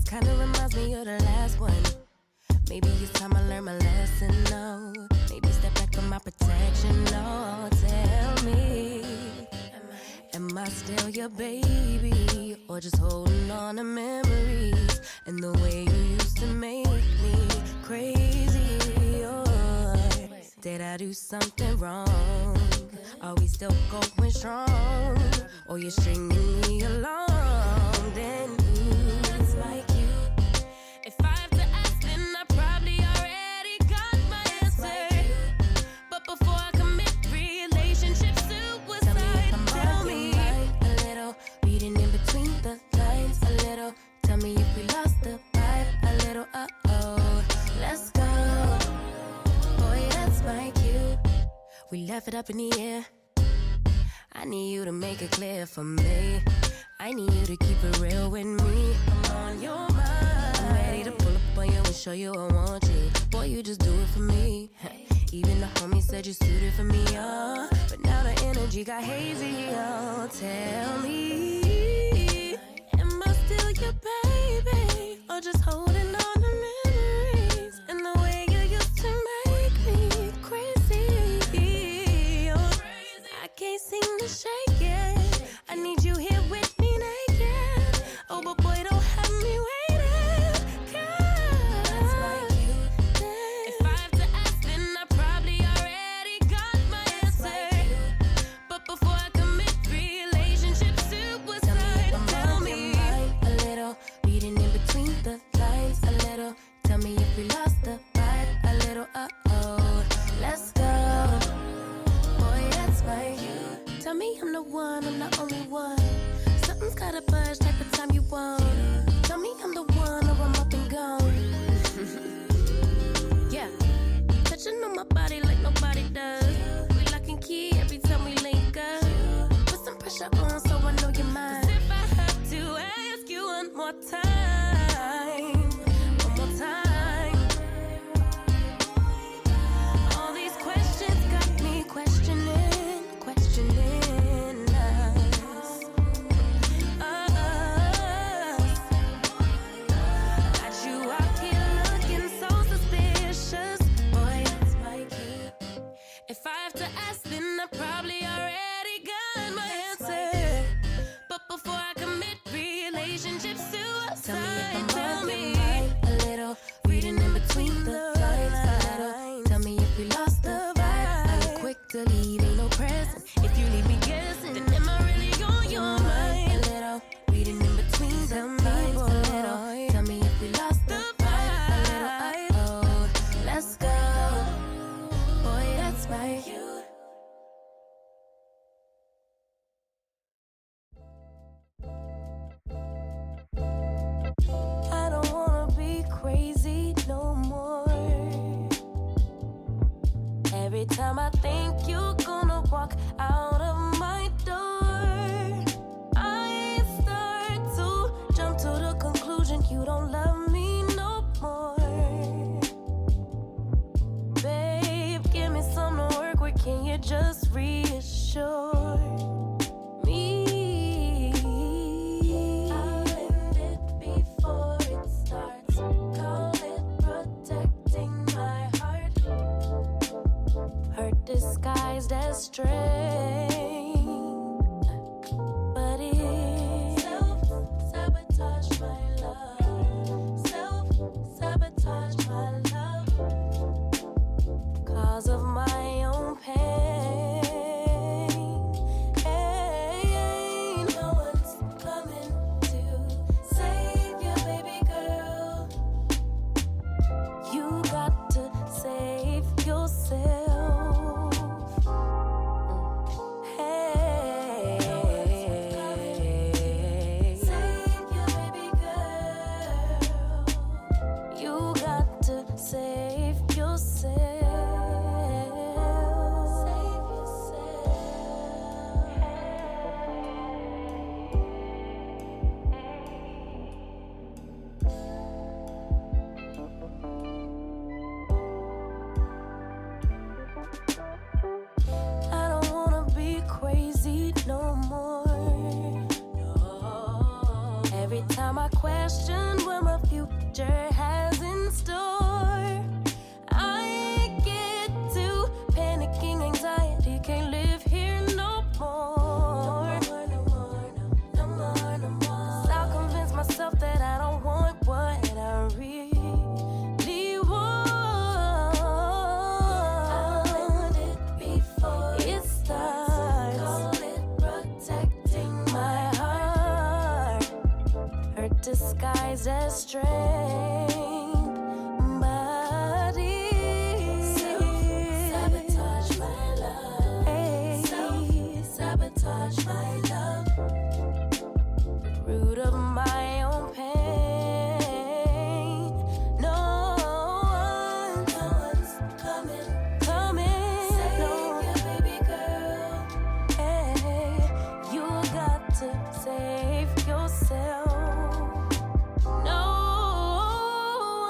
Kinda reminds me of the last one. Maybe it's time I learn my lesson, no. Maybe step back from my protection, no. Tell me, am I still your baby? Or just holding on to memories and the way you used to make me crazy? Or did I do something wrong? Are we still going strong? Or you're stringing me along? Then that's like you. If I have to ask, then I probably already got my answer. But before I commit relationship suicide, tell me a little, reading in between the lines a little. Tell me if we lost the vibe a little. Uh-oh, let's go. Boy, that's my cue. We left it up in the air. I need you to make it clear for me. I need you to keep it real with me. I'm on your mind. I'm ready to pull up on you and show you I want you. Boy, you just do it for me. Even the homie said you suited for me, but now the energy got hazy, Tell me, am I still your baby? Or just holding on to memories and the way you used to make me crazy? I can't seem to shake it. I need you here with me naked. Oh, but boy, don't have me waiting. That's like you. If I have to ask, then I probably already got my answer. But before I commit relationship suicide, tell me a little, reading in between the lines a little. Tell me if we lost the vibe a little. Uh-oh, let's go. Boy, that's my you. Tell me I'm the one, I'm the only one. Something's gotta budge, type of time you want. Tell me I'm the one, or I'm up and gone. Yeah, touching on my body like nobody does. We lock and key every time we link up. Put some pressure on so I know you're mine. 'Cause if I have to ask you one more time, one more time. All these questions got me questioning, questioning us. Got you out here looking so suspicious. Boy, that's my key. If I have to ask, then I probably already got my answer. But before I commit relationship suicide, tell me a little, reading in between the lines a little. Tell me if we lost the vibe. I'm quick to leave, ain't no present. If you leave me guessing, then am I really on your mind? A little, reading in between the lines a little. Tell me if we lost the vibe a little. Oh, let's go. Boy, that's my you. I don't wanna be crazy no more. Every time I think you're gonna walk out of my door, I start to jump to the conclusion you don't love me no more. Babe, give me some to work with, can you just reassure me? I'll end it before it starts. Call it protecting my heart. Hurt disguised as strength, but it's self-sabotage my love. Self-sabotage my love. Cause of my own pain. No one's coming to save you, baby girl. You got to save yourself. Hey, save you, baby girl. You got to save yourself. Save yourself. I don't wanna be crazy no more. Every time I question where my future has in store. I get to panicking, anxiety, can't live here no more. No more. So I'll convince myself that I don't want what I really want. I'll end it before it starts. Call it protecting my heart. Hurt disguised as strength. Sabotage my love. Sabotage my love. Root of my own pain. No one's coming. Save your baby girl. Hey, you got to save yourself. No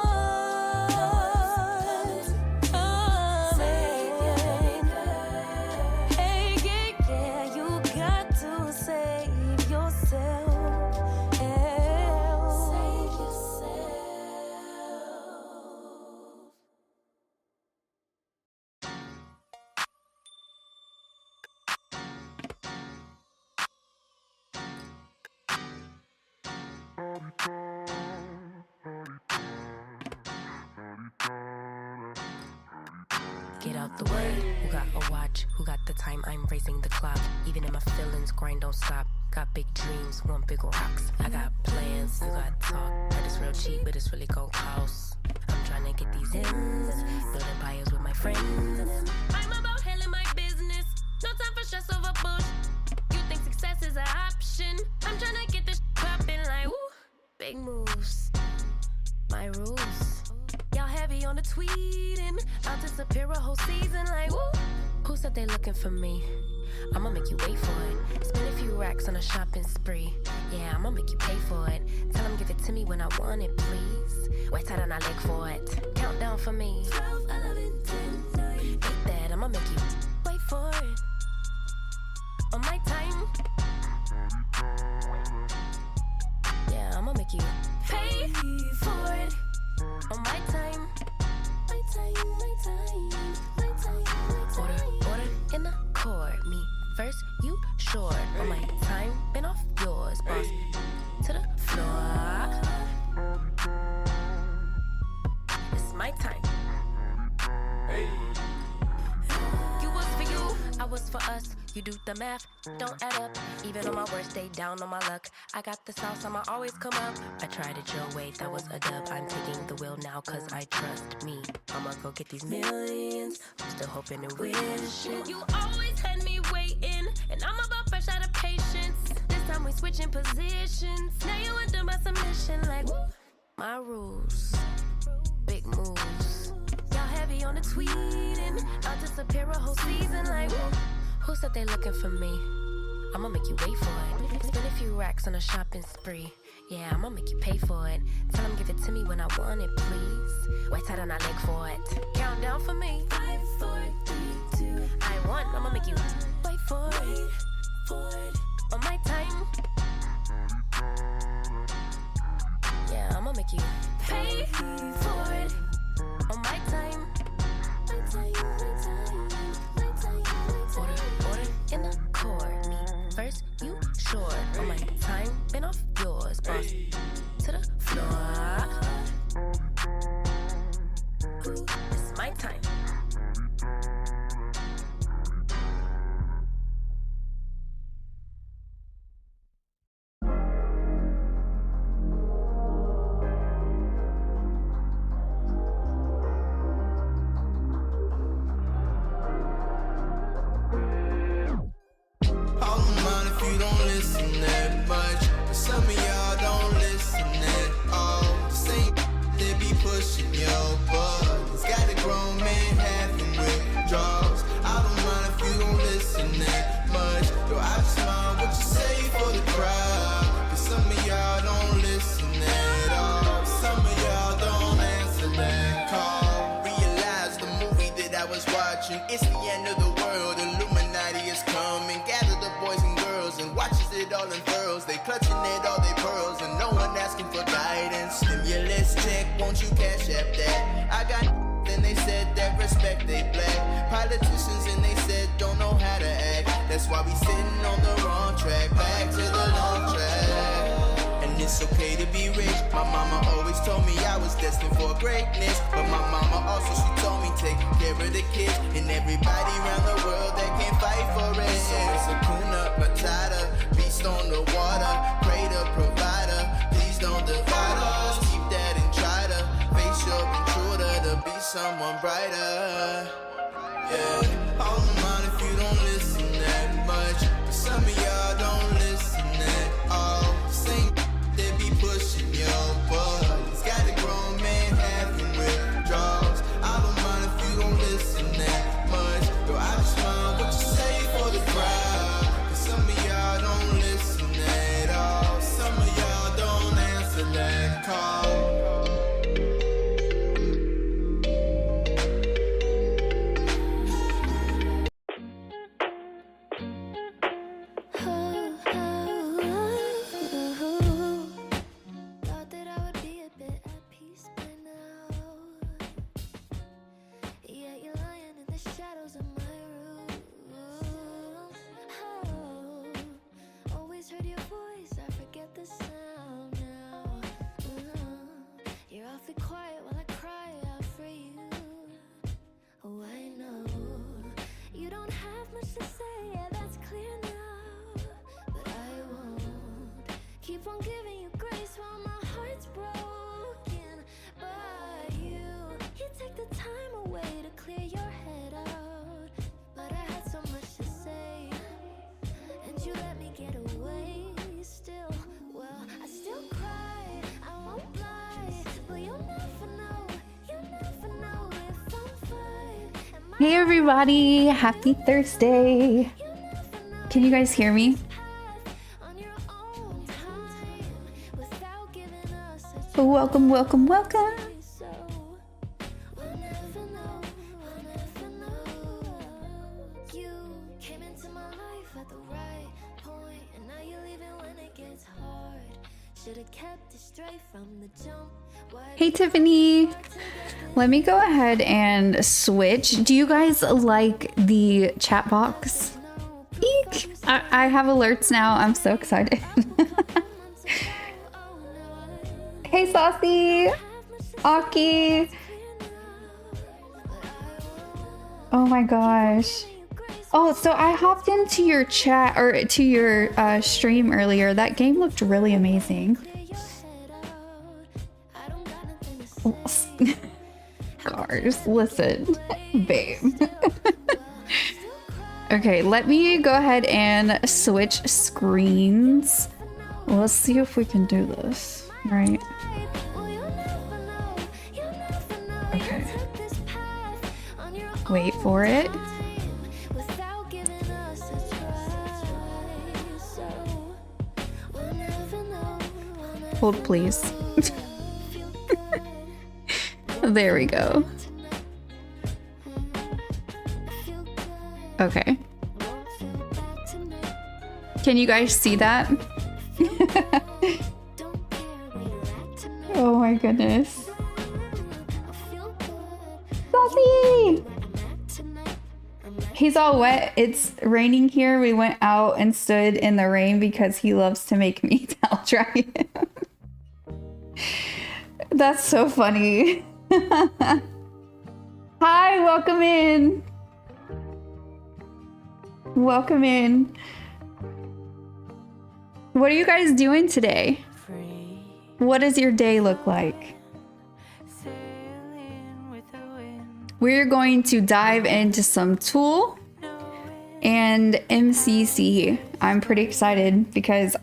one's coming. Save your baby girl. Hey, yeah, you got to save yourself. Save yourself. Get out the way. Who got a watch? Who got the time? I'm raising the clock. Even in my feelings, grind don't stop. Got big dreams, want big rocks. I got plans, you got talk. Heard it's real cheap, but it's really gon' cost. I'm trying to get these ends, build empires with my friends. I'm about handling my business. No time for stress over bush. You think success is an option? I'm trying to get this poppin' like woo. Big moves, my rules. Y'all heavy on the tweeting. I'll disappear a whole season like woo. Who said they looking for me? I'ma make you wait for it. Spend a few racks on a shopping spree. Yeah, I'ma make you pay for it. Tell them give it to me when I want it, please. Wait till I leg for it. Count down for me. 12, 11, 10, 9. Hit that, I'ma make you wait for it. On my time. Yeah, I'ma make you pay for it. On my time. My time, my time, my time, my time. Order in the court. Me first, you short. On my time, been off yours, boss. To the floor. It's my time. You was for you, I was for us. You do the math, don't add up. Even on my worst day, down on my luck. I got the sauce, I'ma always come up. I tried it your way, that was a dub. I'm taking the wheel now, cause I trust me. I'ma go get these millions. I'm still hoping and wishing. You always had me waiting, and I'm about fresh out of patience. This time we switching positions. Now you under my submission, like woo. My rules, big moves. Y'all heavy on the tweeting. I'll disappear a whole season, like woo. Who said they looking for me? I'ma make you wait for it. Spend a few racks on a shopping spree. Yeah, I'ma make you pay for it. Tell them give it to me when I want it, please. Wait till I leg for it. Count down for me. 5, 4, 3, 2. I want, I'ma make you wait for it. On my time. Yeah, I'ma make you pay for it. On my time. My time, my time, my time, my time. Order in the court. Me first, you short. On my time, been off yours, boss. To the floor. It's my time. won't you cash app that? I got then they said that respect they black. Politicians and they said don't know how to act. That's why we sitting on the wrong track. Back to the long track. And it's okay to be rich. My mama always told me I was destined for greatness. But my mama also, she told me take care of the kids and everybody around the world that can't fight for it. So it's a Hakuna Matata, beast on the water, pray to provider. Please don't divide us. Keep that and try to face your intruder to be someone brighter. Yeah, all the mind if you don't listen that much. But some of y'all don't listen at all. Same they be pushing your buttons. Got a grown man having withdrawals. I don't mind if you don't listen that much. Yo, I just mind what you say for the crowd. But some of y'all don't listen at all. Some of y'all don't answer that call. Hey everybody, happy Thursday. Can you guys hear me? Welcome, welcome, welcome. Hey Tiffany. Let me go ahead and switch. Do you guys like the chat box? Eek! I have alerts now. I'm so excited. Hey Saucy! Aki! Oh my gosh. Oh, so I hopped into your chat or to your stream earlier. That game looked really amazing. Cars, listen, babe. Okay, let me go ahead and switch screens. Let's see if we can do this, right? Okay. Wait for it. Hold, please. There we go. Okay. Can you guys see that? Oh my goodness. Saucy! He's all wet. It's raining here. We went out and stood in the rain because he loves to make me towel dry him. That's so funny. Hi, welcome in. Welcome in. What are you guys doing today? What does your day look like? We're going to dive into some T.O.O.L and MCCC. I'm pretty excited because,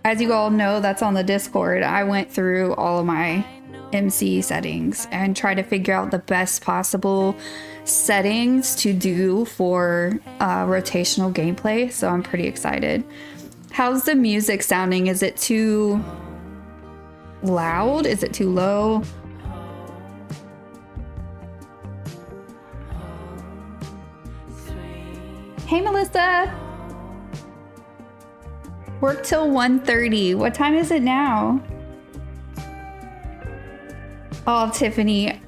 as you all know, that's on the Discord. I went through all of my MC settings and try to figure out the best possible settings to do for rotational gameplay, so I'm pretty excited. How's the music sounding? Is it too loud? Is it too low? Hey Melissa! Work till 1:30. What time is it now? Oh, Tiffany,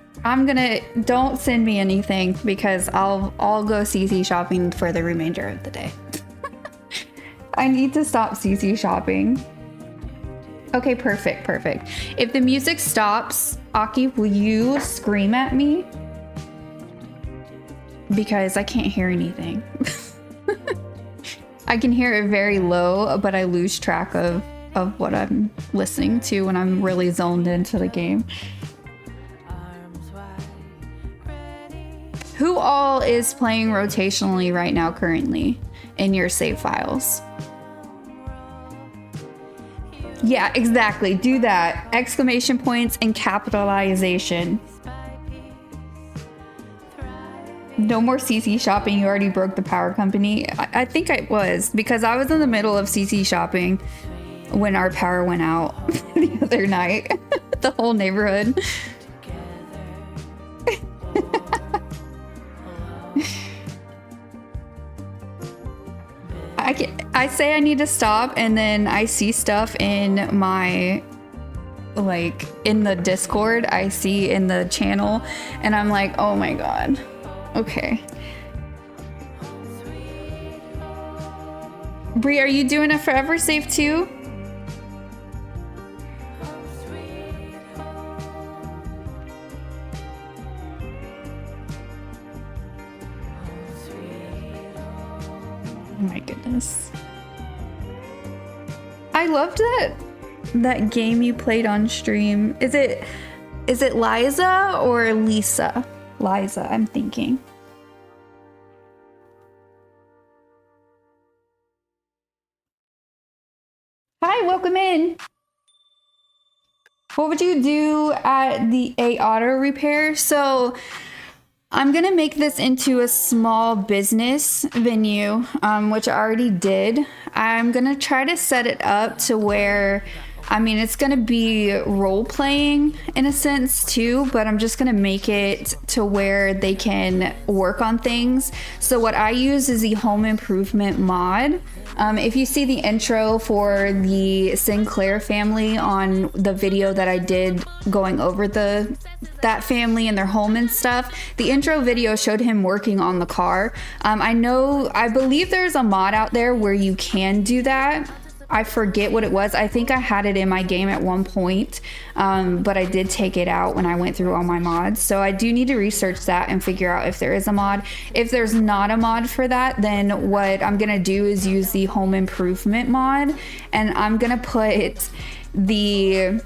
don't send me anything because I'll go CC shopping for the remainder of the day. I need to stop CC shopping. Okay, perfect. If the music stops, Aki, will you scream at me? Because I can't hear anything. I can hear it very low, but I lose track of what I'm listening to when I'm really zoned into the game. Who all is playing rotationally right now currently in your save files? Yeah, exactly. Do that. Exclamation points and capitalization. No more CC shopping. You already broke the power company. I think I was, because I was in the middle of CC shopping when our power went out the other night. The whole neighborhood. I say I need to stop, and then I see stuff in my, like, in the Discord, I see in the channel, and I'm like, oh my god. Okay. Bree, are you doing a Forever Save too? Oh my goodness. I loved that game you played on stream. Is it Liza or Lisa? Liza, I'm thinking. Hi, welcome in. What would you do at the auto repair? So I'm gonna make this into a small business venue, which I already did. I'm gonna try to set it up to where, I mean, it's gonna be role playing in a sense too, but I'm just gonna make it to where they can work on things. So what I use is the home improvement mod. If you see the intro for the Sinclaire family on the video that I did going over that family and their home and stuff, the intro video showed him working on the car. I believe there's a mod out there where you can do that. I forget what it was. I think I had it in my game at one point, but I did take it out when I went through all my mods. So I do need to research that and figure out if there is a mod. If there's not a mod for that, then what I'm gonna do is use the home improvement mod, and I'm gonna put the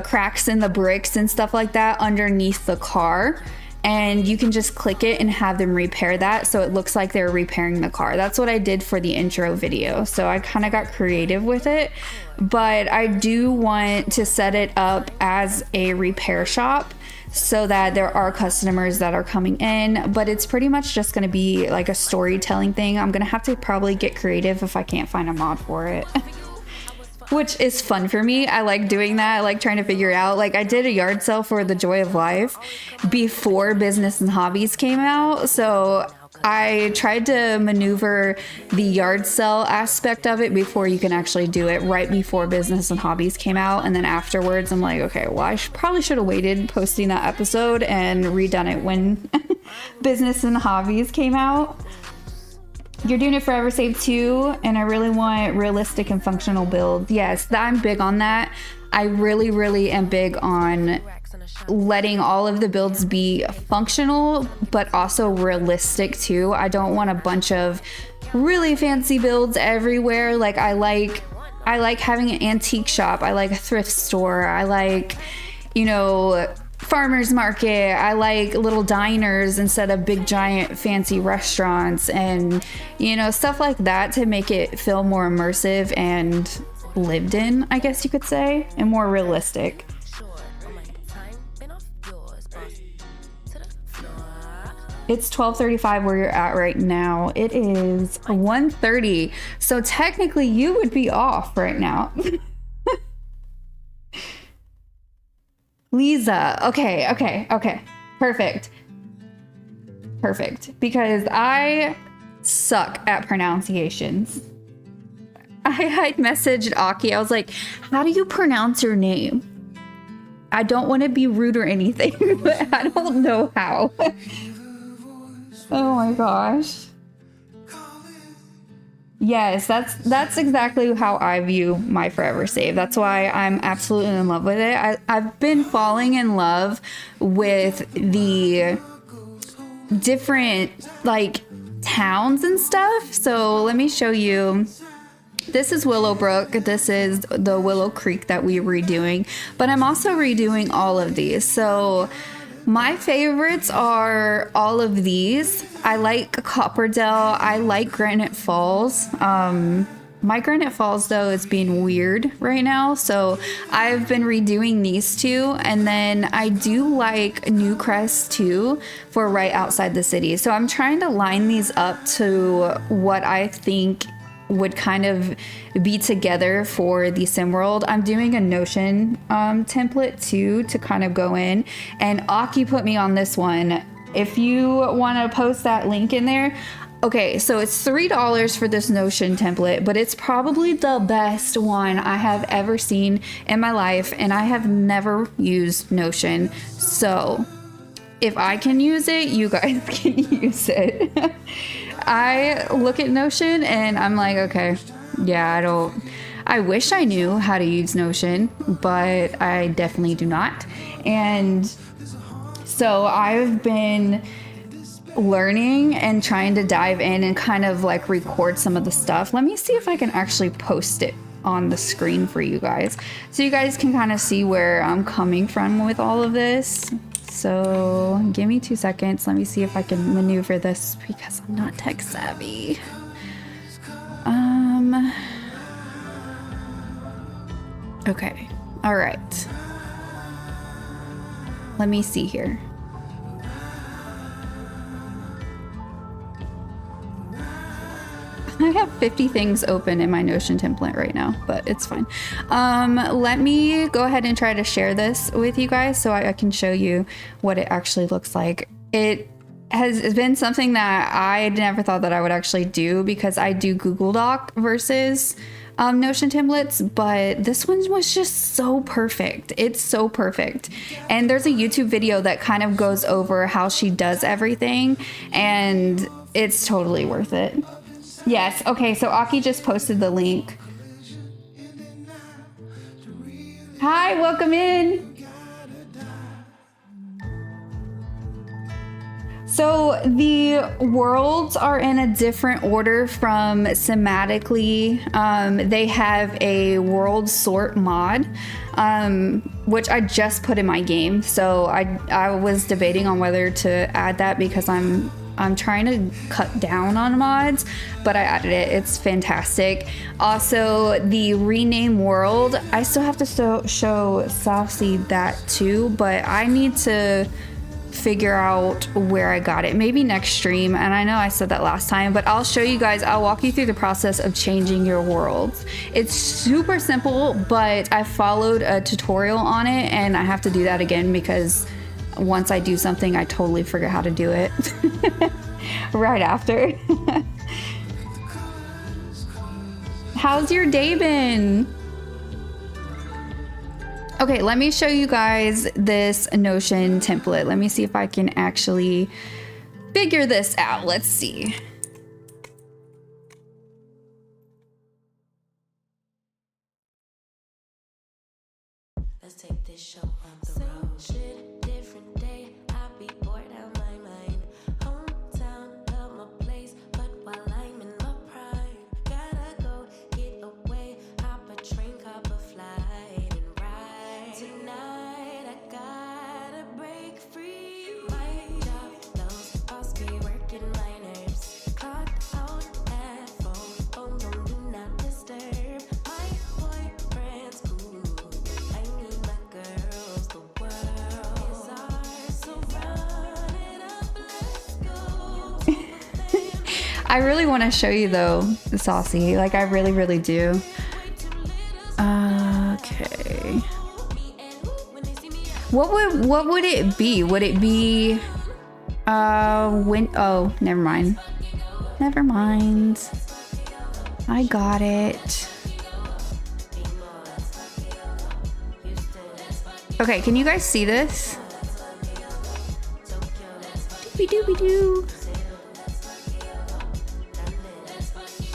cracks in the bricks and stuff like that underneath the car. And you can just click it and have them repair that so it looks like they're repairing the car. That's what I did for the intro video. So I kind of got creative with it, but I do want to set it up as a repair shop so that there are customers that are coming in, but it's pretty much just going to be like a storytelling thing. I'm going to have to probably get creative if I can't find a mod for it. Which is fun for me. I like doing that. I like trying to figure it out. Like, I did a yard sale for the Joy of Life before Business and Hobbies came out. So I tried to maneuver the yard sale aspect of it before you can actually do it, right before Business and Hobbies came out. And then afterwards, I'm like, okay, well, I probably should have waited posting that episode and redone it when Business and Hobbies came out. You're doing it Forever Save too, and I really want realistic and functional builds. Yes, I'm big on that. I really, really am big on letting all of the builds be functional, but also realistic too. I don't want a bunch of really fancy builds everywhere. Like, I like having an antique shop. I like a thrift store. I like, farmers market. I like little diners instead of big giant fancy restaurants, and stuff like that to make it feel more immersive and lived in, I guess you could say, and more realistic. It's 12:35 where you're at right now. It is 1:30, so technically you would be off right now. Lisa. Okay. Perfect. Because I suck at pronunciations. I messaged Aki. I was like, how do you pronounce your name? I don't want to be rude or anything, but I don't know how. Oh my gosh. Yes, that's exactly how I view my Forever Save. That's why I'm absolutely in love with it. I've been falling in love with the different like towns and stuff. So let me show you. This is Willowbrook. This is the Willow Creek that we're redoing, but I'm also redoing all of these. So my favorites are all of these. I like Copperdale. I like Granite Falls. My Granite Falls though is being weird right now, so I've been redoing these two, and then I do like Newcrest too for right outside the city. So I'm trying to line these up to what I think would kind of be together for the SimWorld. I'm doing a Notion template too to kind of go in, and Aki put me on this one. If you want to post that link in there. Okay, so it's $3 for this Notion template, but it's probably the best one I have ever seen in my life, and I have never used Notion. So if I can use it, you guys can use it. I look at Notion and I'm like, okay, yeah, I wish I knew how to use Notion, but I definitely do not. And so I've been learning and trying to dive in and kind of like record some of the stuff. Let me see if I can actually post it on the screen for you guys, so you guys can kind of see where I'm coming from with all of this. So give me 2 seconds. Let me see if I can maneuver this because I'm not tech savvy. Okay. All right. Let me see here. I have 50 things open in my Notion template right now, but it's fine. Let me go ahead and try to share this with you guys so I can show you what it actually looks like. It has been something that I never thought that I would actually do because I do Google Doc versus Notion templates, but this one was just so perfect. It's so perfect. And there's a YouTube video that kind of goes over how she does everything, and it's totally worth it. Yes. Okay. So Aki just posted the link. Hi, welcome in. So the worlds are in a different order from Simatically. They have a world sort mod, which I just put in my game. So I was debating on whether to add that because I'm trying to cut down on mods, but I added it. It's fantastic. Also, the rename world, I still have to show Saucy that too, but I need to figure out where I got it. Maybe next stream, and I know I said that last time, but I'll show you guys. I'll walk you through the process of changing your worlds. It's super simple, but I followed a tutorial on it, and I have to do that again because once I do something, I totally forget how to do it right after. How's your day been? Okay, let me show you guys this Notion template. Let me see if I can actually figure this out. Let's see. Let's take this show on the road. Shit, different day. I be bored out my mind. Hometown, love my place, but while I'm in my prime, gotta go get away. Hop a train, cop a flight, and ride. Tonight I gotta break free. My job, those boss be working my nerves. Clock out at 4. Oh no, do not disturb. My boyfriend's cool. I need my girls. The world is ours, so run it up. Let's go. I really want to show you though, Saucy. Like I really, really do. Okay. What would it be? Would it be never mind. Never mind. I got it. Okay, can you guys see this? Doobie-doobie-doo.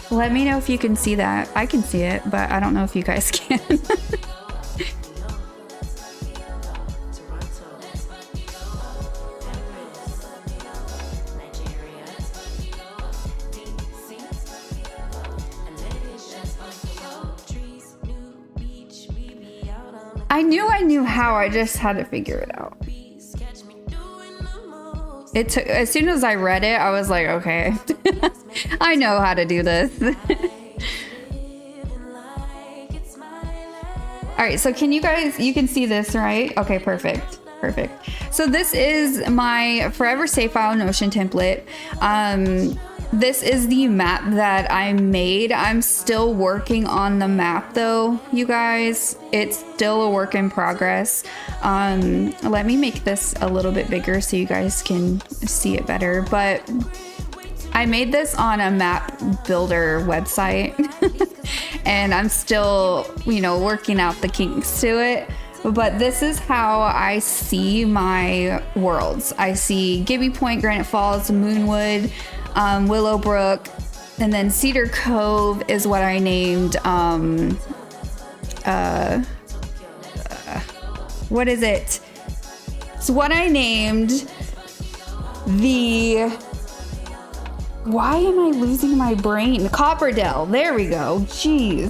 Let me know if you can see that. I can see it, but I don't know if you guys can. I knew how, I just had to figure it out. It took, as soon as I read it, I was like, okay, I know how to do this. All right, so can you guys, you can see this, right? Okay, perfect. So this is my Forever Savefile Notion template. This is the map that I made. I'm still working on the map though, you guys. It's still a work in progress. Let me make this a little bit bigger so you guys can see it better. But I made this on a map builder website and I'm still, working out the kinks to it. But this is how I see my worlds. I see Gibby Point, Granite Falls, Moonwood, Willowbrook, and then Cedar Cove is what I named, what is it? It's what I named the, why am I losing my brain? Copperdale, there we go, jeez.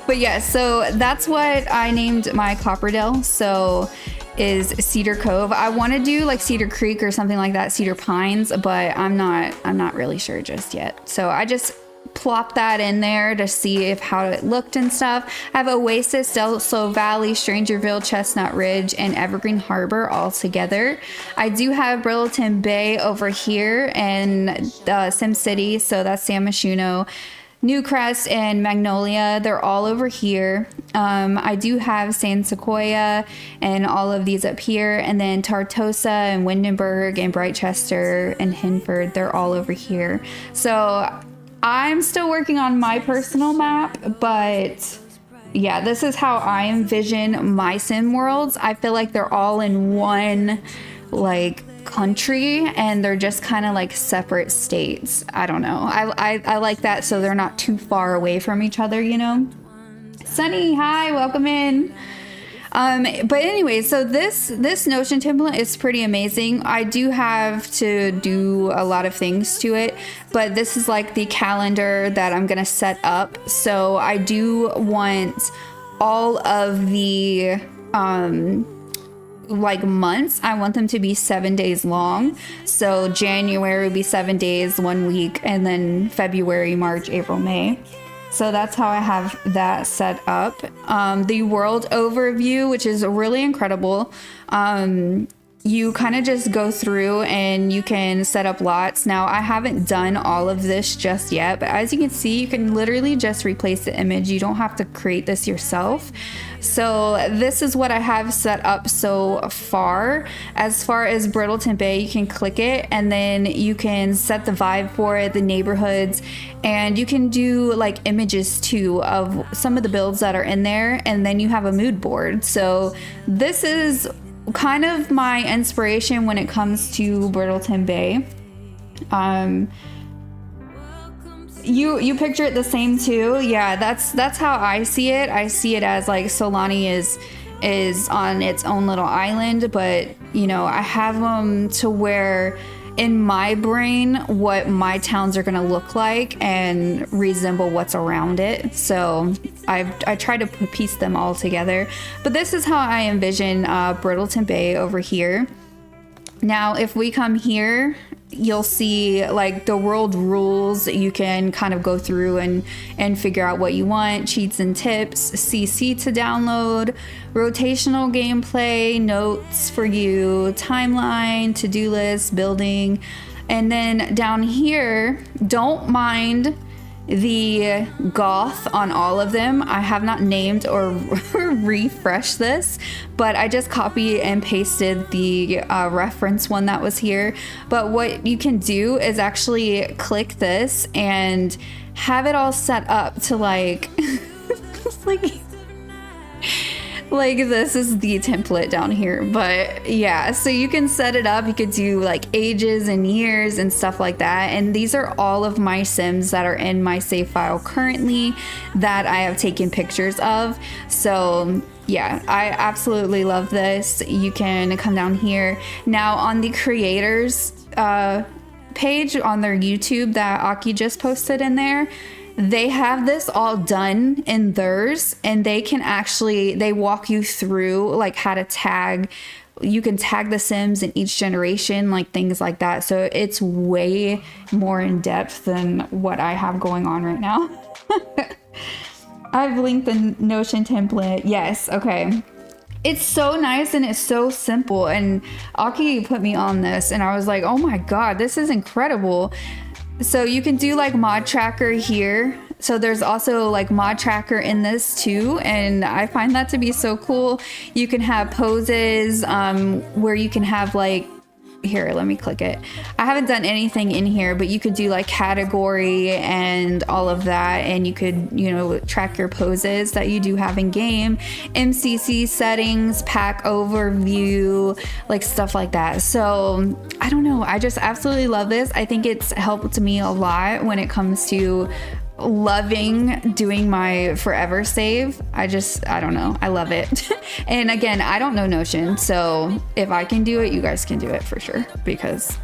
But yeah, so that's what I named my Copperdale. So is Cedar Cove. I want to do like Cedar Creek or something like that, Cedar Pines, but I'm not really sure just yet. So I just plopped that in there to see how it looked and stuff. I have Oasis, Del Sol Valley, Strangerville, Chestnut Ridge, and Evergreen Harbor all together. I do have Brittleton Bay over here and Sim City, so that's San Myshuno, Newcrest, and Magnolia. They're all over here. I do have San Sequoia and all of these up here, and then Tartosa and Windenburg and Brightchester and Hinford, they're all over here. So I'm still working on my personal map, but yeah, this is how I envision my sim worlds. I feel like they're all in one country and they're just kind of like separate states. I don't know. I like that, so they're not too far away from each other, Sunny, hi, welcome in. But anyway, so this Notion template is pretty amazing. I do have to do a lot of things to it, but this is like the calendar that I'm gonna set up. So I do want all of the months, I want them to be 7 days long. So January would be 7 days, 1 week, and then February, March, April, May. So that's how I have that set up. The world overview, which is really incredible. You kind of just go through and you can set up lots. Now, I haven't done all of this just yet, but as you can see, you can literally just replace the image. You don't have to create this yourself. So this is what I have set up so far. As far as Brittleton Bay, you can click it and then you can set the vibe for it, the neighborhoods, and you can do like images too of some of the builds that are in there, and then you have a mood board. So this is kind of my inspiration when it comes to Brittleton Bay. You picture it the same too? Yeah, that's how I see it. I see it as like Solani is on its own little island, but I have them to where in my brain what my towns are gonna look like and resemble what's around it. So I try to piece them all together. But this is how I envision Brittleton Bay over here. Now, if we come here, you'll see like the world rules. You can kind of go through and figure out what you want, cheats and tips, CC to download, rotational gameplay, notes for you, timeline, to-do list, building. And then down here, don't mind the goth on all of them. I have not named or refreshed this, but I just copy and pasted the reference one that was here. But what you can do is actually click this and have it all set up to like Like this is the template down here, but yeah, so you can set it up. You could do like ages and years and stuff like that. And these are all of my Sims that are in my save file currently that I have taken pictures of. So yeah, I absolutely love this. You can come down here now on the creators page on their YouTube that Aki just posted in there. They have this all done in theirs, and they can actually, they walk you through like how to tag. You can tag the Sims in each generation, like things like that. So it's way more in depth than what I have going on right now. I've linked the Notion template. Yes. Okay. It's so nice and it's so simple. And Aki put me on this and I was like, oh my God, this is incredible. So you can do like mod tracker here. So there's also like mod tracker in this too. And I find that to be so cool. You can have poses where you can have like, here, let me click it. I haven't done anything in here, but you could do like category and all of that. And you could, you know, track your poses that you do have in game, MCC settings, pack overview, like stuff like that. So I don't know. I just absolutely love this. I think it's helped me a lot when it comes to loving doing my forever save. I don't know. I love it. And again, I don't know Notion. So if I can do it, you guys can do it for sure. Because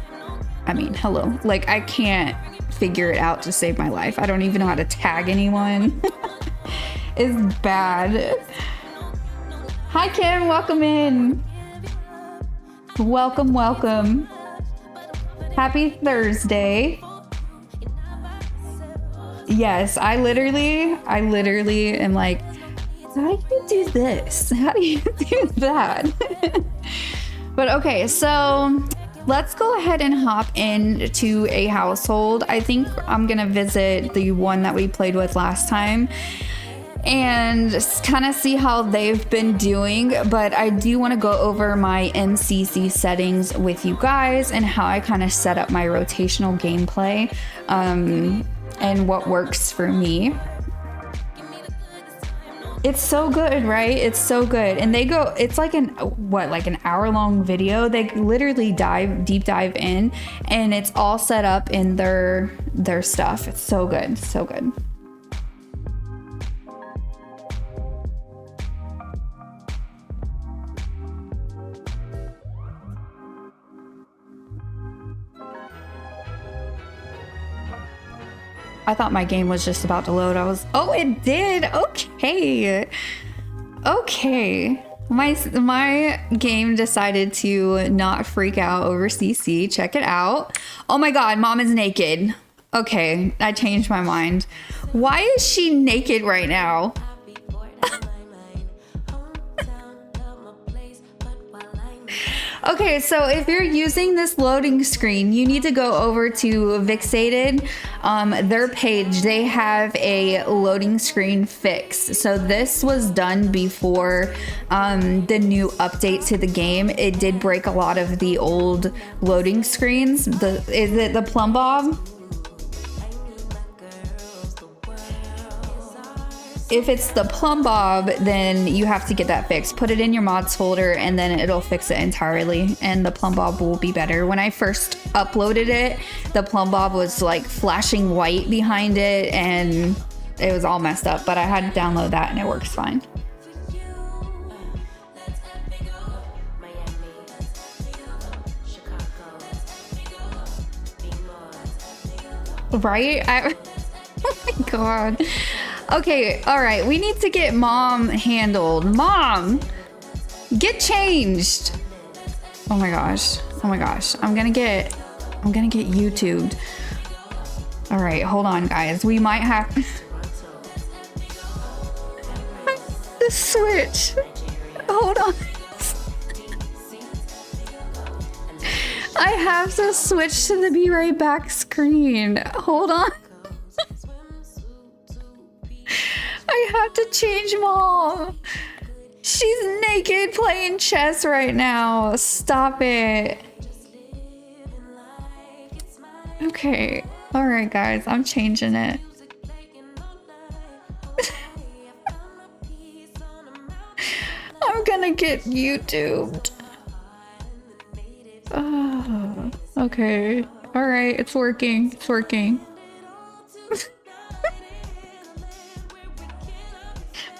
I mean, hello, like I can't figure it out to save my life. I don't even know how to tag anyone. It's bad. Hi Kim, welcome in. Welcome, welcome. Happy Thursday. Yes, I literally am like, how do you do this? How do you do that? But okay, so let's go ahead and hop into a household. I think I'm gonna visit the one that we played with last time and just kind of see how they've been doing. But I do want to go over my MCC settings with you guys and how I kind of set up my rotational gameplay. And what works for me. It's so good, right? It's so good. And they go, it's like an hour-long video. They literally deep dive in, and it's all set up in their stuff. It's so good, so good. I thought my game was just about to load. Oh, it did. Okay. My game decided to not freak out over CC. Check it out. Oh my God, mom is naked. Okay, I changed my mind. Why is she naked right now? Okay, so if you're using this loading screen, you need to go over to Vixated, their page. They have a loading screen fix. So this was done before the new update to the game. It did break a lot of the old loading screens. Is it the Plumb Bob? If it's the Plumb Bob, then you have to get that fixed. Put it in your mods folder and then it'll fix it entirely. And the Plumb Bob will be better. When I first uploaded it, the Plumb Bob was like flashing white behind it and it was all messed up. But I had to download that and it works fine. Right? Oh my God. Okay, all right. We need to get mom handled. Mom, get changed. Oh my gosh. Oh my gosh. I'm gonna get YouTubed. All right, hold on, guys. We might have the switch. Hold on. I have to switch to the be right back screen. Hold on. I have to change mom. She's naked playing chess right now. Stop it. Okay. All right, guys. I'm changing it. gonna get YouTubed. Oh, okay. All right, it's working. It's working.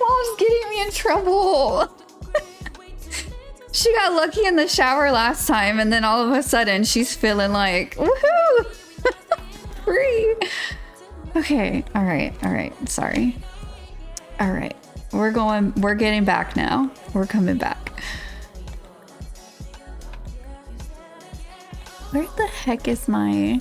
Mom's getting me in trouble. She got lucky in the shower last time, and then all of a sudden she's feeling like, woohoo! Free. Okay, all right, sorry. All right, we're getting back now. We're coming back. Where the heck is my...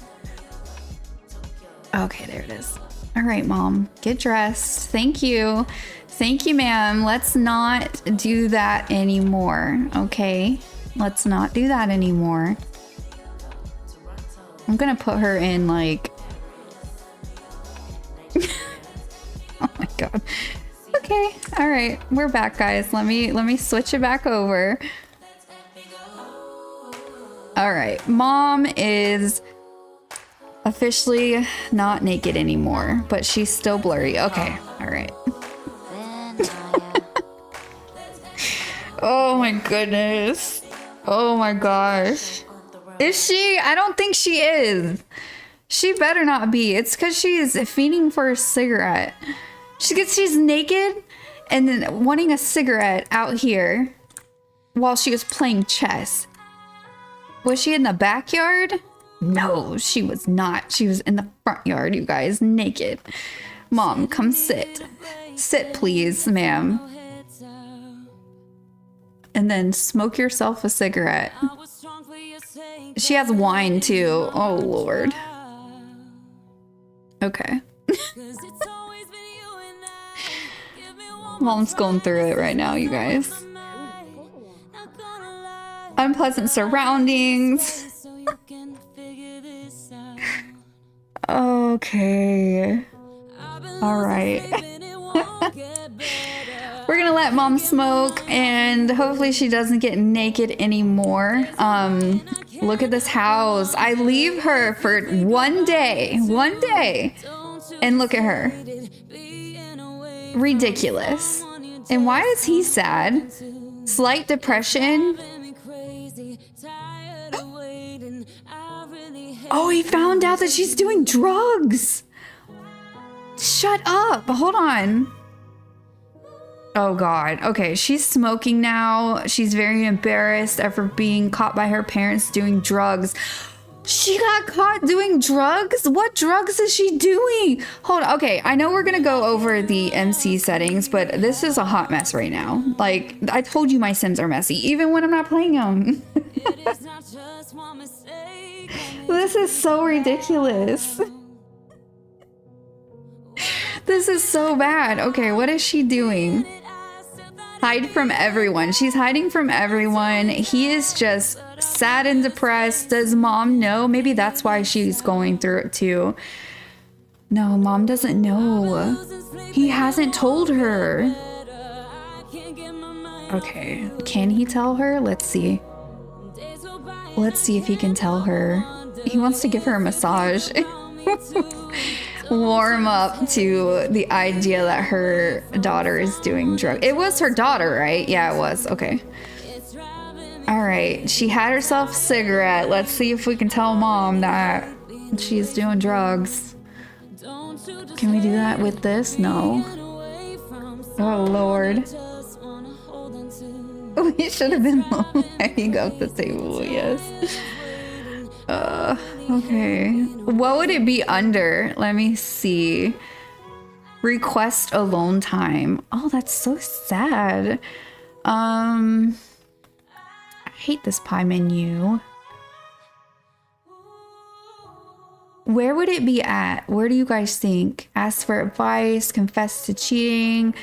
Okay, there it is. All right, Mom, get dressed. Thank you. Thank you, ma'am. Let's not do that anymore, okay? Let's not do that anymore. I'm gonna put her in, like... Oh my god. Okay, all right, we're back, guys. Let me switch it back over. All right, Mom is officially not naked anymore, but she's still blurry. Okay, all right. Oh my goodness. Oh my gosh. Is she? I don't think she is. She better not be. It's because she's fiending for a cigarette. She's naked and then wanting a cigarette out here while she was playing chess. Was she in the backyard? No, she was not. She was in the front yard, you guys, naked. Mom, come sit. Sit, please, ma'am. And then smoke yourself a cigarette. She has wine too. Oh, Lord. Okay. Mom's going through it right now, you guys. Unpleasant surroundings. Okay. All right. We're gonna let Mom smoke, and hopefully she doesn't get naked anymore. Look at this house. I leave her for one day, and look at her. Ridiculous. And why is he sad? Slight depression. Oh, he found out that she's doing drugs. Shut up. Hold on. Oh God. Okay, she's smoking now. She's very embarrassed after being caught by her parents doing drugs. She got caught doing drugs? What drugs is she doing? Hold on. Okay, I know we're gonna go over the MC settings, but this is a hot mess right now. Like, I told you my Sims are messy, even when I'm not playing them. This is so ridiculous. This is so bad. Okay, what is she doing? Hide from everyone. She's hiding from everyone. He is just sad and depressed. Does Mom know? Maybe that's why she's going through it too. No, Mom doesn't know. He hasn't told her. Okay, can he tell her? Let's see. Let's see if he can tell her. He wants to give her a massage. Warm up to the idea that her daughter is doing drugs. It was her daughter, right? Yeah, it was. Okay. All right. She had herself a cigarette. Let's see if we can tell Mom that she's doing drugs. Can we do that with this? No. Oh, Lord. We should have been lighting up the table. Yes. Okay. What would it be under? Let me see. Request alone time. Oh, that's so sad. I hate this pie menu. Where would it be at? Where do you guys think? Ask for advice, confess to cheating,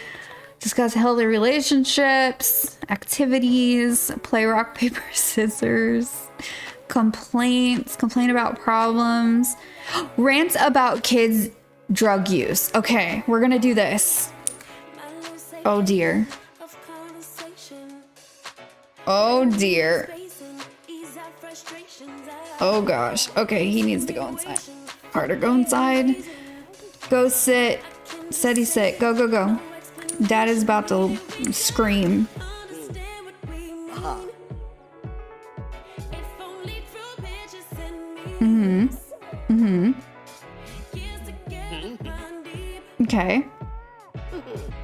discuss healthy relationships, activities, play rock, paper, scissors. Complaints, complain about problems, rant about kids' drug use. Okay, we're gonna do this. Oh dear. Oh dear. Oh gosh. Okay, he needs to go inside. Carter, go inside. Go sit. Steady sit. Go, go, go. Dad is about to scream. Okay.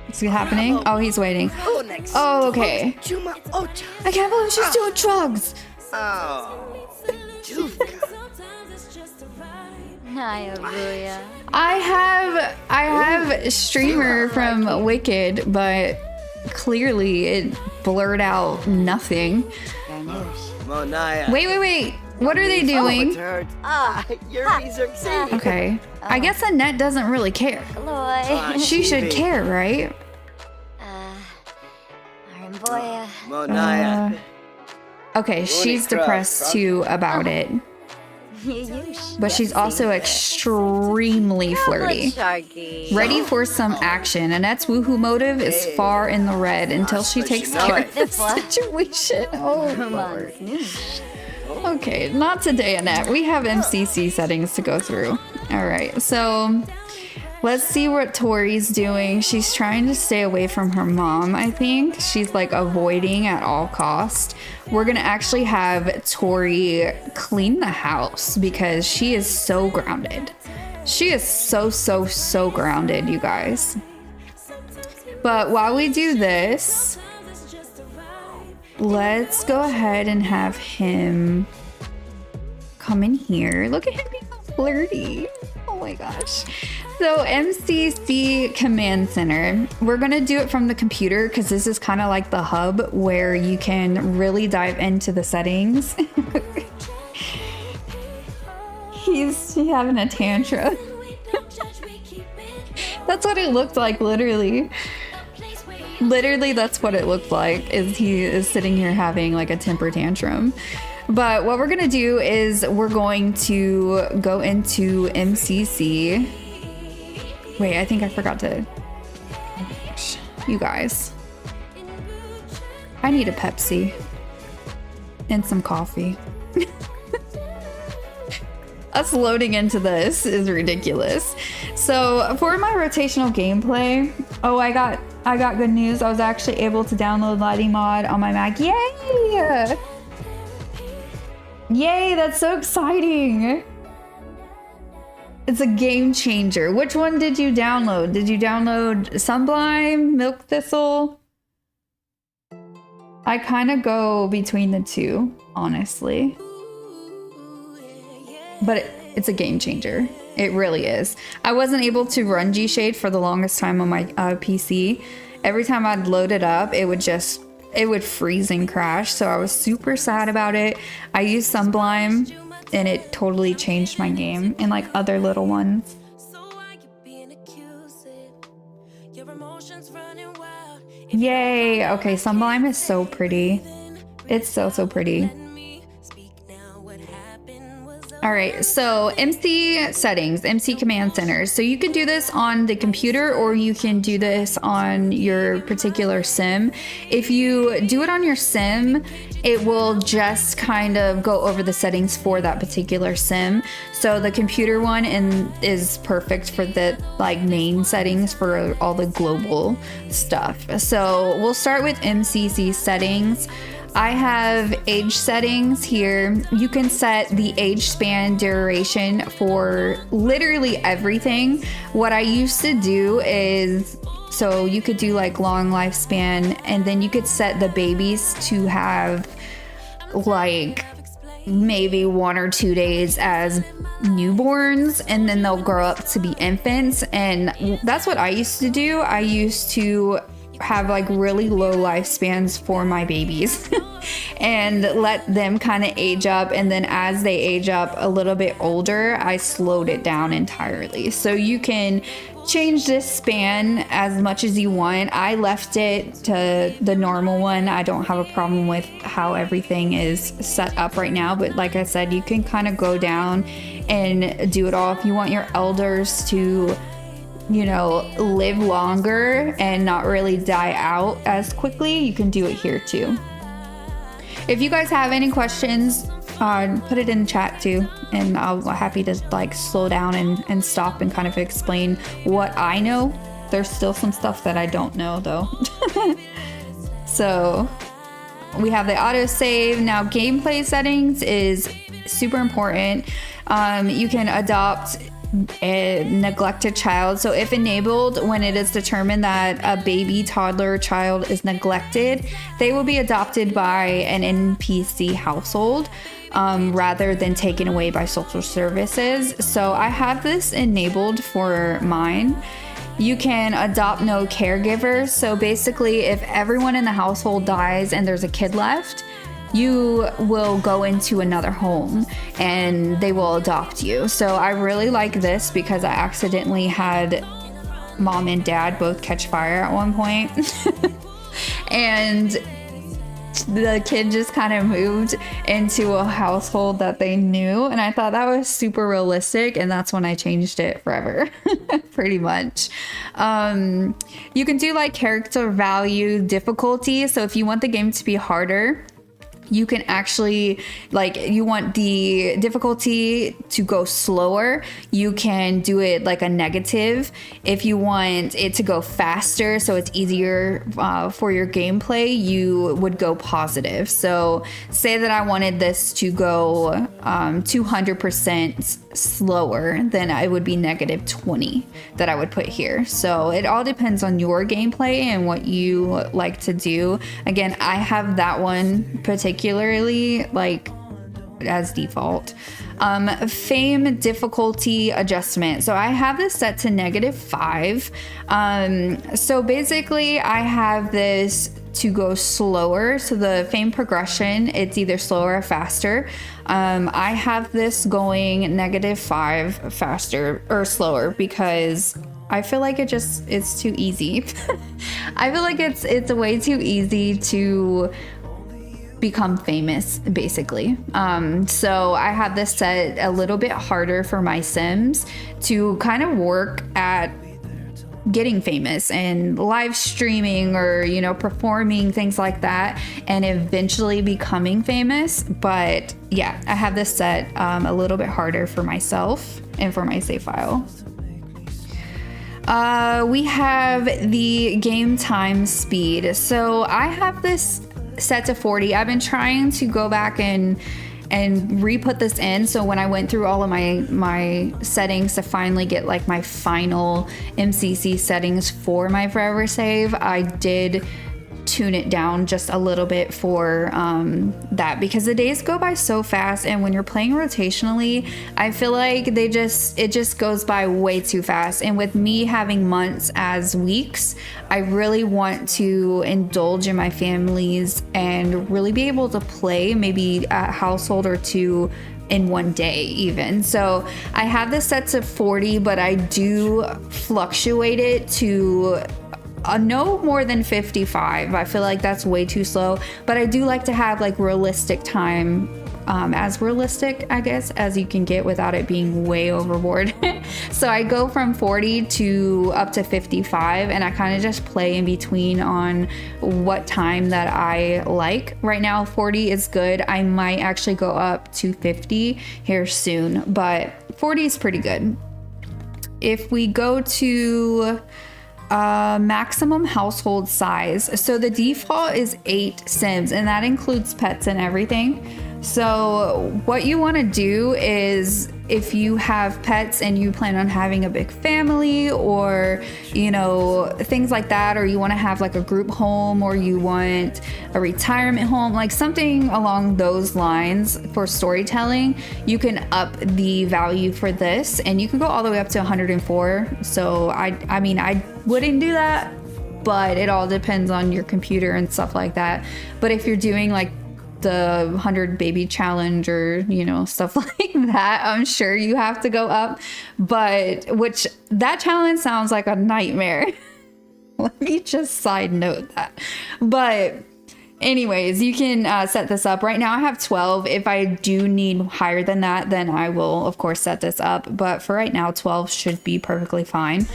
What's happening? Oh, he's waiting. Oh, okay. I can't believe she's doing drugs. I have streamer from Wicked, but clearly it blurred out nothing. Wait. What are they doing? Okay. I guess Annette doesn't really care. She should care, right? Okay, she's depressed too about it. But she's also extremely flirty. Ready for some action. Annette's woohoo motive is far in the red until she takes care of the situation. Oh, Lord. Okay, not today, Annette. We have MCC settings to go through. All right, so let's see what Tori's doing. She's trying to stay away from her mom, I think. She's like avoiding at all costs. We're gonna actually have Tori clean the house because she is so grounded. She is so grounded, you guys. But while we do this, let's go ahead and have him come in here. Look at him being flirty. Oh my gosh. So MCC Command Center, we're gonna do it from the computer because this is kind of like the hub where you can really dive into the settings. He's having a tantrum. That's what it looked like, literally. Literally, that's what it looked like, is he is sitting here having like a temper tantrum. But what we're gonna do is we're going to go into MCC. Wait, I think I forgot to... You guys. I need a Pepsi. And some coffee. Us loading into this is ridiculous. So for my rotational gameplay, oh, I got good news. I was actually able to download Lighting Mod on my Mac. Yay! Yay, that's so exciting. It's a game changer. Which one did you download? Did you download Sunblime, Milk Thistle? I kind of go between the two, honestly. But it's a game changer. It really is. I wasn't able to run G-Shade for the longest time on my PC. Every time I'd load it up, it would freeze and crash. So I was super sad about it. I used Sunblime and it totally changed my game and like other little ones. Yay. Okay, Sunblime is so pretty. It's so pretty. All right, so MC settings, MC command center. So you can do this on the computer or you can do this on your particular sim. If you do it on your sim, it will just kind of go over the settings for that particular sim. So the computer one is perfect for the like main settings for all the global stuff. So we'll start with MCC settings. I have age settings here. You can set the age span duration for literally everything. What I used to do is, so you could do like long lifespan and then you could set the babies to have like maybe 1 or 2 days as newborns and then they'll grow up to be infants. And that's what I used to do. I used to have like really low lifespans for my babies and let them kind of age up, and then as they age up a little bit older, I slowed it down entirely. So you can change this span as much as you want. I left it to the normal one. I don't have a problem with how everything is set up right now, but like I said, you can kind of go down and do it all. If you want your elders to, you know, live longer and not really die out as quickly, you can do it here too. If you guys have any questions, put it in chat too, and I'll be happy to like slow down and stop and kind of explain what I know. There's still some stuff that I don't know though. So we have the autosave. Now gameplay settings is super important. You can adopt a neglected child. So if enabled, when it is determined that a baby, toddler, child is neglected, they will be adopted by an NPC household rather than taken away by social services. So I have this enabled for mine. You can adopt no caregivers. So basically, if everyone in the household dies and there's a kid left, you will go into another home and they will adopt you. So I really like this because I accidentally had mom and dad both catch fire at one point. And the kid just kind of moved into a household that they knew. And I thought that was super realistic. And that's when I changed it forever, pretty much. You can do like character value difficulty. So if you want the game to be harder, you can actually, like, you want the difficulty to go slower, you can do it like a negative. If you want it to go faster so it's easier for your gameplay, you would go positive. So say that I wanted this to go 200% slower, then it would be -20 that I would put here. So it all depends on your gameplay and what you like to do. Again, I have that one particularly like as default. Fame difficulty adjustment. So I have this set to -5. So basically I have this to go slower. So the fame progression, it's either slower or faster. I have this going -5 faster or slower because I feel like it's too easy. I feel like it's way too easy to become famous, basically. So I have this set a little bit harder for my Sims to kind of work at getting famous and live streaming or, you know, performing, things like that, and eventually becoming famous. But yeah, I have this set a little bit harder for myself and for my save file. We have the game time speed. So I have this set to 40. I've been trying to go back and re-put this in. So when I went through all of my settings to finally get like my final MCC settings for my Forever Save, I did tune it down just a little bit for that, because the days go by so fast, and when you're playing rotationally, I feel like it just goes by way too fast. And with me having months as weeks, I really want to indulge in my families and really be able to play maybe a household or two in one day even. So I have this set to 40, but I do fluctuate it to no more than 55. I feel like that's way too slow, but I do like to have like realistic time, as realistic, I guess, as you can get without it being way overboard. So I go from 40 to up to 55, and I kind of just play in between on what time that I like. Right now 40 is good. I might actually go up to 50 here soon, but 40 is pretty good. If we go to maximum household size, so the default is 8 Sims, and that includes pets and everything. So what you want to do is, if you have pets and you plan on having a big family, or, you know, things like that, or you want to have like a group home, or you want a retirement home, like something along those lines for storytelling, you can up the value for this, and you can go all the way up to 104. So I mean, I wouldn't do that, but it all depends on your computer and stuff like that. But if you're doing like the 100 baby challenge or, you know, stuff like that, I'm sure you have to go up, but which that challenge sounds like a nightmare. Let me just side note that. But anyways, you can set this up. Right now I have 12. If I do need higher than that, then I will of course set this up, but for right now 12 should be perfectly fine.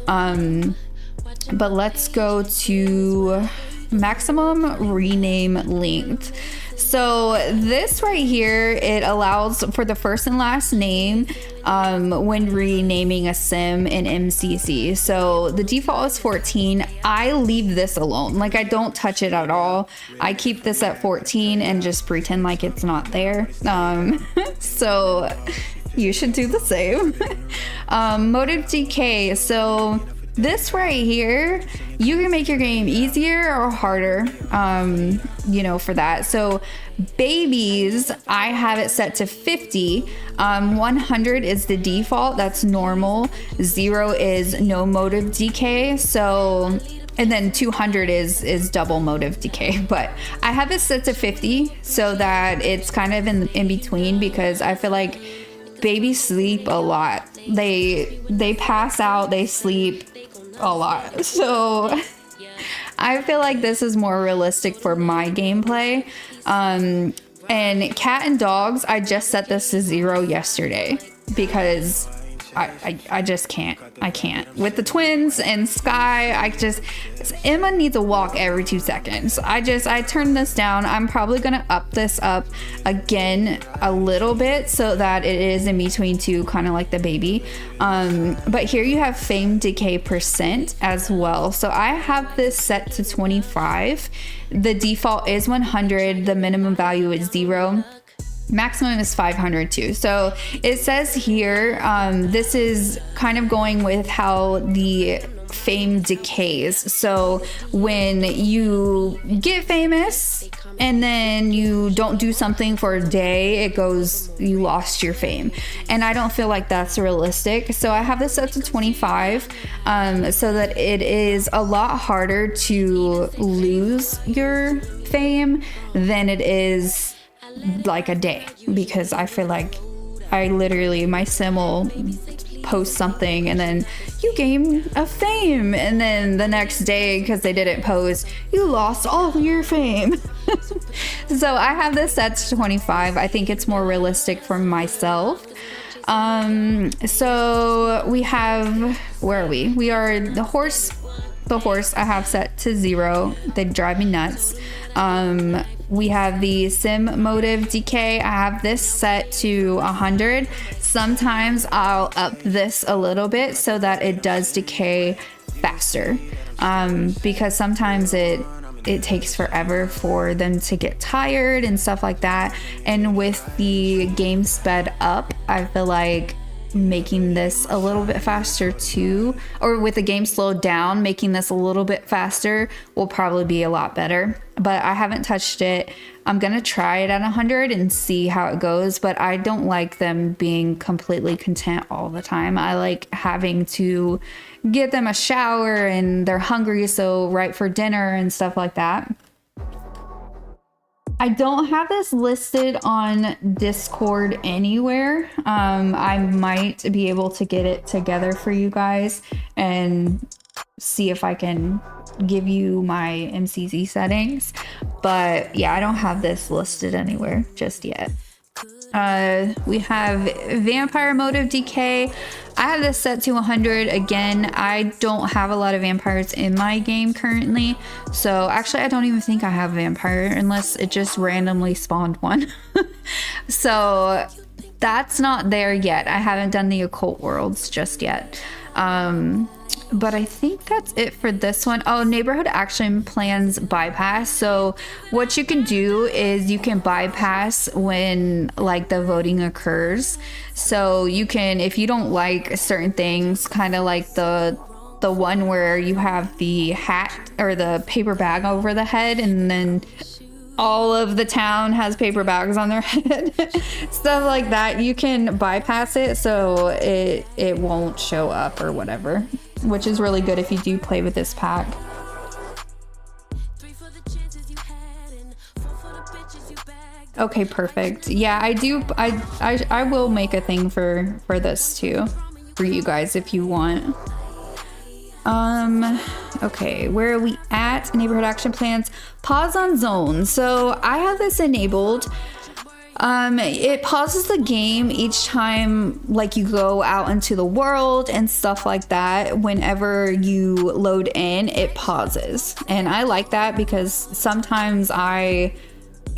But let's go to maximum rename length. So this right here, it allows for the first and last name when renaming a sim in MCC. So the default is 14. I leave this alone. Like, I don't touch it at all. I keep this at 14 and just pretend like it's not there. So You should do the same. Motive decay. So this right here, you can make your game easier or harder, for that. So babies, I have it set to 50. 100 is the default, that's normal. 0 is no motive decay. So, and then 200 is double motive decay, but I have it set to 50 so that it's kind of in between, because I feel like babies sleep a lot. They pass out, they sleep a lot. So I feel like this is more realistic for my gameplay. And cat and dogs, I just set this to 0 yesterday because I just can't. I can't. With the twins and Sky, Emma needs a walk every 2 seconds. I turned this down. I'm probably going to up this up again a little bit so that it is in between two, kind of like the baby. But here you have fame decay % as well. So I have this set to 25. The default is 100. The minimum value is 0. Maximum is 500 too. So it says here, this is kind of going with how the fame decays. So when you get famous and then you don't do something for a day, it goes, you lost your fame. And I don't feel like that's realistic. So I have this up to 25, so that it is a lot harder to lose your fame than it is like a day, because I feel like my sim will post something and then you gain a fame, and then the next day, because they didn't post, you lost all your fame. So I have this set to 25. I think it's more realistic for myself. So we have, where are we? We are the horse. The horse I have set to 0. They drive me nuts. We have the sim motive decay. I have this set to 100. Sometimes I'll up this a little bit so that it does decay faster, because sometimes it takes forever for them to get tired and stuff like that. And with the game sped up, I feel like making this a little bit faster too, or with the game slowed down, making this a little bit faster will probably be a lot better. But I haven't touched it. I'm gonna try it at 100 and see how it goes, but I don't like them being completely content all the time. I like having to get them a shower and they're hungry, so right for dinner and stuff like that. I don't have this listed on Discord anywhere. I might be able to get it together for you guys and see if I can give you my MCC settings. But yeah, I don't have this listed anywhere just yet. We have vampire motive decay. I have this set to 100. Again, I don't have a lot of vampires in my game currently, so actually I don't even think I have a vampire unless it just randomly spawned one. So that's not there yet. I haven't done the occult worlds just yet. But I think that's it for this one. Oh, neighborhood action plans bypass. So what you can do is you can bypass when like the voting occurs. So you can, if you don't like certain things, kind of like the one where you have the hat or the paper bag over the head and then all of the town has paper bags on their head, stuff like that, you can bypass it so it won't show up or whatever, which is really good if you do play with this pack. Okay, perfect. Yeah, I do. I will make a thing for this too, for you guys if you want. Okay, where are we at? Neighborhood action plans. Pause on zones. So I have this enabled. It pauses the game each time like you go out into the world and stuff like that. Whenever you load in, it pauses. And I like that because sometimes I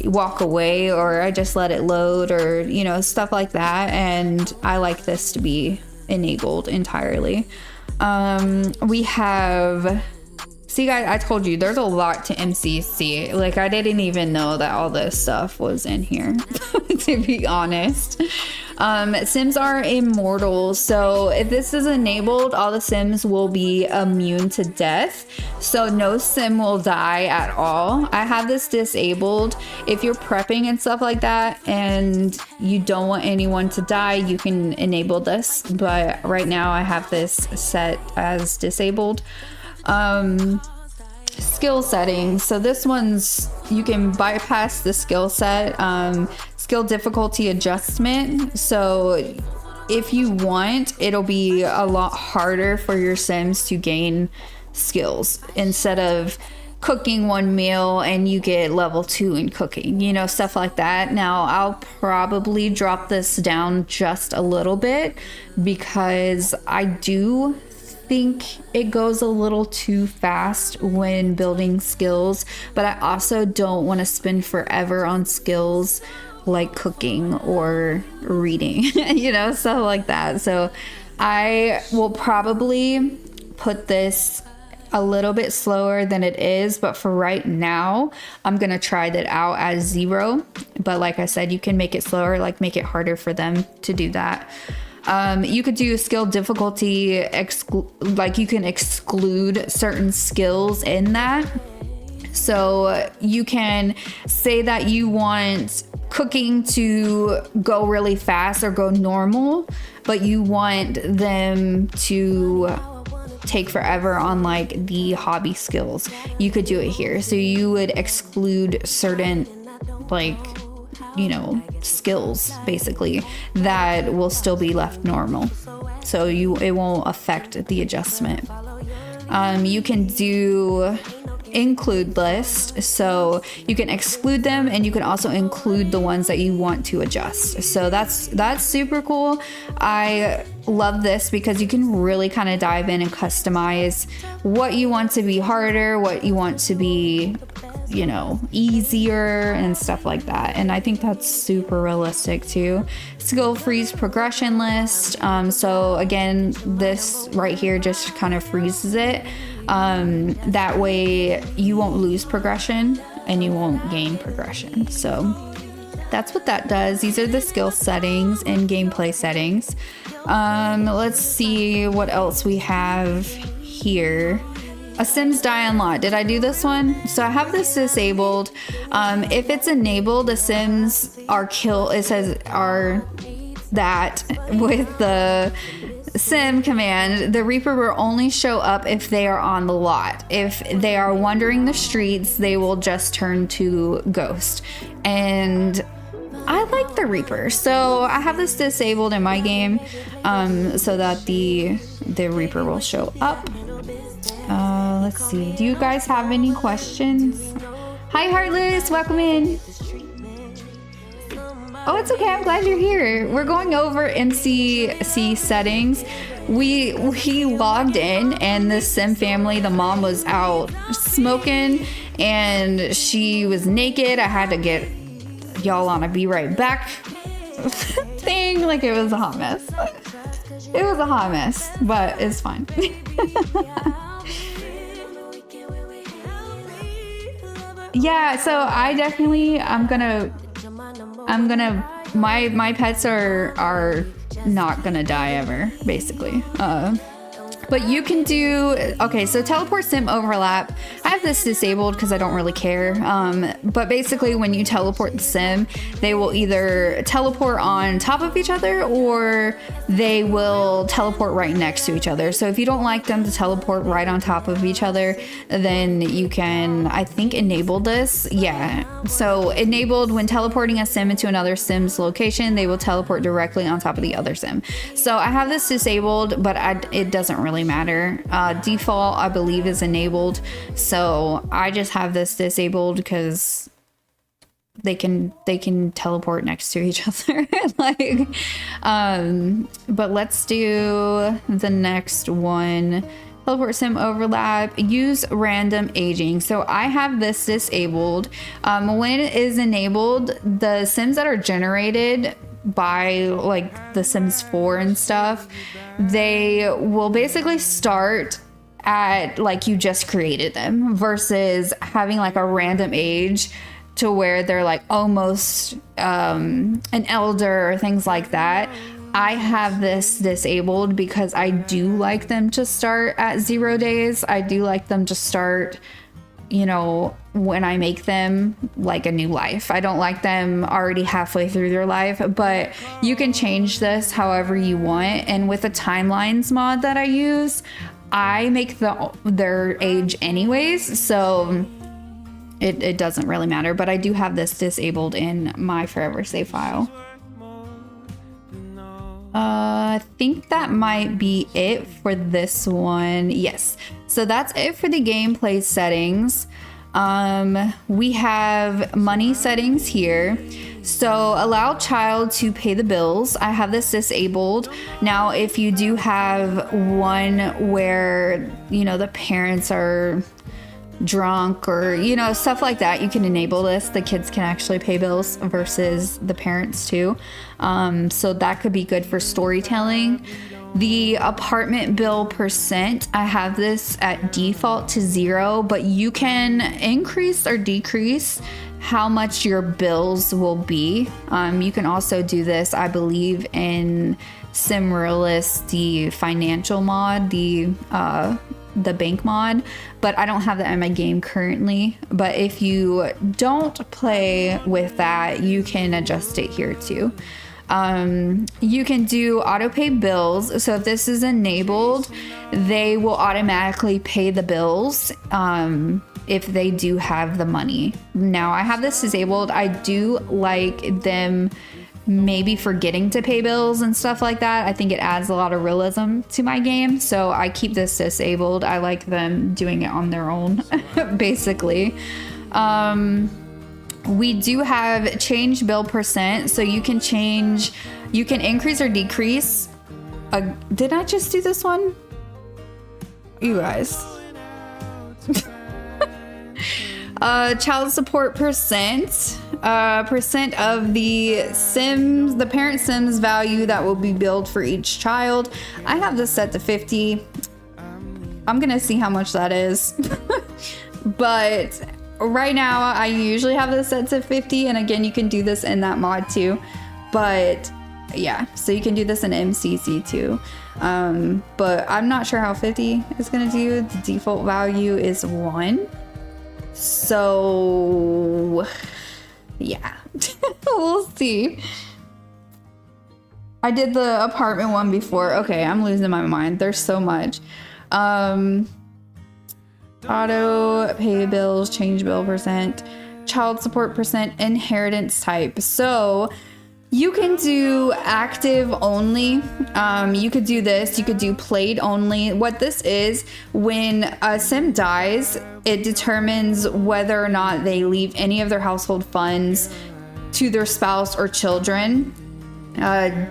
walk away or I just let it load or, you know, stuff like that. And I like this to be enabled entirely. We have See, guys, I told you there's a lot to MCC. Like, I didn't even know that all this stuff was in here, to be honest. Sims are immortal, so if this is enabled, all the Sims will be immune to death, so no Sim will die at all. I have this disabled. If you're prepping and stuff like that and you don't want anyone to die, you can enable this, but right now I have this set as disabled. Skill settings, so this one's, you can bypass the skill set. Skill difficulty adjustment, so if you want, it'll be a lot harder for your Sims to gain skills. Instead of cooking one meal and you get level 2 in cooking, you know, stuff like that. Now I'll probably drop this down just a little bit because I do think it goes a little too fast when building skills, but I also don't want to spend forever on skills like cooking or reading, you know, stuff like that. So I will probably put this a little bit slower than it is, but for right now I'm gonna try that out as 0. But like I said, you can make it slower, like make it harder for them to do that. You could do skill difficulty, like you can exclude certain skills in that. So you can say that you want cooking to go really fast or go normal, but you want them to take forever on like the hobby skills. You could do it here. So you would exclude certain, like, you know, skills basically that will still be left normal, so it won't affect the adjustment. You can do include list, so you can exclude them and you can also include the ones that you want to adjust. So that's super cool. I love this because you can really kind of dive in and customize what you want to be harder, what you want to be, you know, easier and stuff like that. And I think that's super realistic too. Skill freeze progression list. So again, this right here just kind of freezes it. That way you won't lose progression and you won't gain progression. So that's what that does. These are the skill settings and gameplay settings. Let's see what else we have here. A Sims die on lot. Did I do this one? So I have this disabled. If it's enabled, the Sims are killed. It says are that with the Sim command, the Reaper will only show up if they are on the lot. If they are wandering the streets, they will just turn to ghost. And I like the Reaper, so I have this disabled in my game, so that the Reaper will show up. Let's see. Do you guys have any questions? Hi, Heartless. Welcome in. Oh, it's okay. I'm glad you're here. We're going over MCCC settings. We logged in and the Sim family, the mom was out smoking and she was naked. I had to get y'all on a be right back thing. Like, it was a hot mess. It was a hot mess, but it's fine. Yeah, so I definitely, I'm gonna, my pets are not gonna die ever, basically. But you can do, okay, so teleport sim overlap. I have this disabled because I don't really care. But basically when you teleport the sim, they will either teleport on top of each other or they will teleport right next to each other. So if you don't like them to teleport right on top of each other, then you can, I think, enable this. Yeah. So enabled, when teleporting a sim into another sim's location, they will teleport directly on top of the other sim. So I have this disabled, but it doesn't really matter. Default, I believe, is enabled. So I just have this disabled because they can teleport next to each other. Like, but let's do the next one. Teleport sim overlap, use random aging. So I have this disabled. When it is enabled, the sims that are generated by like the Sims 4 and stuff, they will basically start at like you just created them versus having like a random age to where they're like almost an elder or things like that. I have this disabled because I do like them to start at 0 days. I do like them to start, you know, when I make them like a new life. I don't like them already halfway through their life, but you can change this however you want. And with the timelines mod that I use, I make their age anyways, so it doesn't really matter. But I do have this disabled in my Forever Savefile. I think that might be it for this one. Yes. So that's it for the gameplay settings. We have money settings here. So allow child to pay the bills. I have this disabled. Now, if you do have one where, you know, the parents are drunk or, you know, stuff like that, you can enable this. The kids can actually pay bills versus the parents too. So that could be good for storytelling. The apartment bill percent, I have this at default to 0, but you can increase or decrease how much your bills will be. You can also do this, I believe, in Simrealist, the financial mod, the bank mod, but I don't have that in my game currently. But if you don't play with that, you can adjust it here too. You can do auto pay bills. So if this is enabled, they will automatically pay the bills if they do have the money. Now I have this disabled. I do like them maybe forgetting to pay bills and stuff like that. I think it adds a lot of realism to my game, so I keep this disabled. I like them doing it on their own basically. We do have change bill percent, so you can increase or decrease. Did I just do this one? You guys. Child support percent of the Sims, the parent Sims value that will be billed for each child. I have this set to 50. I'm gonna see how much that is. But right now I usually have this set to 50, and again, you can do this in that mod too. But yeah, so you can do this in MCC too. But I'm not sure how 50 is gonna do. The default value is 1. So yeah, we'll see. I did the apartment one before. Okay, I'm losing my mind. There's so much. Auto pay bills, change bill percent, child support percent, inheritance type. So you can do active only. You could do this. You could do played only. What this is, when a Sim dies, it determines whether or not they leave any of their household funds to their spouse or children,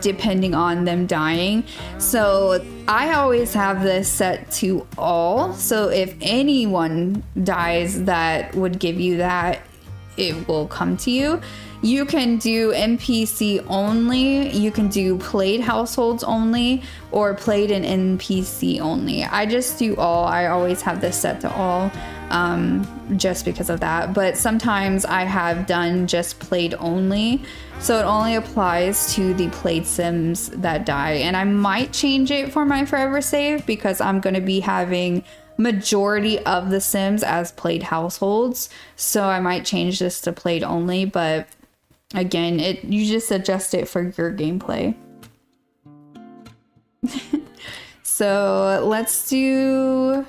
depending on them dying. So I always have this set to all. So if anyone dies that would give you that, it will come to you. You can do NPC only, you can do played households only, or played in NPC only. I just do all. I always have this set to all, just because of that. But sometimes I have done just played only, so it only applies to the played Sims that die. And I might change it for my Forever Save because I'm going to be having majority of the Sims as played households, so I might change this to played only. But again, you just adjust it for your gameplay. So let's do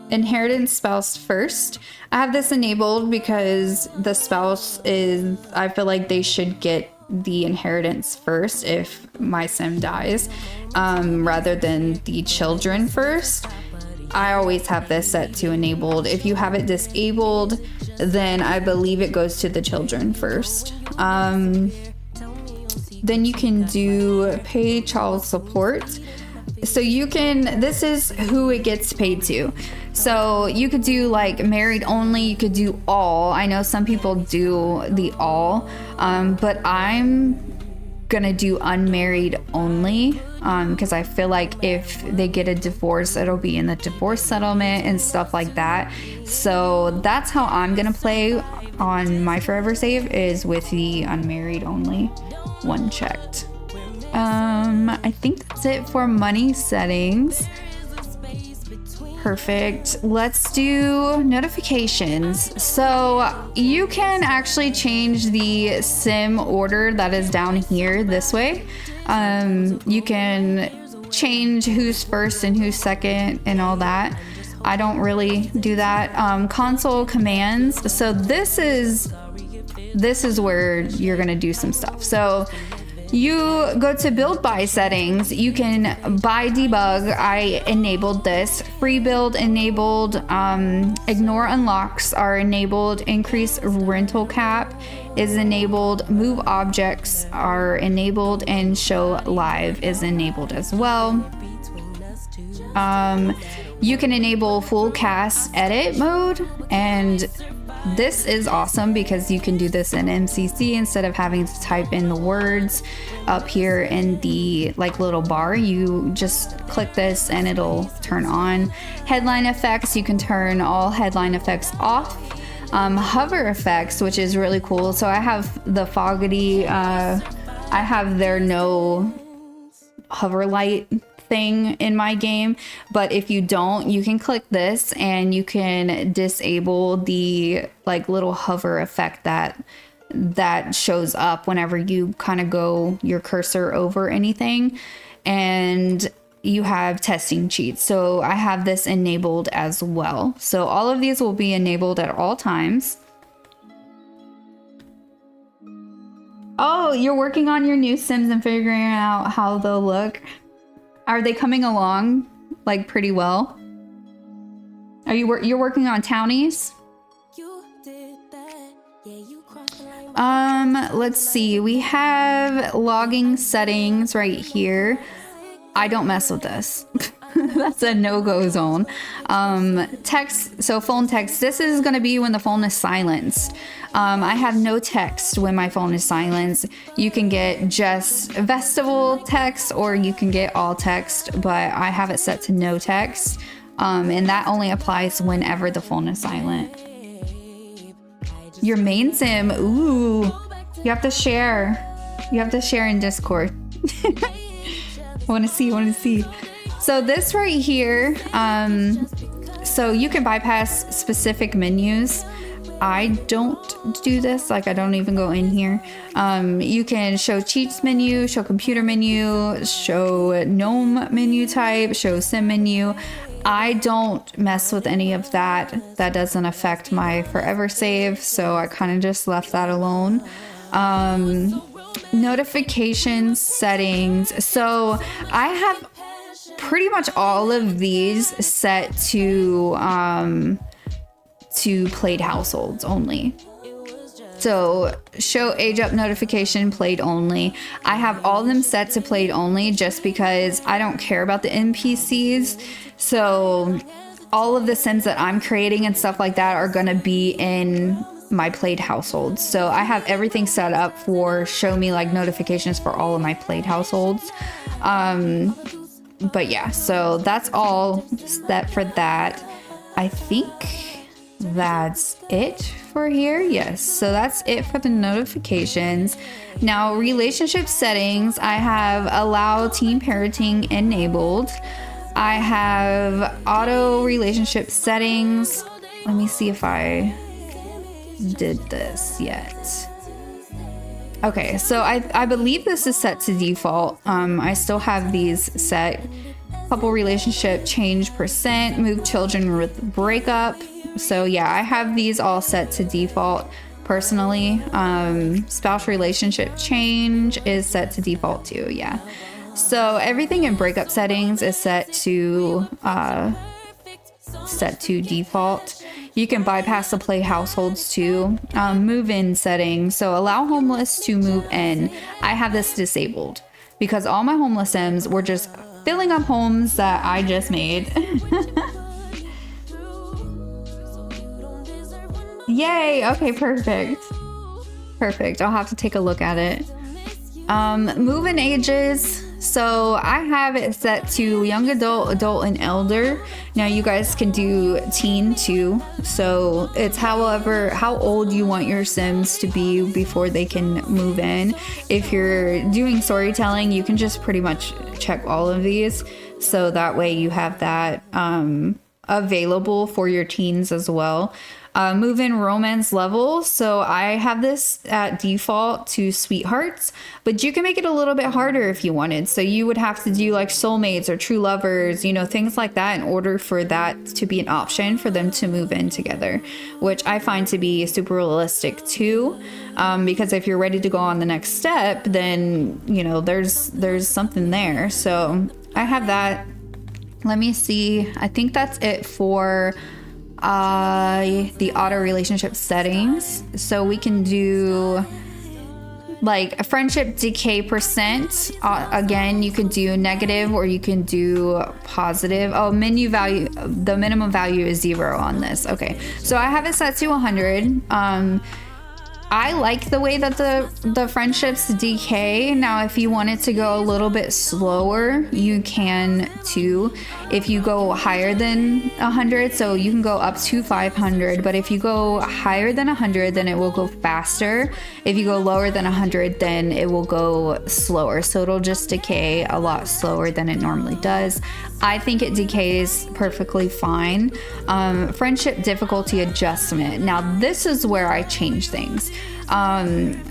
inheritance spouse first. I have this enabled because the spouse is, I feel like they should get the inheritance first if my Sim dies, rather than the children first. I always have this set to enabled. If you have it disabled, then I believe it goes to the children first. Then you can do pay child support. So you can, this is who it gets paid to. So you could do like married only, you could do all. I know some people do the all, but I'm gonna do unmarried only. because I feel like if they get a divorce, it'll be in the divorce settlement and stuff like that. So that's how I'm gonna play on my Forever Save, is with the unmarried only one checked. I think that's it for money settings. Perfect. Let's do notifications. So you can actually change the sim order that is down here this way. You can change who's first and who's second and all that. I don't really do that. Console commands. So this is where you're gonna do some stuff. So you go to build by settings. You can buy debug. I enabled this. Free build enabled. Ignore unlocks are enabled. Increase rental cap is enabled. Move objects are enabled, and show live is enabled as well. You can enable full cast edit mode, and this is awesome because you can do this in MCC instead of having to type in the words up here in the like little bar. You just click this and it'll turn on. Headline effects, you can turn all headline effects off. Hover effects, which is really cool. So I have the Foggity, I have their no hover light thing in my game, but if you don't, you can click this and you can disable the like little hover effect that shows up whenever you kind of go your cursor over anything. And you have testing cheats, so I have this enabled as well. So all of these will be enabled at all times. Oh, you're working on your new Sims and figuring out how they'll look. Are they coming along like pretty well? Are you're working on townies? Let's see. We have logging settings right here. I don't mess with this. That's a no-go zone. Text, so phone text. This is going to be when the phone is silenced. I have no text when my phone is silenced. You can get just Vestival text or you can get all text, but I have it set to no text. And that only applies whenever the phone is silent. Your main sim, ooh, you have to share. You have to share in Discord. I want to see. So this right here, so you can bypass specific menus. I don't do this, like I don't even go in here. You can show cheats menu, show computer menu, show gnome menu type, show sim menu. I don't mess with any of that. That doesn't affect my Forever Save, so I kind of just left that alone. Notification settings. So I have pretty much all of these set to played households only. So show age up notification played only. I have all of them set to played only just because I don't care about the NPCs. So all of the sims that I'm creating and stuff like that are gonna be in my played households. So I have everything set up for show me like notifications for all of my played households. But yeah, so that's all set for that. I think that's it for here. Yes, so that's it for the notifications. Now relationship settings, I have allow team parenting enabled. I have auto relationship settings. Let me see if I did this yet. Okay, so I believe this is set to default. I still have these set. Couple relationship change %, move children with breakup. So yeah, I have these all set to default personally. Spouse relationship change is set to default too, yeah. So everything in breakup settings is set to default. You can bypass the play households too. Move-in settings. So allow homeless to move in. I have this disabled because all my homeless sims were just filling up homes that I just made. Yay! Okay, perfect. Perfect. I'll have to take a look at it. Move-in ages. So I have it set to young adult, adult, and elder. Now you guys can do teen too. So it's however how old you want your Sims to be before they can move in. If you're doing storytelling, you can just pretty much check all of these. So that way you have that available for your teens as well. Move in romance level. So I have this at default to sweethearts, but you can make it a little bit harder if you wanted. So you would have to do like soulmates or true lovers, you know, things like that in order for that to be an option for them to move in together, which I find to be super realistic too. Because if you're ready to go on the next step, then, you know, there's something there. So I have that. Let me see. I think that's it for the auto relationship settings. So we can do like a friendship decay percent. Again, you can do negative or you can do positive. Oh, menu value, the minimum value is 0 on this. Okay, so I have it set to 100. I like the way that the friendships decay. Now, if you wanted to go a little bit slower, you can too. If you go higher than 100, so you can go up to 500, but if you go higher than 100, then it will go faster. If you go lower than 100, then it will go slower. So it'll just decay a lot slower than it normally does. I think it decays perfectly fine. Friendship difficulty adjustment. Now, this is where I change things.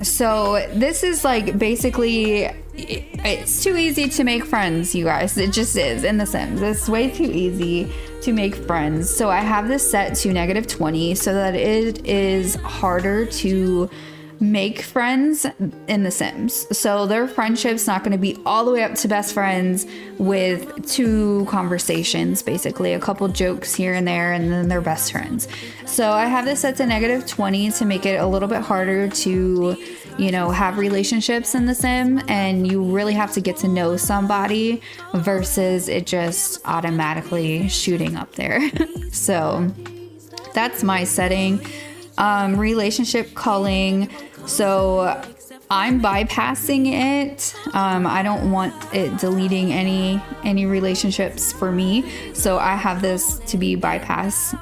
So this is like basically, it's too easy to make friends, you guys. It just is in The Sims. It's way too easy to make friends. So I have this set to -20 so that it is harder to make friends in The Sims. So their friendship's not going to be all the way up to best friends with 2 conversations, basically a couple jokes here and there, and then they're best friends. So I have this set to -20 to make it a little bit harder to, you know, have relationships in The Sim, and you really have to get to know somebody versus it just automatically shooting up there. So that's my setting. Relationship culling. So I'm bypassing it. I don't want it deleting any relationships for me. So I have this to be bypass.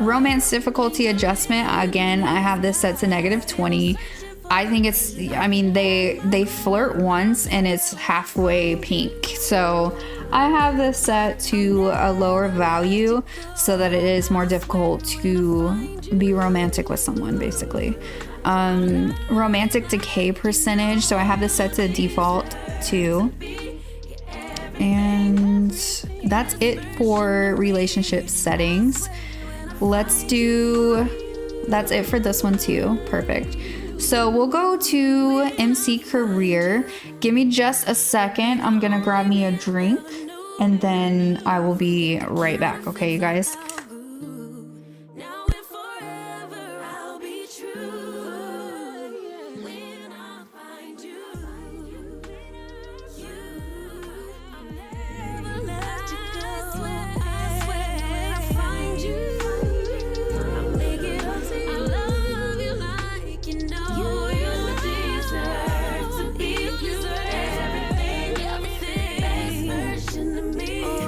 Romance difficulty adjustment. Again, I have this set to -20. I think it's, I mean, they flirt once and it's halfway pink. So I have this set to a lower value so that it is more difficult to be romantic with someone, basically. Romantic decay percentage. So I have this set to default too. And that's it for relationship settings. That's it for this one too. Perfect. So we'll go to MC career. Give me just a second. I'm gonna grab me a drink and then I will be right back. Okay, you guys? Now and forever I'll be true. When I find you, I'll never let you go. I swear when I find you, I'll make it up to you. I love you like you know you deserve to be. You deserve everything, best version of me. Oh, I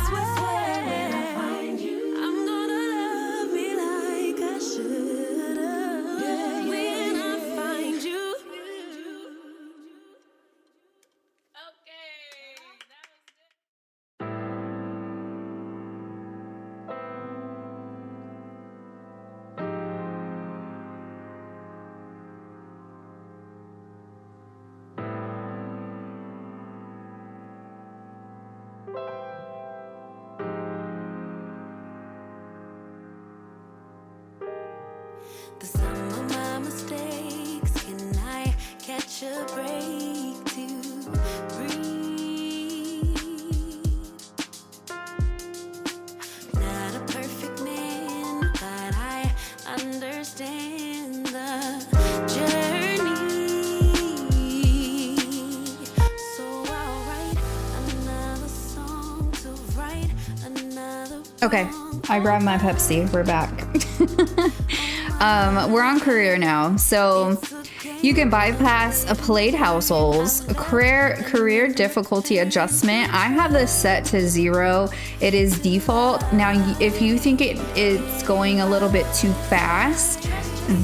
swear when I find you, I'm gonna love me like I should've. When I find you. The sum of my mistakes, can I catch a break to breathe? Not a perfect man, but I understand the journey. So I'll write another song to write another. Okay, I grabbed my Pepsi. We're back. We're on career now. So You can bypass a played households, a career difficulty adjustment. I have this set to 0. It is default. Now, if you think it's going a little bit too fast,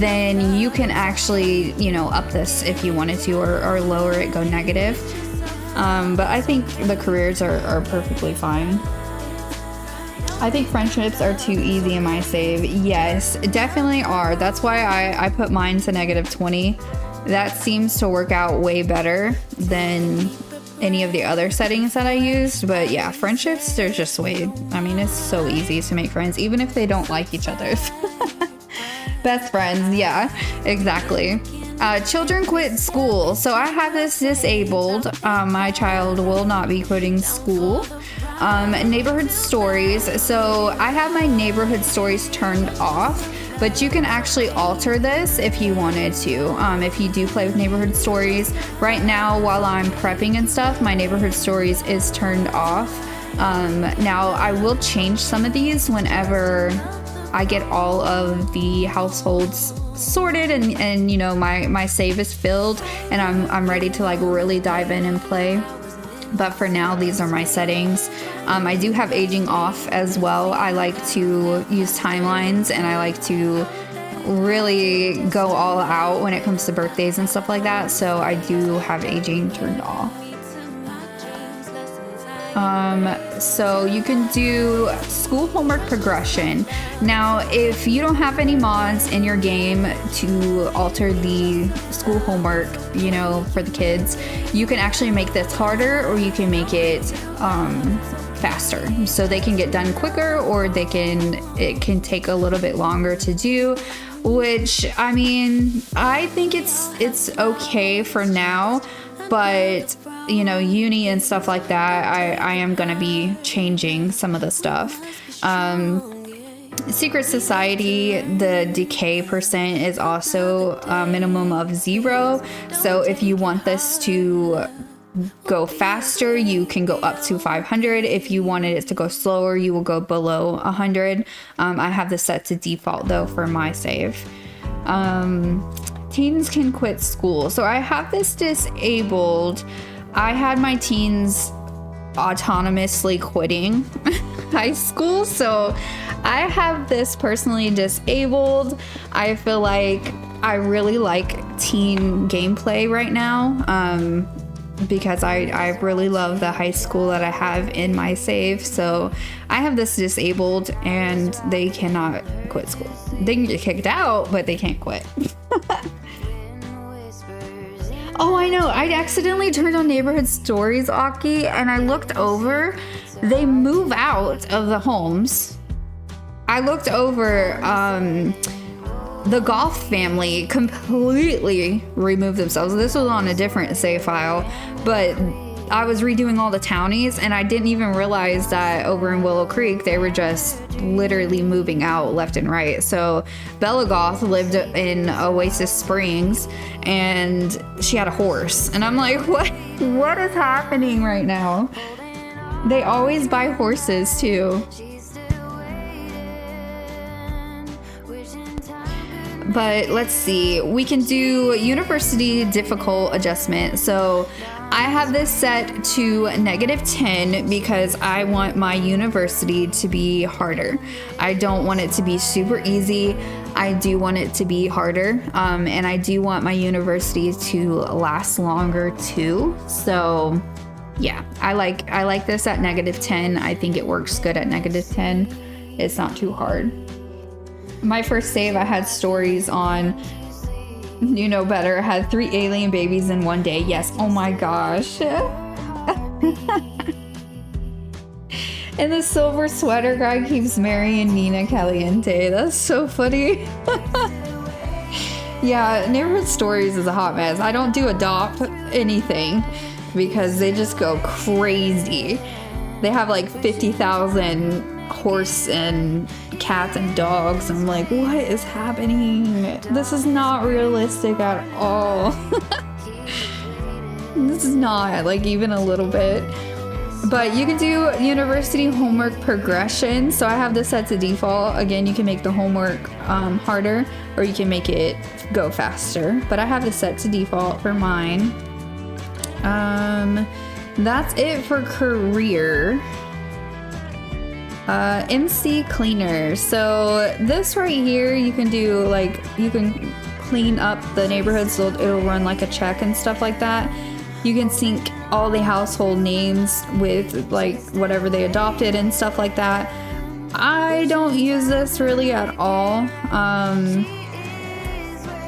then you can actually, you know, up this if you wanted to, or lower it, go negative. But I think the careers are perfectly fine. I think friendships are too easy in my save. Yes, definitely are. That's why I put mine to -20. That seems to work out way better than any of the other settings that I used. But yeah, friendships, they're just way, I mean, it's so easy to make friends, even if they don't like each other. Best friends, yeah, exactly. Children quit school. So I have this disabled. My child will not be quitting school. Neighborhood stories. So I have my neighborhood stories turned off, but you can actually alter this if you wanted to. If you do play with neighborhood stories. Right now, while I'm prepping and stuff, my neighborhood stories is turned off. Now I will change some of these whenever I get all of the households sorted and you know, my save is filled and I'm ready to like really dive in and play. But for now, these are my settings. I do have aging off as well. I like to use timelines and I like to really go all out when it comes to birthdays and stuff like that. So I do have aging turned off. So you can do school homework progression. Now, if you don't have any mods in your game to alter the school homework, you know, for the kids, you can actually make this harder or you can make it faster. So they can get done quicker or it can take a little bit longer to do, which, I mean, I think it's okay for now. But, you know, uni and stuff like that, I am going to be changing some of the stuff. Secret Society, the decay percent is also a minimum of 0. So if you want this to go faster, you can go up to 500. If you wanted it to go slower, you will go below 100. I have this set to default, though, for my save. Teens can quit school. So I have this disabled. I had my teens autonomously quitting high school. So I have this personally disabled. I feel like I really like teen gameplay right now. Because I really love the high school that I have in my save. So I have this disabled and they cannot quit school. They can get kicked out, but they can't quit. Oh, I know. I accidentally turned on neighborhood stories, Aki, and I looked over. They move out of the homes. I looked over, the Golf family completely removed themselves. This was on a different save file, but I was redoing all the townies and I didn't even realize that over in Willow Creek, they were just literally moving out left and right. So Bella Goth lived in Oasis Springs and she had a horse. And I'm like, what is happening right now? They always buy horses too. But let's see, we can do university difficult adjustment. So I have this set to -10 because I want my university to be harder. I don't want it to be super easy. I do want it to be harder. And I do want my university to last longer too. So yeah, I like this at -10. I think it works good at -10. It's not too hard. My first save, I had stories on, you know better. I had 3 alien babies in one day. Yes. Oh my gosh. And the silver sweater guy keeps marrying Nina Caliente. That's so funny. Yeah, neighborhood stories is a hot mess. I don't do adopt anything because they just go crazy. They have like 50,000 horse and cats and dogs. I'm like, what is happening? This is not realistic at all. This is not, like, even a little bit. But you can do university homework progression. So I have this set to default. Again, you can make the homework harder, or you can make it go faster. But I have this set to default for mine. That's it for career. MC cleaner. So this right here, you can do like, you can clean up the neighborhood so it'll run like a check and stuff like that. You can sync all the household names with like whatever they adopted and stuff like that. I don't use this really at all.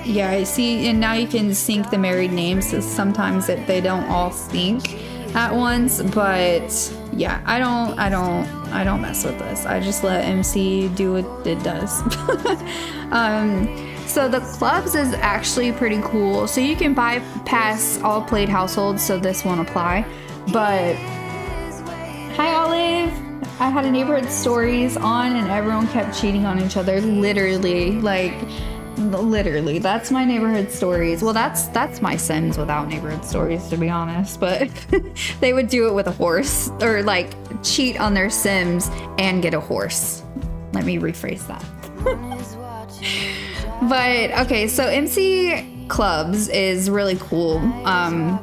Yeah, I see, and now you can sync the married names. So sometimes they don't all sync at once, but yeah, I don't mess with this. I just let MC do what it does. So the clubs is actually pretty cool. So you can bypass all played households, so this won't apply. But hi Olive, I had a neighborhood stories on and everyone kept cheating on each other. Literally, that's my neighborhood stories. Well, that's my Sims without neighborhood stories, to be honest. But they would do it with a horse, or like cheat on their Sims and get a horse. Let me rephrase that. But okay, so MC clubs is really cool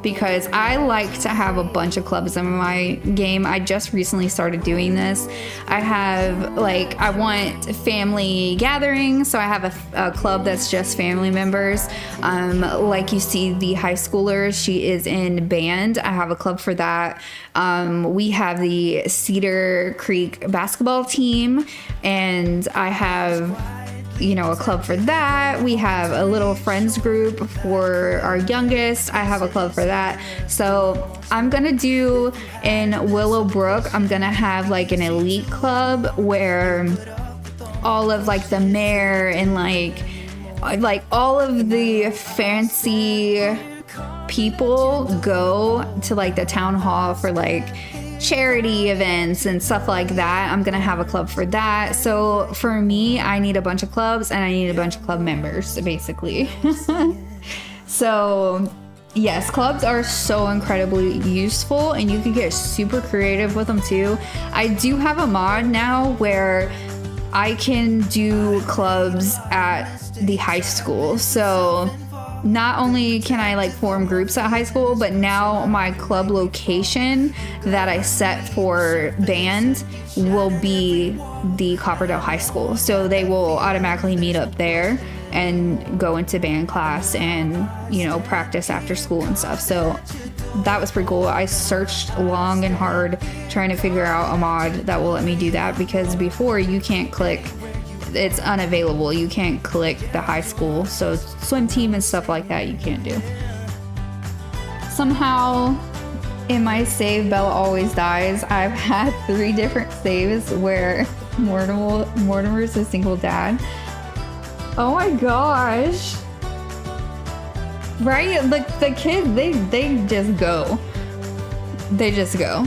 because I like to have a bunch of clubs in my game. I just recently started doing this. I have I want family gatherings, so I have a club that's just family members. Like you see the high schooler, she is in band. I have a club for that. We have the Cedar Creek basketball team, and I have a club for that. We have a little friends group for our youngest. I have a club for that. So I'm gonna do in Willowbrook, I'm gonna have like an elite club where all of like the mayor and like all of the fancy people go to like the town hall for like charity events and stuff like that. I'm gonna have a club for that. So for me, I need a bunch of clubs and I need a bunch of club members, basically. So yes, clubs are so incredibly useful and you can get super creative with them too. I do have a mod now where I can do clubs at the high school. So not only can I like form groups at high school, but now my club location that I set for band will be the Copperdale High School. So they will automatically meet up there and go into band class and, practice after school and stuff. So that was pretty cool. I searched long and hard trying to figure out a mod that will let me do that, because before you can't click, it's unavailable. You can't click the high school, so swim team and stuff like that you can't do. Somehow in my save, Bella always dies. I've had 3 different saves where Mortimer's a single dad. Oh my gosh. Right? The kids, they just go. They just go.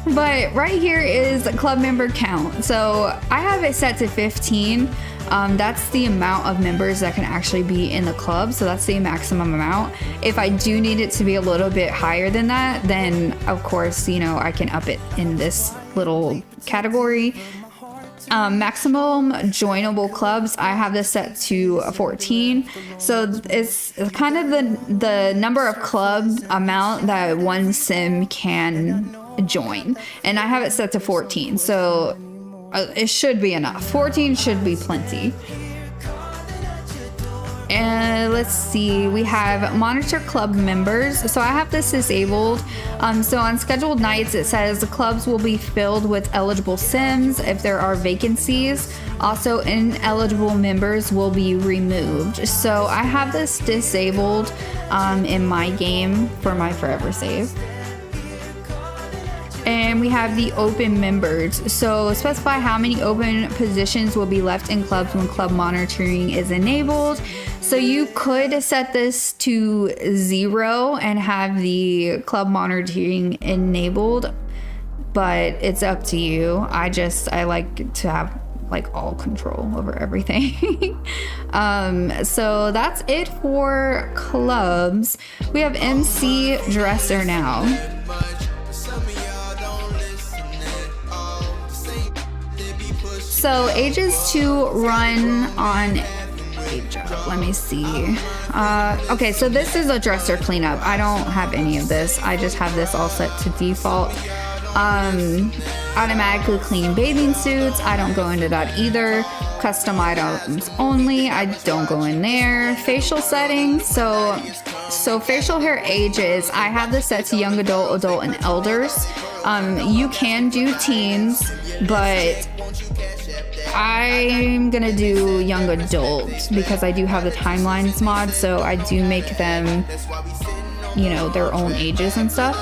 But right here is club member count. So I have it set to 15. That's the amount of members that can actually be in the club. So that's the maximum amount. If I do need it to be a little bit higher than that, then of course, I can up it in this little category. Maximum joinable clubs, I have this set to 14. So it's kind of the number of club amount that one sim can join, and I have it set to 14, so it should be enough. 14 should be plenty. And let's see, we have monitor club members. So I have this disabled. So on scheduled nights, it says the clubs will be filled with eligible sims if there are vacancies. Also, ineligible members will be removed. So I have this disabled in my game for my Forever Save. And we have the open members. So specify how many open positions will be left in clubs when club monitoring is enabled. So you could set this to 0 and have the club monitoring enabled, but it's up to you. I like to have like all control over everything. So that's it for clubs. We have MC dresser now. So ages to run on age up. Let me see. Okay, so this is a dresser cleanup. I don't have any of this. I just have this all set to default. Automatically clean bathing suits. I don't go into that either. Custom items only. I don't go in there. Facial settings. So facial hair ages. I have this set to young adult, adult, and elders. You can do teens, but I'm gonna do young adult because I do have the timelines mod, so I do make them, you know, their own ages and stuff.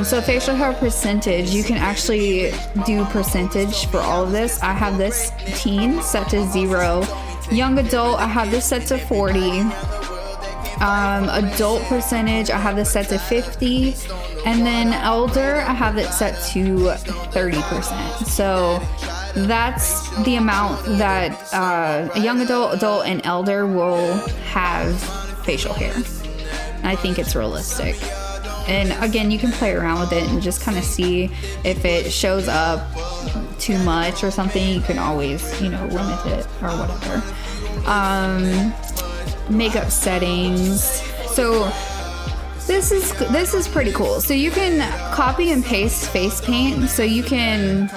So facial hair percentage, you can actually do percentage for all of this. I have this teen set to 0. Young adult, I have this set to 40. Adult percentage, I have this set to 50. And then elder, I have it set to 30%. So that's the amount that a young adult, adult, and elder will have facial hair. I think it's realistic. And again, you can play around with it and just kind of see if it shows up too much or something. You can always, you know, limit it or whatever. Makeup settings. So this is pretty cool. So you can copy and paste face paint. So you can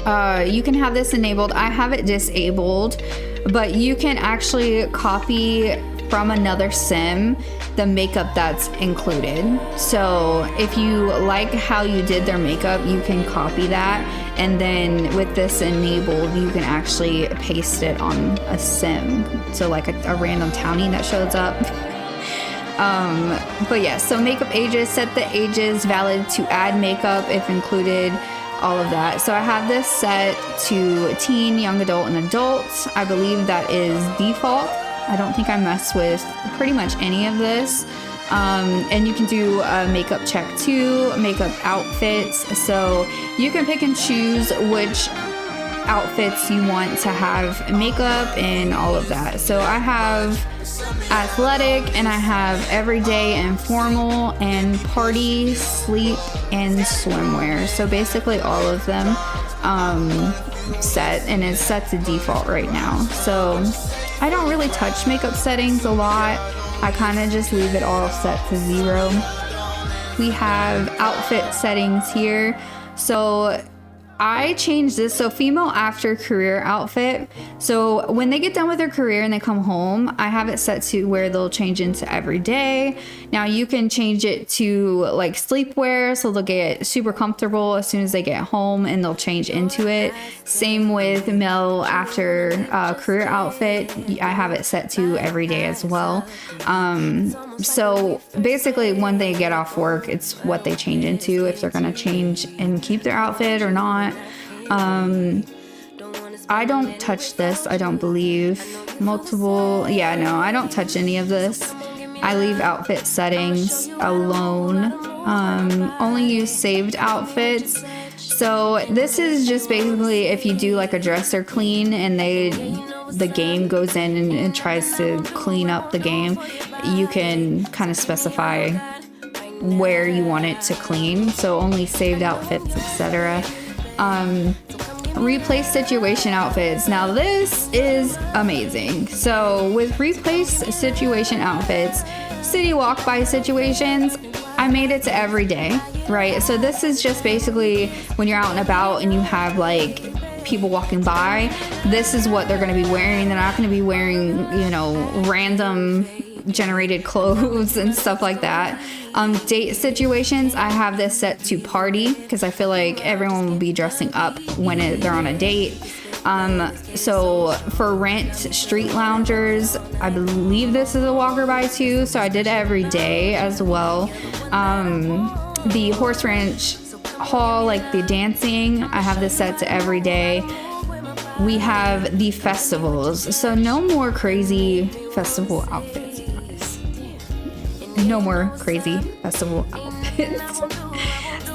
have this enabled. I have it disabled, but you can actually copy from another sim the makeup that's included. So if you like how you did their makeup, you can copy that, and then with this enabled, you can actually paste it on a sim. So like a random townie that shows up. But yeah, so makeup ages, set the ages valid to add makeup if included, all of that. So I have this set to teen, young adult, and adult. I believe that is default. I don't think I mess with pretty much any of this. And you can do a makeup check too, makeup outfits. So you can pick and choose which outfits you want to have makeup and all of that. So I have athletic, and I have everyday and formal, and party, sleep, and swimwear. So basically all of them set, and it's set to default right now. So I don't really touch makeup settings a lot. I kind of just leave it all set to 0. We have outfit settings here. So I changed this. So female after career outfit. So when they get done with their career and they come home, I have it set to where they'll change into everyday. Now you can change it to like sleepwear. So they'll get super comfortable as soon as they get home and they'll change into it. Same with male after career outfit. I have it set to everyday as well. So basically when they get off work, it's what they change into, if they're going to change and keep their outfit or not. I don't touch this, I don't believe. Multiple, yeah, no, I don't touch any of this. I leave outfit settings alone. Only use saved outfits. So this is just basically if you do like a dresser clean and the game goes in and tries to clean up the game, you can kind of specify where you want it to clean. So only saved outfits, etc. Replace situation outfits. Now this is amazing. So with replace situation outfits, city walk by situations, I made it to every day, right? So this is just basically when you're out and about and you have like people walking by, this is what they're going to be wearing. They're not going to be wearing, you know, random generated clothes and stuff like that. Date situations, I have this set to party because I feel like everyone will be dressing up when they're on a date. So for rent street loungers, I believe this is a walker by too, so I did it every day as well. The horse ranch hall, like the dancing, I have this set to every day. We have the festivals, so no more crazy festival outfits, guys. No more crazy festival outfits.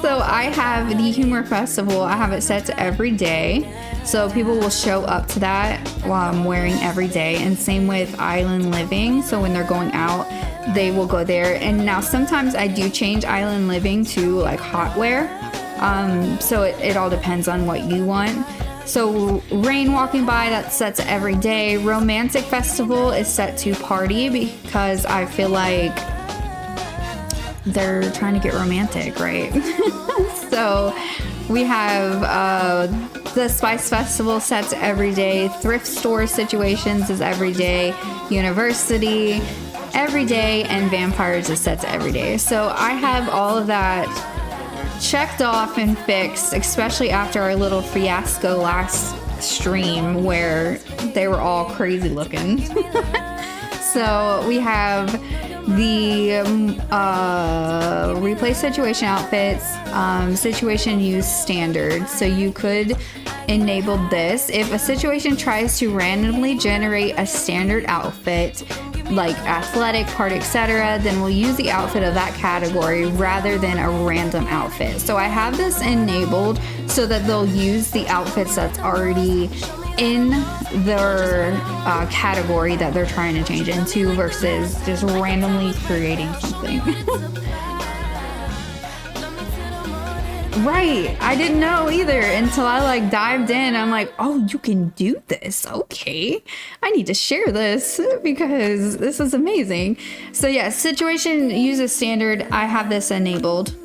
So I have the Humor Festival. I have it set to every day. So people will show up to that while I'm wearing every day. And same with Island Living. So when they're going out, they will go there. And now sometimes I do change Island Living to like hot wear. So it all depends on what you want. So Rain Walking By, that's set to every day. Romantic Festival is set to party because I feel like they're trying to get romantic, right? So we have the Spice Festival set to every day. Thrift Store Situations is every day. University every day, and Vampires is set to every day. So I have all of that checked off and fixed, especially after our little fiasco last stream where they were all crazy looking. So we have the replay situation outfits, situation use standard. So you could enable this. If a situation tries to randomly generate a standard outfit, like athletic, party, etc., then we'll use the outfit of that category rather than a random outfit. So I have this enabled so that they'll use the outfits that's already in their category that they're trying to change into versus just randomly creating something. Right, I didn't know either until I like dived in. I'm like, oh, you can do this. Okay, I need to share this because this is amazing. So yeah, situation uses standard. I have this enabled.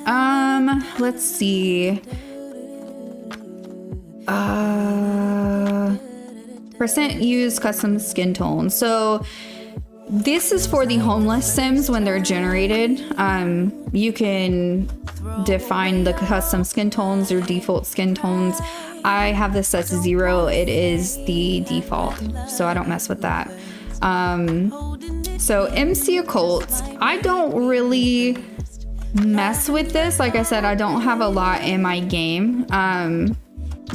Let's see. Percent use custom skin tone. So this is for the homeless sims when they're generated. You can define the custom skin tones or default skin tones. I have this set to 0. It is the default, so I don't mess with that. So MC occults, I don't really mess with this. Like I said, I don't have a lot in my game.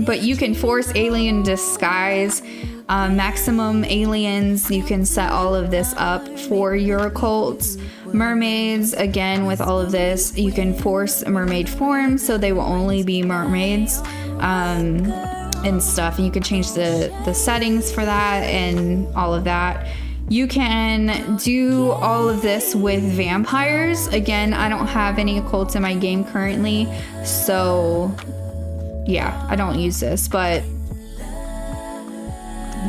But you can force alien disguise, maximum aliens. You can set all of this up for your occults. Mermaids, again, with all of this, you can force a mermaid form so they will only be mermaids and stuff. And you can change the settings for that and all of that. You can do all of this with vampires. Again, I don't have any occults in my game currently, so yeah, I don't use this, but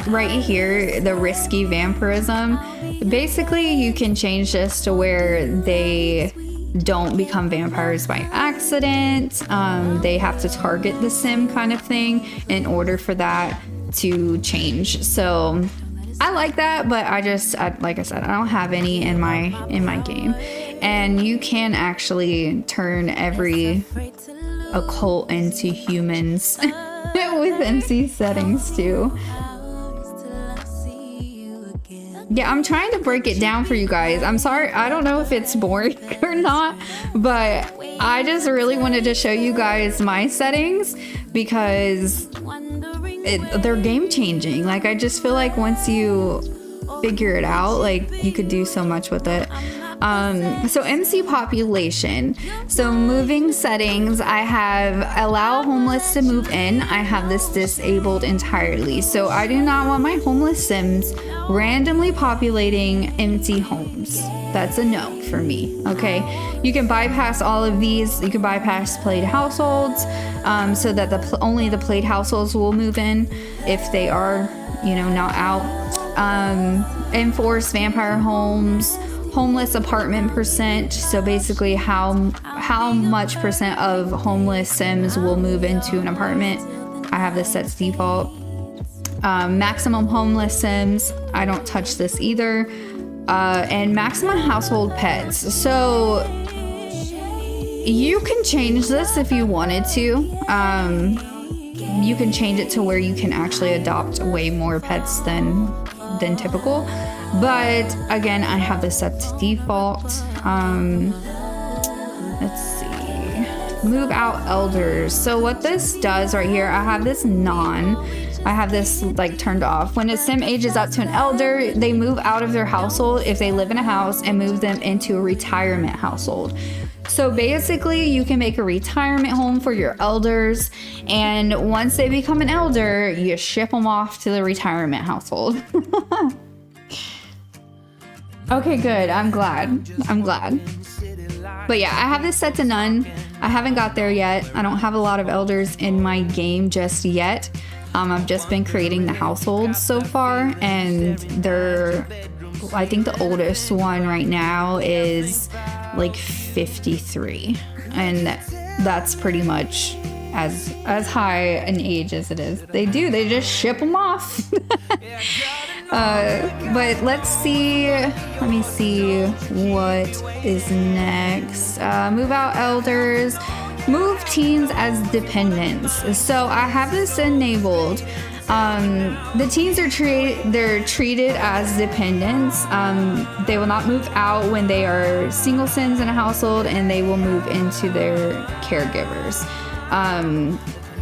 right here, the risky vampirism, basically you can change this to where they don't become vampires by accident. They have to target the sim kind of thing in order for that to change. So I like that, but like I said, I don't have any in my game. And you can actually turn every occult into humans with MC settings too. Yeah, I'm trying to break it down for you guys. I'm sorry, I don't know if it's boring or not, but I just really wanted to show you guys my settings because they're game changing. Like, I just feel like once you figure it out, like, you could do so much with it. So MC population. So moving settings, I have allow homeless to move in. I have this disabled entirely. So I do not want my homeless sims randomly populating empty homes. That's a no for me. Okay. You can bypass all of these. You can bypass played households, so that only the played households will move in if they are, not out. Enforce vampire homes. Homeless apartment percent, so basically how much percent of homeless sims will move into an apartment. I have this set to default. Maximum homeless sims, I don't touch this either. And maximum household pets. So you can change this if you wanted to. You can change it to where you can actually adopt way more pets than typical. But again, I have this set to default. Let's see. Move out elders. So what this does right here, I have this like turned off. When a sim ages up to an elder, they move out of their household if they live in a house and move them into a retirement household. So basically, you can make a retirement home for your elders, and once they become an elder, you ship them off to the retirement household. Okay, good. I'm glad. But yeah, I have this set to none. I haven't got there yet. I don't have a lot of elders in my game just yet. I've just been creating the households so far, and I think the oldest one right now is like 53, and that's pretty much as high an age as it is. They just ship them off. But let me see what is next. Move out elders, move teens as dependents. So I have this enabled. The teens are treated as dependents. They will not move out when they are single sims in a household, and they will move into their caregivers.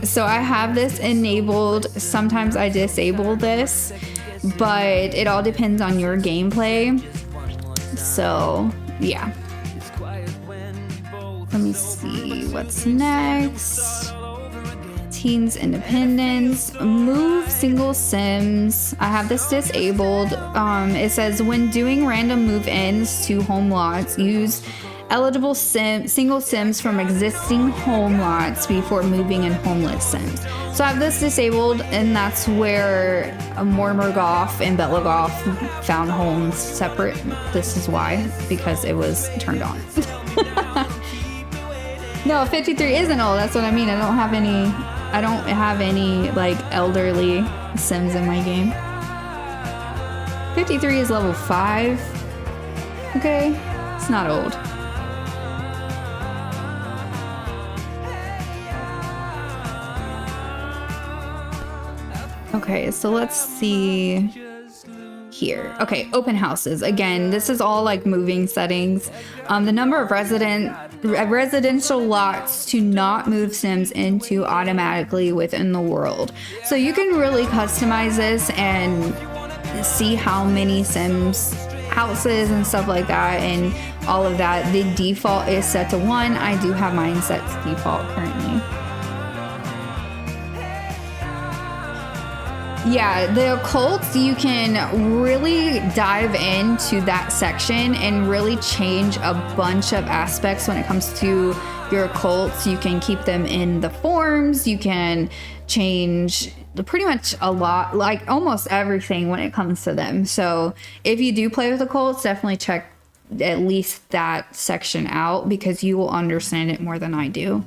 So I have this enabled. Sometimes I disable this, but it all depends on your gameplay. So yeah. Let me see what's next. Teens independence, move single sims. I have this disabled. It says when doing random move-ins to home lots, use eligible single sims from existing home lots before moving in homeless sims. So I have this disabled, and that's where Mormorgoth and Belagoth found homes separate. This is why, because it was turned on. No, 53 isn't old. That's what I mean. I don't have any like elderly sims in my game. 53 is level 5. Okay, it's not old. Okay, so let's see here. Okay, open houses. Again, this is all like moving settings. The number of residential lots to not move sims into automatically within the world. So you can really customize this and see how many sims, houses and stuff like that, and all of that. The default is set to 1. I do have mine set to default currently. Yeah, the occults, you can really dive into that section and really change a bunch of aspects when it comes to your occults. You can keep them in the forms. You can change pretty much a lot, like almost everything when it comes to them. So if you do play with occults, definitely check at least that section out, because you will understand it more than I do.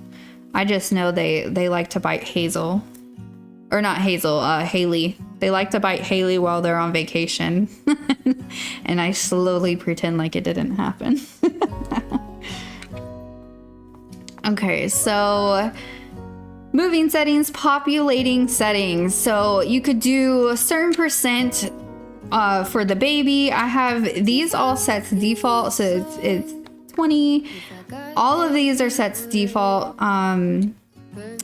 I just know they like to bite Hazel. Or not Hazel, Haley. They like to bite Haley while they're on vacation. And I slowly pretend like it didn't happen. Okay, so moving settings, populating settings. So you could do a certain percent for the baby. I have these all set to default, so it's 20. All of these are set to default.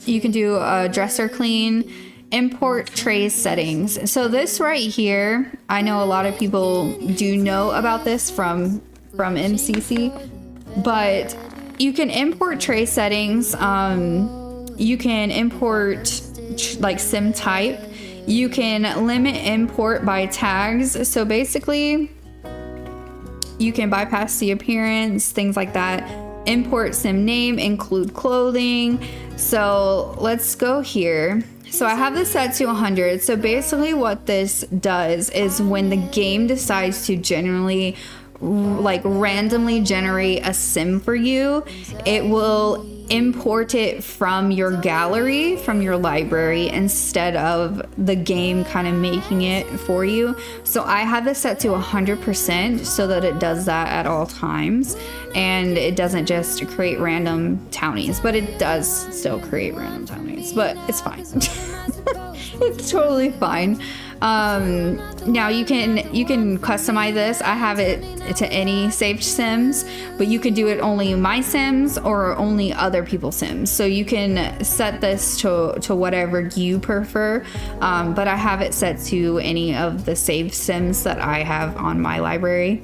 You can do a dresser clean, import tray settings. So this right here, I know a lot of people do know about this from MCC, but you can import tray settings. You can import like sim type. You can limit import by tags. So basically, you can bypass the appearance, things like that. Import sim name, include clothing. So let's go here. So I have this set to 100. So basically what this does is when the game decides to generally like randomly generate a sim for you, it will import it from your gallery, from your library, instead of the game kind of making it for you. So I have this set to 100% so that it does that at all times, and it doesn't just create random townies, but it does still create random townies, but it's fine. It's totally fine. Now you can customize this. I have it to any saved sims, but you could do it only my sims or only other people's sims. So you can set this to whatever you prefer. But I have it set to any of the saved sims that I have on my library.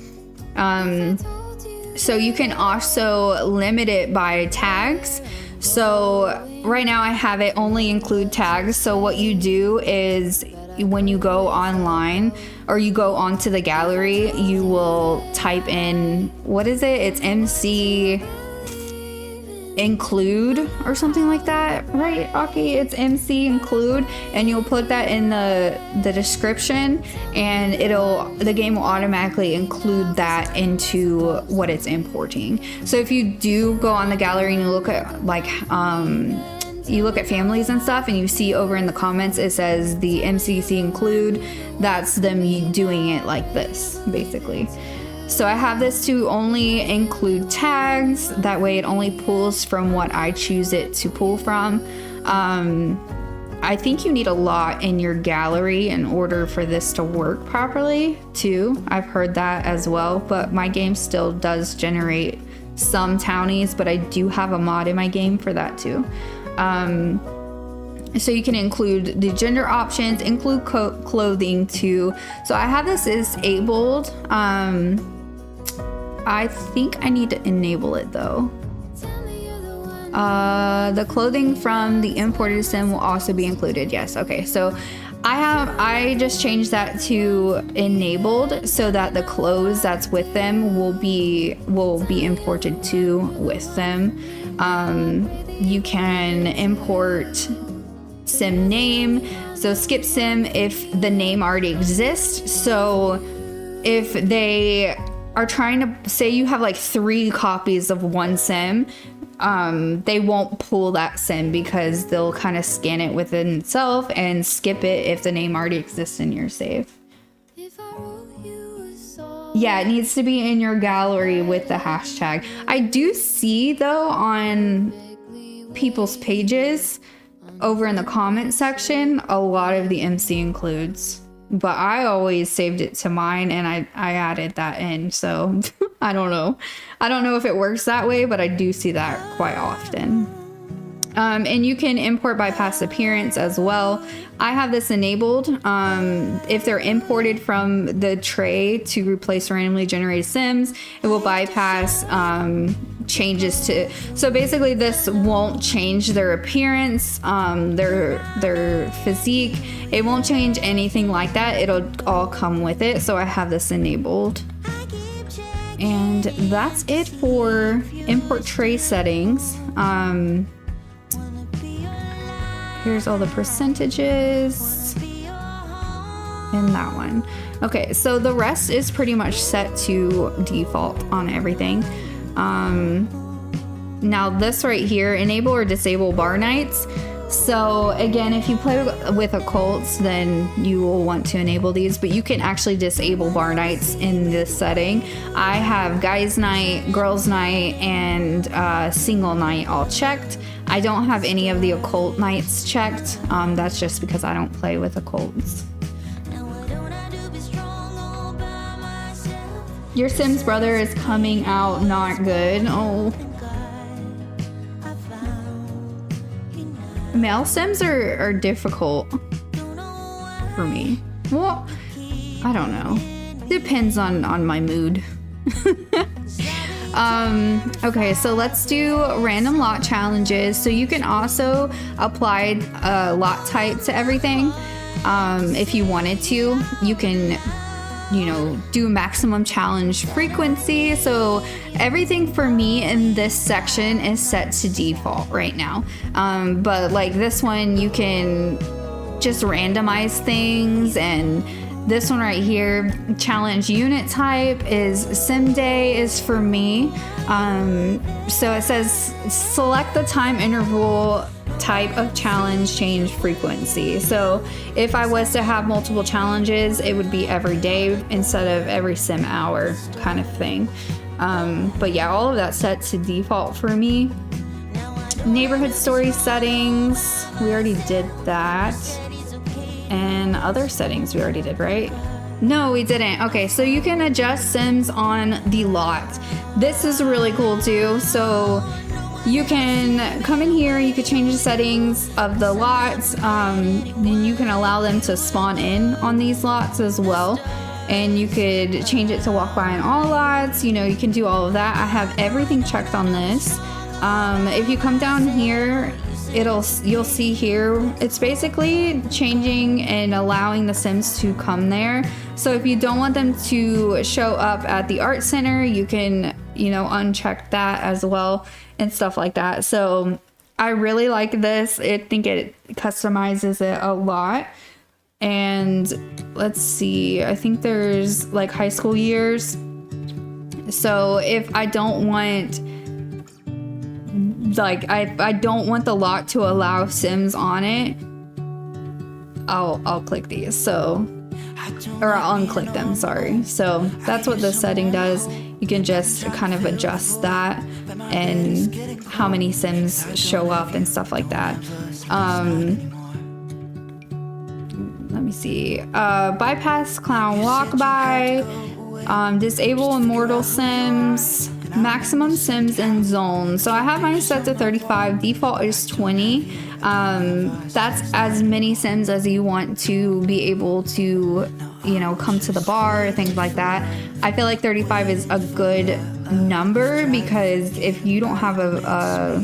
So you can also limit it by tags. So right now I have it only include tags. So what you do is when you go online or you go onto the gallery, you will type in, what is it? It's MC include or something like that, right, Aki? It's MC include, and you'll put that in the description, and the game will automatically include that into what it's importing. So if you do go on the gallery and you look at like you look at families and stuff, and you see over in the comments it says the MCCC include, that's them doing it like this, basically. So I have this to only include tags. That way it only pulls from what I choose it to pull from. I think you need a lot in your gallery in order for this to work properly too. I've heard that as well, but my game still does generate some townies, but I do have a mod in my game for that too. So you can include the gender options, include clothing too. So I have this disabled. I think I need to enable it though. The clothing from the imported sim will also be included. Yes. Okay. So I just changed that to enabled so that the clothes that's with them will be imported too with them. You can import sim name. So skip sim if the name already exists. So if they are trying to say you have like 3 copies of one sim, they won't pull that sim because they'll kind of scan it within itself and skip it if the name already exists in your save. Yeah, it needs to be in your gallery with the hashtag. I do see though on people's pages over in the comment section a lot of the MC includes, but I always saved it to mine and I added that in. So I don't know if it works that way, but I do see that quite often. And you can import by past appearance as well. I have this enabled. If they're imported from the tray to replace randomly generated sims, it will bypass changes to. So basically, this won't change their appearance, their physique. It won't change anything like that. It'll all come with it. So I have this enabled. And that's it for import tray settings. Here's all the percentages in that one. Okay, so the rest is pretty much set to default on everything. Now this right here, enable or disable bar nights. So again, if you play with occults, then you will want to enable these, but you can actually disable bar nights in this setting. I have guys night, girls night, and single night all checked. I don't have any of the occult nights checked. That's just because I don't play with occults. Your Sims brother is coming out not good. Oh. Male Sims are difficult for me. Well, I don't know. Depends on my mood. Okay, so let's do random lot challenges. So you can also apply lot type to everything. If you wanted to, you can, do maximum challenge frequency. So everything for me in this section is set to default right now. But like this one, you can just randomize things, and this one right here, challenge unit type is sim day is for me. So it says select the time interval type of challenge, change frequency. So if I was to have multiple challenges, it would be every day instead of every sim hour kind of thing. But yeah, all of that set to default for me. Neighborhood story settings, we already did that. And other settings we already did, right? No, we didn't. Okay, so you can adjust sims on the lot. This is really cool too. So you can come in here, you can change the settings of the lots, and you can allow them to spawn in on these lots as well. and you could change it to walk by in all lots. You know, you can do all of that. I have everything checked on this. If you come down here, you'll see here, it's basically changing and allowing the Sims to come there. So if you don't want them to show up at the art center, you can, you know, uncheck that as well and stuff like that. So I really like this. I think it customizes it a lot. And let's see, I think there's like high school years. So if I don't want, like, I don't want the lock to allow Sims on it, I'll click these. So, or I'll unclick them, sorry. So that's what this setting does. You can just kind of adjust that and how many Sims show up and stuff like that. Let me see. Bypass clown walk by, disable immortal Sims, maximum Sims and zones. So I have mine set to 35. Default is 20. That's as many Sims as you want to be able to, you know, come to the bar, things like that. I feel like 35 is a good number because if you don't have a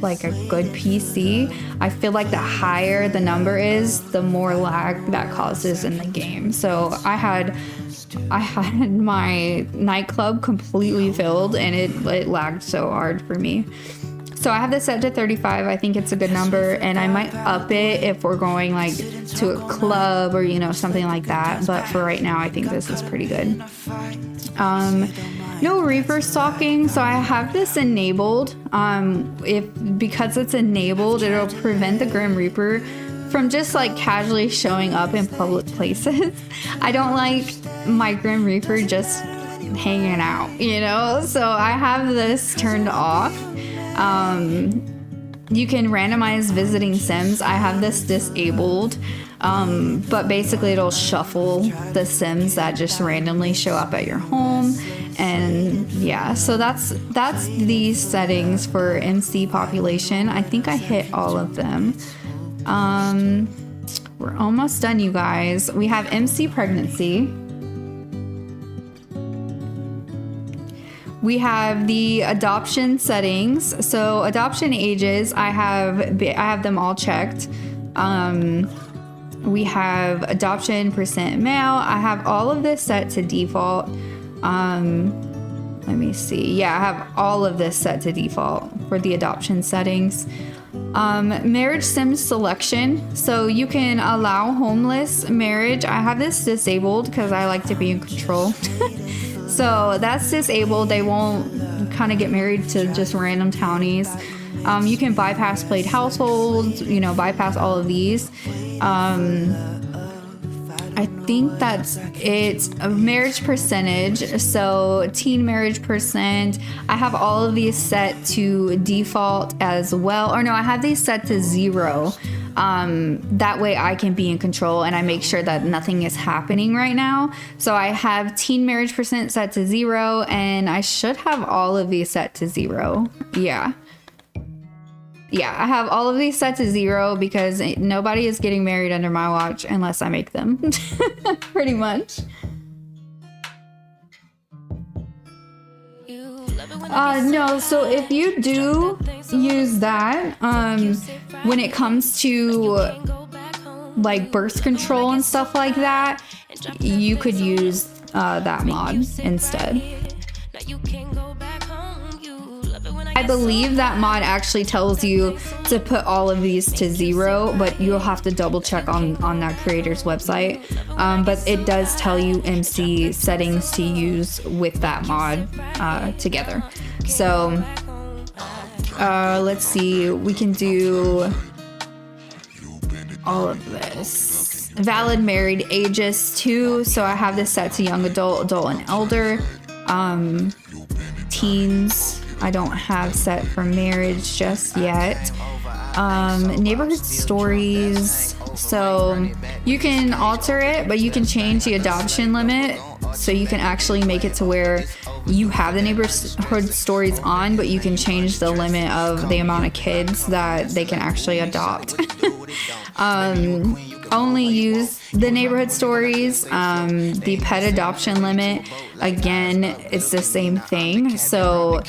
good PC, I feel like the higher the number is, the more lag that causes in the game. So I had my nightclub completely filled and it lagged so hard for me. So I have this set to 35. I think it's a good number, and I might up it if we're going like to a club or, you know, something like that. But for right now, I think this is pretty good. No Reaper stalking, so I have this enabled. Because it's enabled, it'll prevent the Grim Reaper from just like casually showing up in public places. I don't like my Grim Reaper just hanging out, you know? So I have this turned off. You can randomize visiting Sims. I have this disabled, but basically it'll shuffle the Sims that just randomly show up at your home. And yeah, so that's the settings for MC population. I think I hit all of them. We're almost done, you guys. We have MC pregnancy. We have the adoption settings. So adoption ages, I have them all checked. We have adoption percent male. I have all of this set to default. Let me see. Yeah, I have all of this set to default for the adoption settings. Marriage sim selection. So you can allow homeless marriage. I have this disabled because I like to be in control. So that's disabled. They won't kind of get married to just random townies. You can bypass played households, you know, bypass all of these. I think that's it. A marriage percentage. So teen marriage percent. I have all of these set to default as well. Or no, I have these set to 0. That way I can be in control and I make sure that nothing is happening right now. So I have teen marriage percent set to 0, and I should have all of these set to 0. Yeah, I have all of these set to 0 because nobody is getting married under my watch unless I make them. Pretty much. No, so if you do use that, when it comes to like birth control and stuff like that, you could use that mod instead. I believe that mod actually tells you to put all of these to 0, but you'll have to double check on that creator's website. But it does tell you MC settings to use with that mod together. So let's see, we can do all of this. Valid married ages too. So I have this set to young adult, adult and elder. Teens, I don't have set for marriage just yet. Neighborhood stories. So you can alter it, but you can change the adoption limit. So you can actually make it to where you have the neighborhood stories on, but you can change the limit of the amount of kids that they can actually adopt. Only use the neighborhood stories. The pet adoption limit, again, it's the same thing. So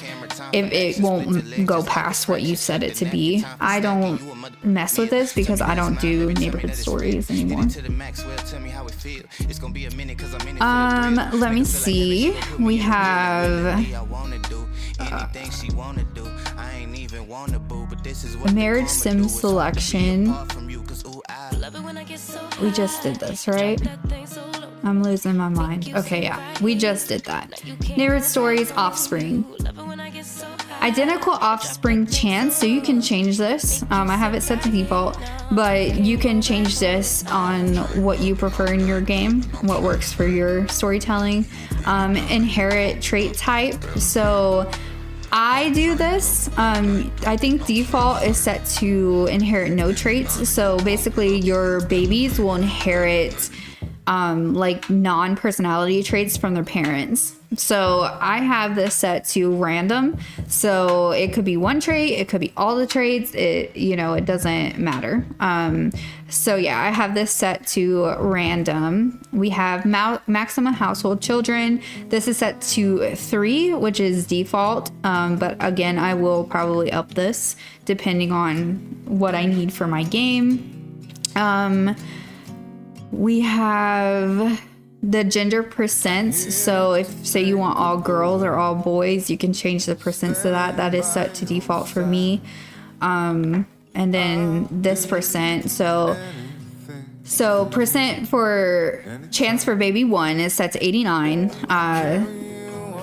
if it won't go past what you set it to be, I don't mess with this because I don't do neighborhood stories anymore. Let me see. We have marriage sim selection. We just did this, right? I'm losing my mind. Okay, yeah, we just did that. Neighborhood stories, offspring. Identical offspring chance, so you can change this. I have it set to default, but you can change this on what you prefer in your game, what works for your storytelling. Inherit trait type. So I do this. I think default is set to inherit no traits. So basically your babies will inherit like non-personality traits from their parents. So I have this set to random. So it could be one trait, it could be all the traits. It doesn't matter. So yeah, I have this set to random. We have maximum household children. This is set to 3, which is default. But again, I will probably up this depending on what I need for my game. We have the gender percents. So if, say, you want all girls or all boys, you can change the percents to that. That is set to default for me. And then this percent. So percent for chance for baby 1 is set to 89.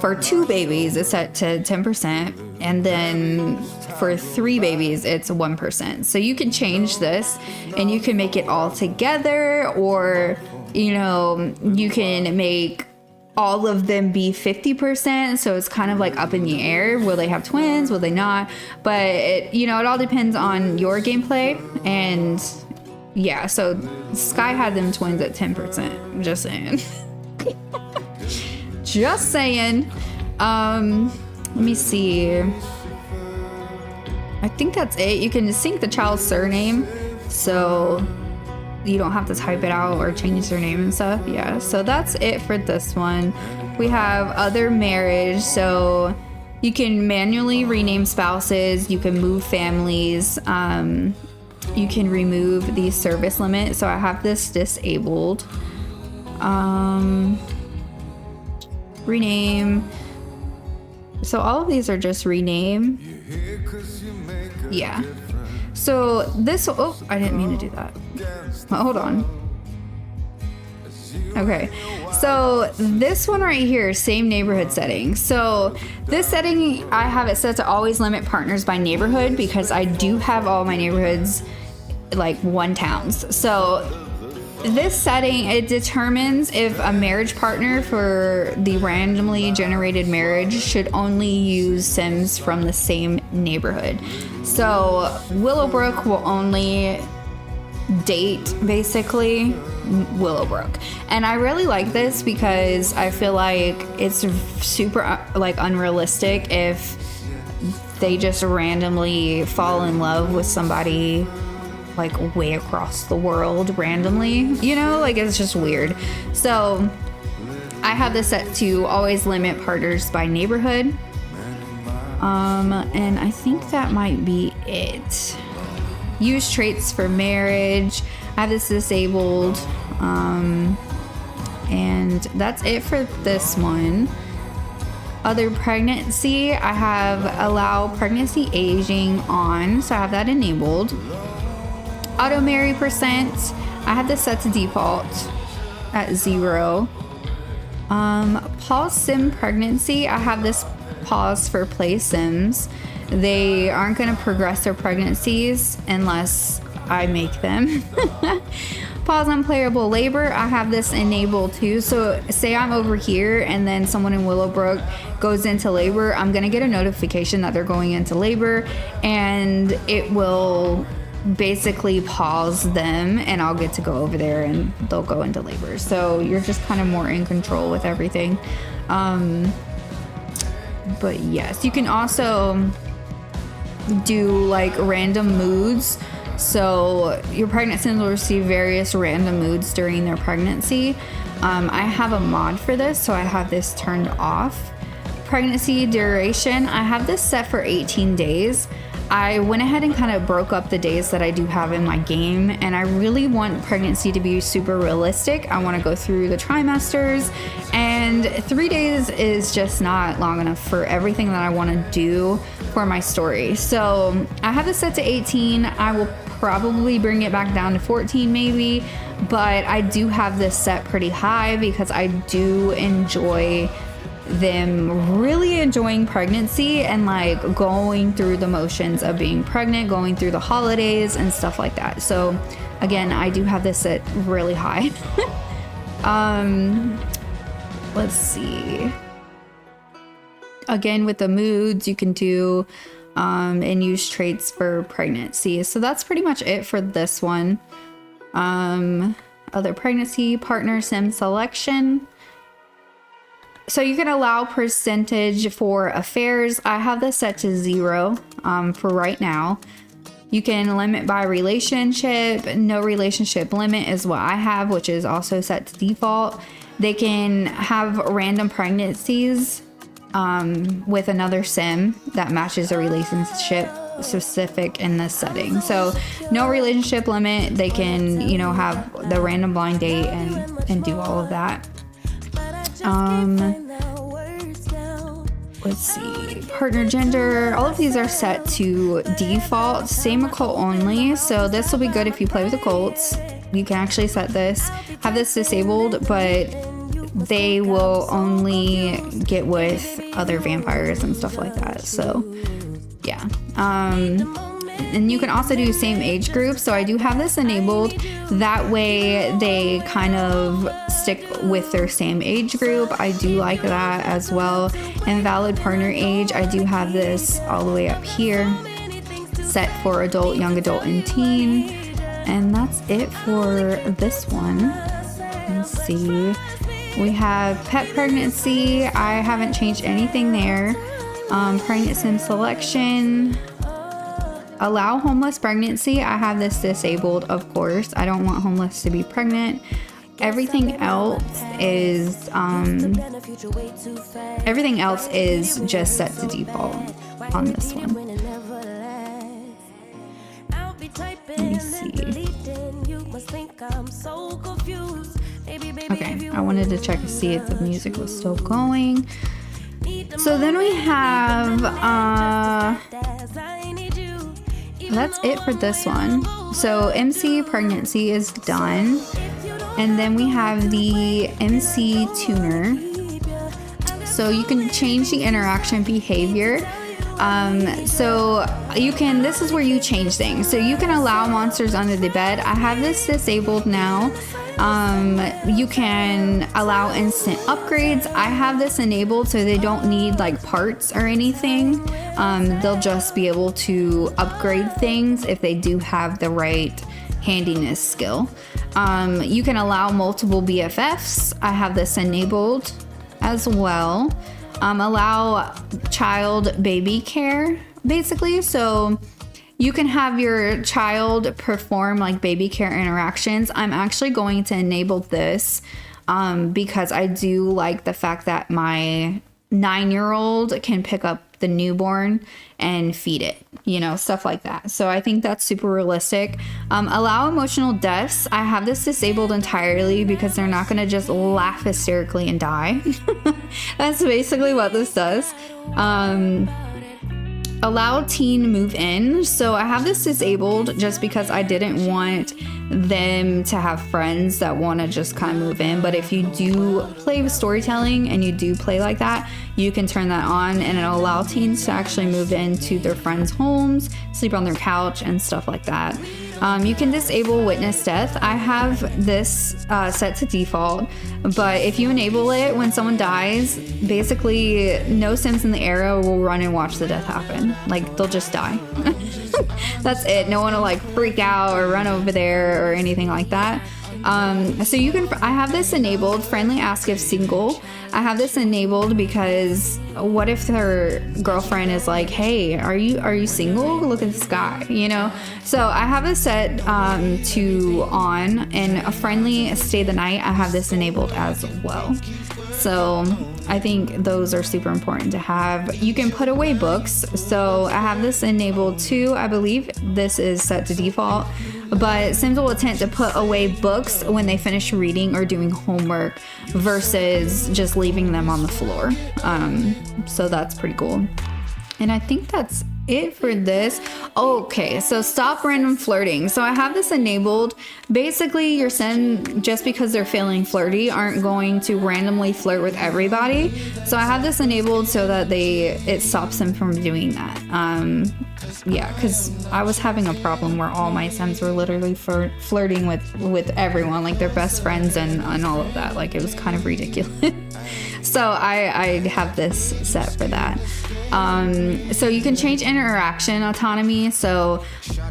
For 2 babies, it's set to 10%. And then for 3 babies, it's 1%. So you can change this and you can make it all together, or, you can make all of them be 50%. So it's kind of like up in the air. Will they have twins? Will they not? But it all depends on your gameplay. And yeah, so Sky had them twins at 10%. Just saying. Just saying. Let me see. I think that's it. You can sync the child's surname, so you don't have to type it out or change their name and stuff. Yeah, so that's it for this one. We have other marriage, so you can manually rename spouses, you can move families, you can remove the service limit. So I have this disabled. Rename. So all of these are just rename. Yeah. So this, I didn't mean to do that. Hold on. Okay. So this one right here, same neighborhood setting. So this setting, I have it set to always limit partners by neighborhood because I do have all my neighborhoods like 1 towns. So this setting, it determines if a marriage partner for the randomly generated marriage should only use Sims from the same neighborhood. So Willowbrook will only date basically Willowbrook. And I really like this because I feel like it's super like unrealistic if they just randomly fall in love with somebody like way across the world randomly, like it's just weird. So I have this set to always limit partners by neighborhood. And I think that might be it. Use traits for marriage. I have this disabled. And that's it for this one. Other pregnancy, I have allow pregnancy aging on, so I have that enabled. Auto marry percent, I have this set to default at 0. Pause sim pregnancy, I have this pause for play sims. They aren't going to progress their pregnancies unless I make them. Pause unplayable labor, I have this enabled too. So say I'm over here and then someone in Willowbrook goes into labor, I'm going to get a notification that they're going into labor, and it will basically pause them and I'll get to go over there and they'll go into labor. So you're just kind of more in control with everything. But yes, you can also do like random moods So your pregnant sims will receive various random moods during their pregnancy. I have a mod for this, so I have this turned off. Pregnancy duration, I have this set for 18 days. I went ahead and kind of broke up the days that I do have in my game, and I really want pregnancy to be super realistic. I want to go through the trimesters, and 3 days is just not long enough for everything that I want to do for my story. So I have this set to 18. I will probably bring it back down to 14 maybe, but I do have this set pretty high because I do enjoy them really enjoying pregnancy and like going through the motions of being pregnant, going through the holidays and stuff like that. So again, I do have this set really high. Let's see. Again, with the moods, you can do and use traits for pregnancy. So that's pretty much it for this one. Other pregnancy, partner sim selection. So you can allow percentage for affairs. I have this set to 0 for right now. You can limit by relationship. No relationship limit is what I have, which is also set to default. They can have random pregnancies with another sim that matches a relationship specific in this setting. So no relationship limit. They can, you know, have the random blind date and do all of that. Let's see, partner gender, all of these are set to default, same occult only. So this will be good if you play with occults. You can actually set this, have this disabled, but they will only get with other vampires and stuff like that. So yeah. And you can also do same age group. So I do have this enabled. That way they kind of stick with their same age group. I do like that as well. And valid partner age, I do have this all the way up here, set for adult, young adult, and teen. And that's it for this one. Let's see. We have pet pregnancy. I haven't changed anything there. Pregnant sim selection. Allow homeless pregnancy. I have this disabled, of course. I don't want homeless to be pregnant. Everything else is just set to default on this one. Let me see. Okay, I wanted to check to see if the music was still going. So then we have that's it for this one. So MC pregnancy is done. And then we have the MC tuner. So you can change the interaction behavior. So you can, this is where you change things. So you can allow monsters under the bed. I have this disabled now. You can allow instant upgrades. I have this enabled so they don't need like parts or anything. They'll just be able to upgrade things if they do have the right handiness skill. You can allow multiple BFFs. I have this enabled as well. Allow child baby care, basically. So you can have your child perform like baby care interactions. I'm actually going to enable this because I do like the fact that my 9-year-old can pick up the newborn and feed it, you know, stuff like that. So I think that's super realistic. Allow emotional deaths. I have this disabled entirely because they're not going to just laugh hysterically and die. That's basically what this does. Allow teen move in. So I have this disabled just because I didn't want them to have friends that want to just kind of move in. But if you do play with storytelling and you do play like that, you can turn that on and it'll allow teens to actually move into their friends' homes, sleep on their couch and stuff like that. You can disable witness death. I have this set to default, but if you enable it, when someone dies, basically no Sims in the era will run and watch the death happen. Like, they'll just die. That's it. No one will like freak out or run over there or anything like that. So you can, I have this enabled, friendly ask if single. I have this enabled because what if their girlfriend is like, hey, are you single? Look at this guy, you know? So I have this set to on, and a friendly stay the night, I have this enabled as well. So I think those are super important to have. You can put away books. So I have this enabled too. I believe this is set to default, but Sims will attempt to put away books when they finish reading or doing homework versus just leaving them on the floor. So that's pretty cool. And I think that's it for this. Okay, so stop random flirting. So I have this enabled. Basically, your Sim, just because they're feeling flirty, aren't going to randomly flirt with everybody. So I have this enabled so that it stops them from doing that. Yeah, because I was having a problem where all my Sims were literally flirting with everyone, like their best friends and all of that. Like, it was kind of ridiculous. So I have this set for that. So you can change interaction autonomy. So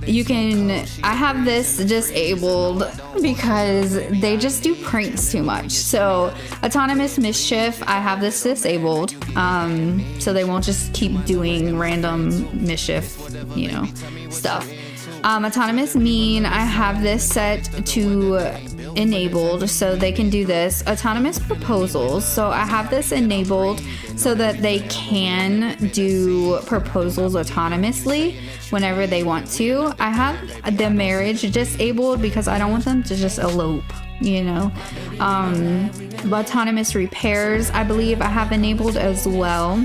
I have this disabled because they just do pranks too much. So autonomous mischief, I have this disabled. So they won't just keep doing random mischief, you know, stuff. Autonomous mean, I have this set to enabled so they can do this. Autonomous proposals, so I have this enabled so that they can do proposals autonomously whenever they want to. I have the marriage disabled because I don't want them to just elope, you know. Autonomous repairs, I believe I have enabled as well.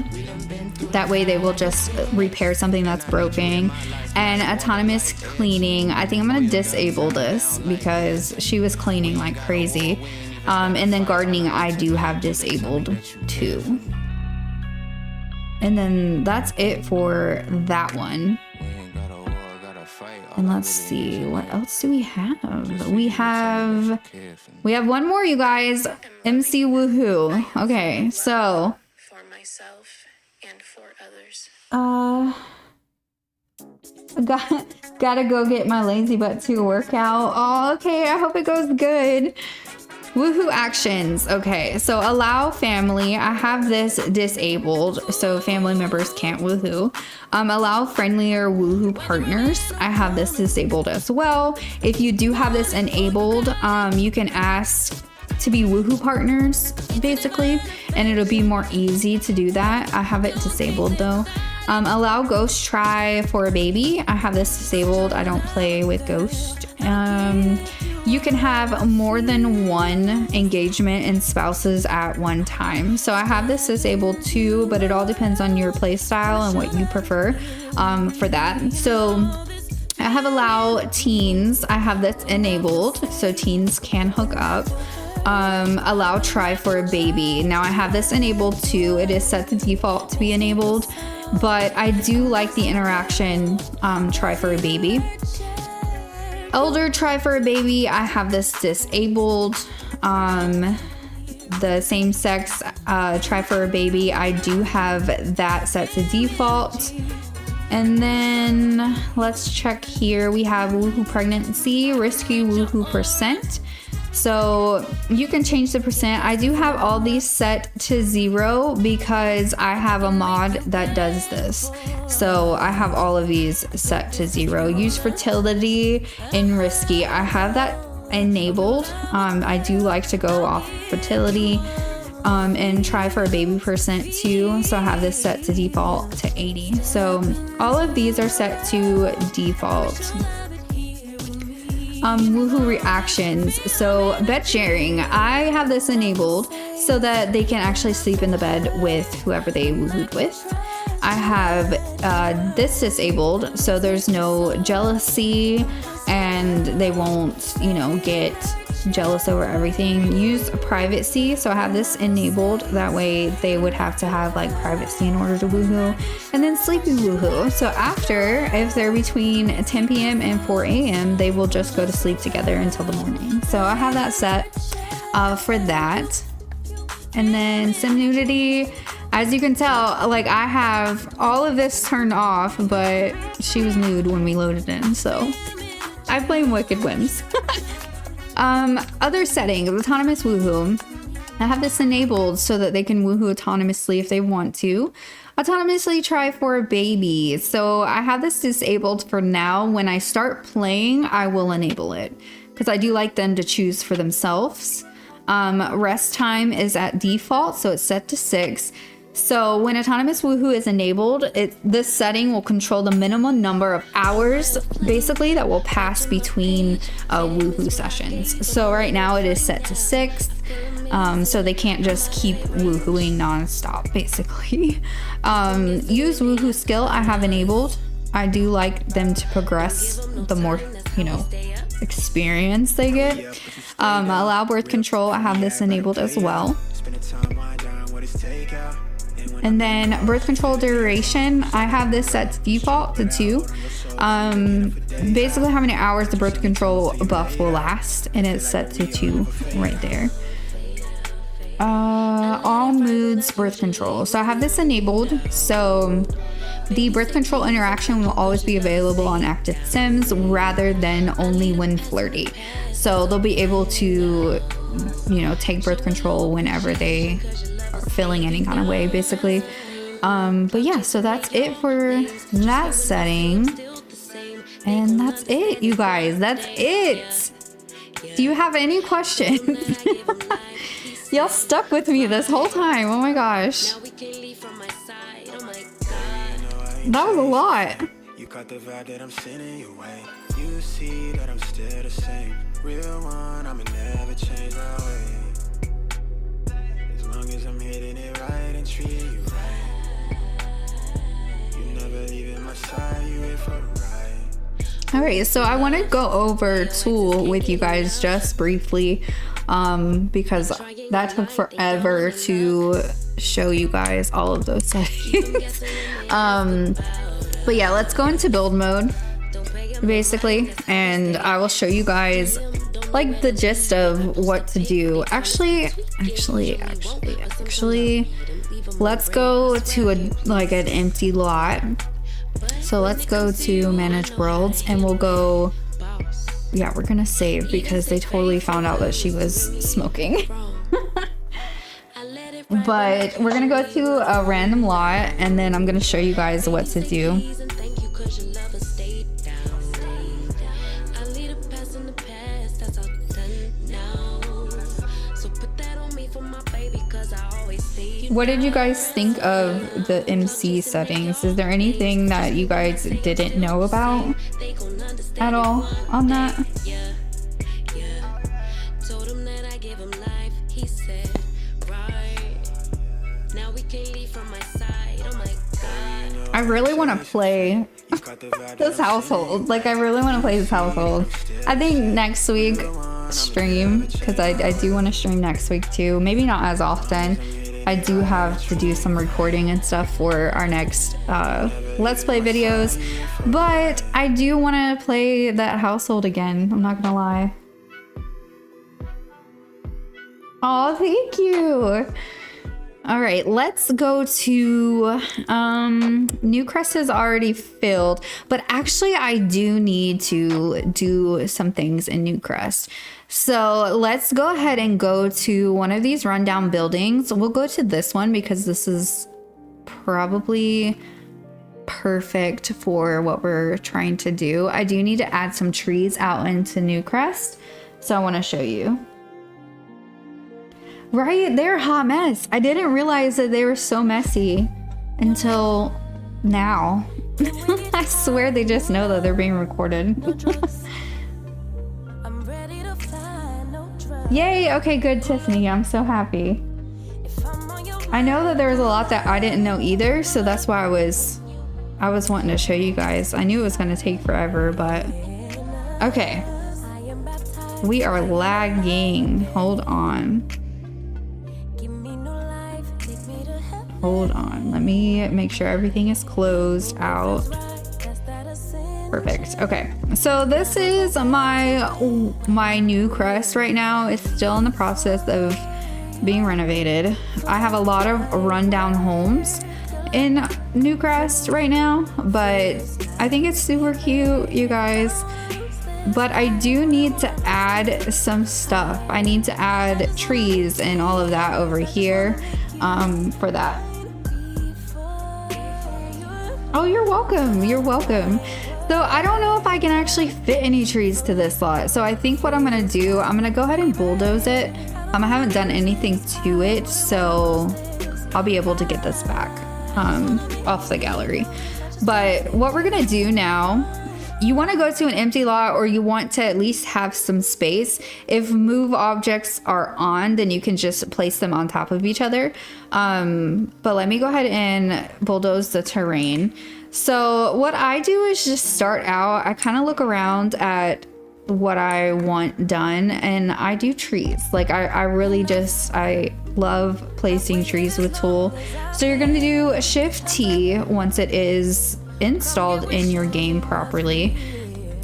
That way they will just repair something that's broken. And autonomous cleaning, I think I'm going to disable this because she was cleaning like crazy. And then gardening, I do have disabled too. And then that's it for that one. And let's see, what else do we have? We have one more, you guys. MC Woohoo. Okay, so For myself and for others. Gotta go get my lazy butt to work out. Oh, okay, I hope it goes good. Woohoo actions. Okay, so allow family. I have this disabled, so family members can't woohoo. Allow friendly or woohoo partners. I have this disabled as well. If you do have this enabled, you can ask to be woohoo partners, basically, and it'll be more easy to do that. I have it disabled though. Allow ghost try for a baby. I have this disabled. I don't play with ghost. You can have more than one engagement and spouses at one time. So I have this disabled too, but it all depends on your play style and what you prefer for that. So I have allow teens. I have this enabled, so teens can hook up. Allow try for a baby. Now I have this enabled too. It is set to default to be enabled, but I do like the interaction try for a baby. Elder try for a baby, I have this disabled. The same sex try for a baby, I do have that set to default. And then let's check here. We have woohoo pregnancy, risky woohoo percent. So you can change the percent. I do have all these set to 0 because I have a mod that does this. So I have all of these set to 0. Use fertility and risky. I have that enabled. I do like to go off fertility and try for a baby percent too. So I have this set to default to 80. So all of these are set to default. Woohoo reactions. So bed sharing, I have this enabled so that they can actually sleep in the bed with whoever they woohooed with. I have this disabled, so there's no jealousy and they won't, you know, get jealous over everything. Use privacy, so I have this enabled. That way they would have to have like privacy in order to woohoo. And then sleepy woohoo, so after, if they're between 10 p.m. and 4 a.m., they will just go to sleep together until the morning. So I have that set for that. And then sim nudity, as you can tell, like I have all of this turned off, but she was nude when we loaded in, so I blame Wicked Whims. Other settings, autonomous woohoo. I have this enabled so that they can woohoo autonomously if they want to. Autonomously try for a baby. So I have this disabled for now. When I start playing, I will enable it because I do like them to choose for themselves. Rest time is at default, so it's set to 6. So when autonomous woohoo is enabled, this setting will control the minimum number of hours basically that will pass between woohoo sessions. So right now it is set to 6. So they can't just keep woohooing nonstop, basically. Use woohoo skill I have enabled. I do like them to progress the more, experience they get. Allow birth control, I have this enabled as well. And then birth control duration, I have this set to default to 2. Basically how many hours the birth control buff will last, and it's set to 2 right there. All moods birth control. So I have this enabled. So the birth control interaction will always be available on active sims rather than only when flirty. So they'll be able to, take birth control whenever they are feeling any kind of way, basically. But yeah, so that's it for that setting. And that's it, you guys. That's it. Do you have any questions? Y'all stuck with me this whole time. Oh my gosh. That was a lot. You got the vibe that I'm sending your way. You see that I'm still the same. Real one, I'ma never change my way. As long as I'm hitting it right and treating you right. You never leaving my side, you in for the ride. Alright, so I want to go over T.O.O.L with you guys just briefly. Because that took forever to show you guys all of those settings. But yeah, let's go into build mode basically, and I will show you guys like the gist of what to do. Actually, let's go to an empty lot. So let's go to manage worlds, and we'll go. Yeah, we're gonna save because they totally found out that she was smoking. But we're gonna go to a random lot, and then I'm gonna show you guys what to do. What did you guys think of the MC settings? Is there anything that you guys didn't know about at all on that? I really want to play this household. Like, I really want to play this household. I think next week stream, because I do want to stream next week too. Maybe not as often. I do have to do some recording and stuff for our next Let's Play videos. But I do want to play that household again. I'm not gonna lie. Oh, thank you. All right, let's go to Newcrest is already filled, but actually I do need to do some things in Newcrest. So let's go ahead and go to one of these rundown buildings. We'll go to this one because this is probably perfect for what we're trying to do. I do need to add some trees out into Newcrest, so I want to show you. Right, they're a hot mess. I didn't realize that they were so messy until now. I swear they just know that they're being recorded. Yay, okay, good, Tiffany. I'm so happy. I know that there was a lot that I didn't know either, so that's why I was wanting to show you guys. I knew it was going to take forever, but okay. We are lagging. Hold on. Hold on, let me make sure everything is closed out. Perfect. Okay, so this is my new crest right now. It's still in the process of being renovated. I have a lot of rundown homes in Newcrest right now, but I think it's super cute, you guys. but I do need to add some stuff. I need to add trees and all of that over here for that. Oh, you're welcome. You're welcome. So I don't know if I can actually fit any trees to this lot. So I think what I'm gonna do, I'm gonna go ahead and bulldoze it. I haven't done anything to it, so I'll be able to get this back off the gallery. But what we're gonna do now, you want to go to an empty lot, or you want to at least have some space. If move objects are on, then you can just place them on top of each other. But let me go ahead and bulldoze the terrain. So what I do is just start out, I kind of look around at what I want done, and I do trees. Like I really just, I love placing trees with T.O.O.L. So you're going to do Shift T once it is installed in your game properly.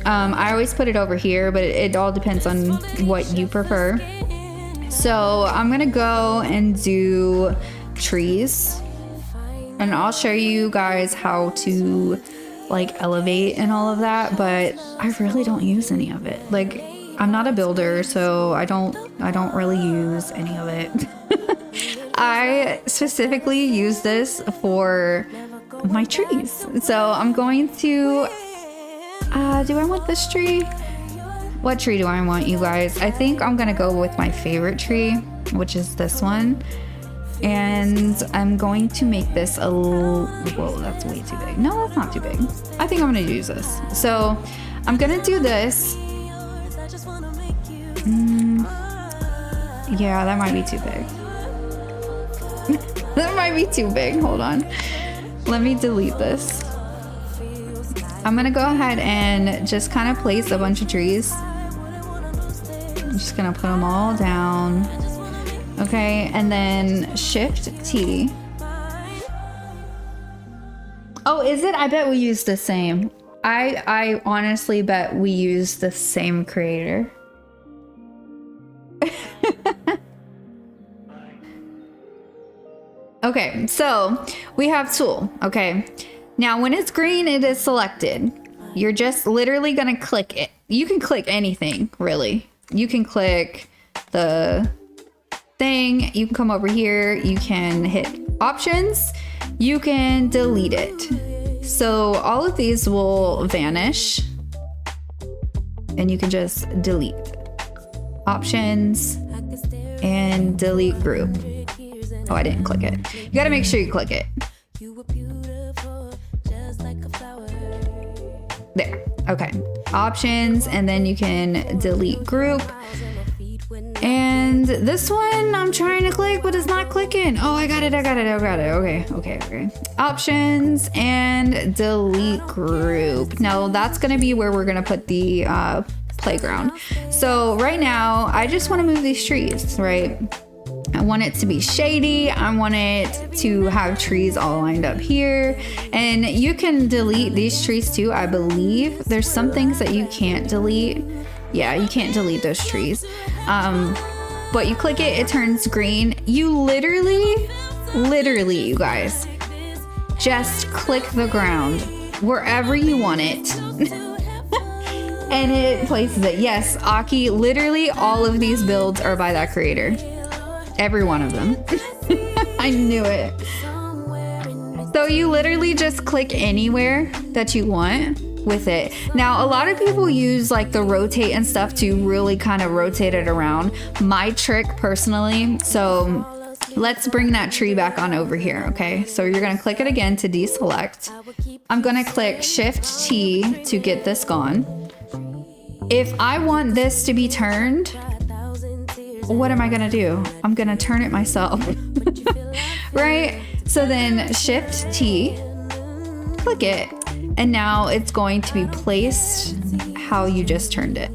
I always put it over here, but it all depends on what you prefer. So I'm gonna go and do trees, and I'll show you guys how to like elevate and all of that, but I really don't use any of it. Like, I'm not a builder, so I don't really use any of it. I specifically use this for my trees. So I'm going to, do I want this tree? What tree do I want, you guys? I think I'm gonna go with my favorite tree, which is this one. And I'm going to make this a little, whoa, that's way too big. No, that's not too big. I think I'm gonna use this. So I'm gonna do this. Yeah, that might be too big. That might be too big, hold on. Let me delete this. I'm gonna go ahead and just kind of place a bunch of trees. I'm just gonna put them all down. Okay, and then Shift T. Oh, is it? I bet we use the same. I honestly bet we use the same creator. Okay, so we have T.O.O.L. Okay, now when it's green, it is selected. You're just literally gonna click it. You can click anything, really. You can click the thing, you can come over here, you can hit options, you can delete it. So all of these will vanish, and you can just delete. Options and delete group. Oh, I didn't click it. You gotta make sure you click it. There, okay. Options, and then you can delete group. And this one I'm trying to click, but it's not clicking. Oh, I got it. Okay. Options and delete group. Now that's gonna be where we're gonna put the playground. So right now, I just wanna move these trees, right? I want it to be shady. I want it to have trees all lined up here. And you can delete these trees too, I believe. There's some things that you can't delete. Yeah, you can't delete those trees. But you click it, it turns green. You literally, you guys, just click the ground wherever you want it. And it places it. Yes, Aki, literally all of these builds are by that creator. Every one of them. I knew it. So you literally just click anywhere that you want with it. Now, a lot of people use like the rotate and stuff to really kind of rotate it around. My trick personally, so let's bring that tree back on over here, okay? So you're gonna click it again to deselect. I'm gonna click Shift T to get this gone. If I want this to be turned, what am I gonna do? I'm gonna turn it myself, right? So then Shift T, click it, and now it's going to be placed how you just turned it,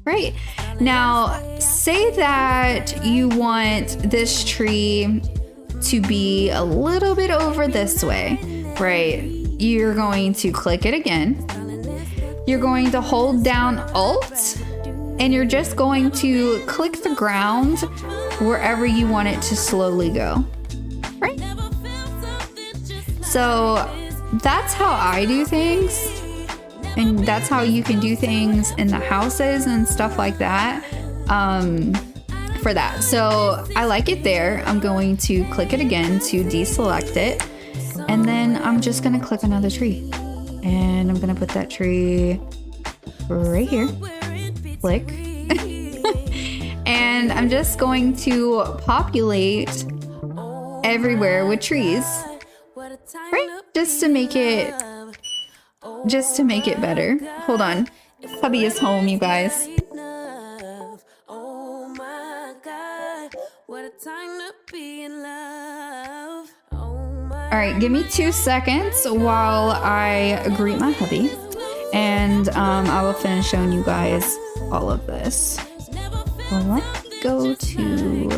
right? Now, say that you want this tree to be a little bit over this way, right? You're going to click it again. You're going to hold down Alt, and you're just going to click the ground wherever you want it to slowly go, right? So that's how I do things. And that's how you can do things in the houses and stuff like that. For that. So I like it there. I'm going to click it again to deselect it. And then I'm just going to click another tree. And I'm going to put that tree right here. Click. And I'm just going to populate everywhere with trees. Right? Just to make it better. Hold on. Hubby is home, you guys. All right, give me 2 seconds while I greet my hubby, and I will finish showing you guys all of this. Let me go to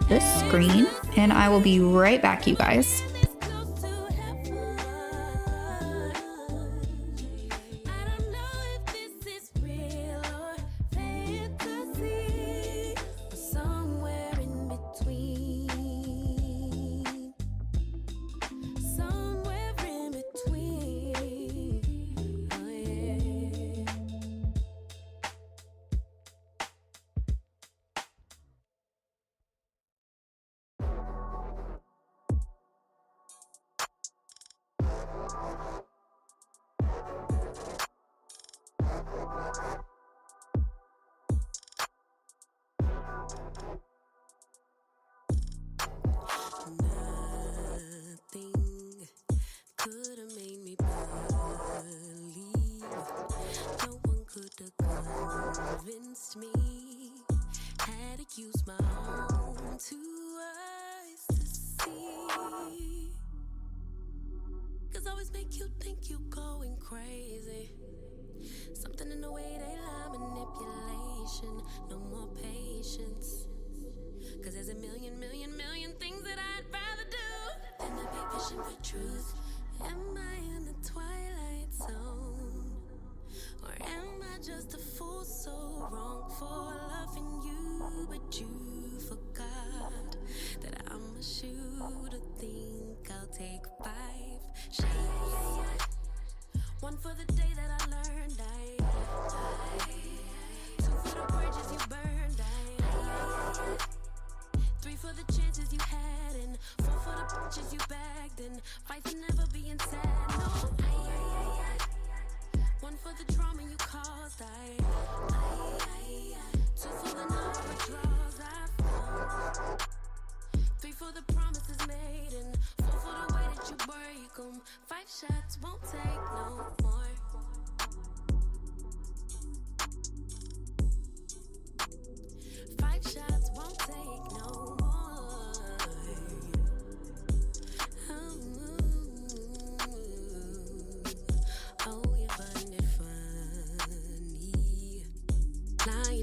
this screen, and I will be right back, you guys.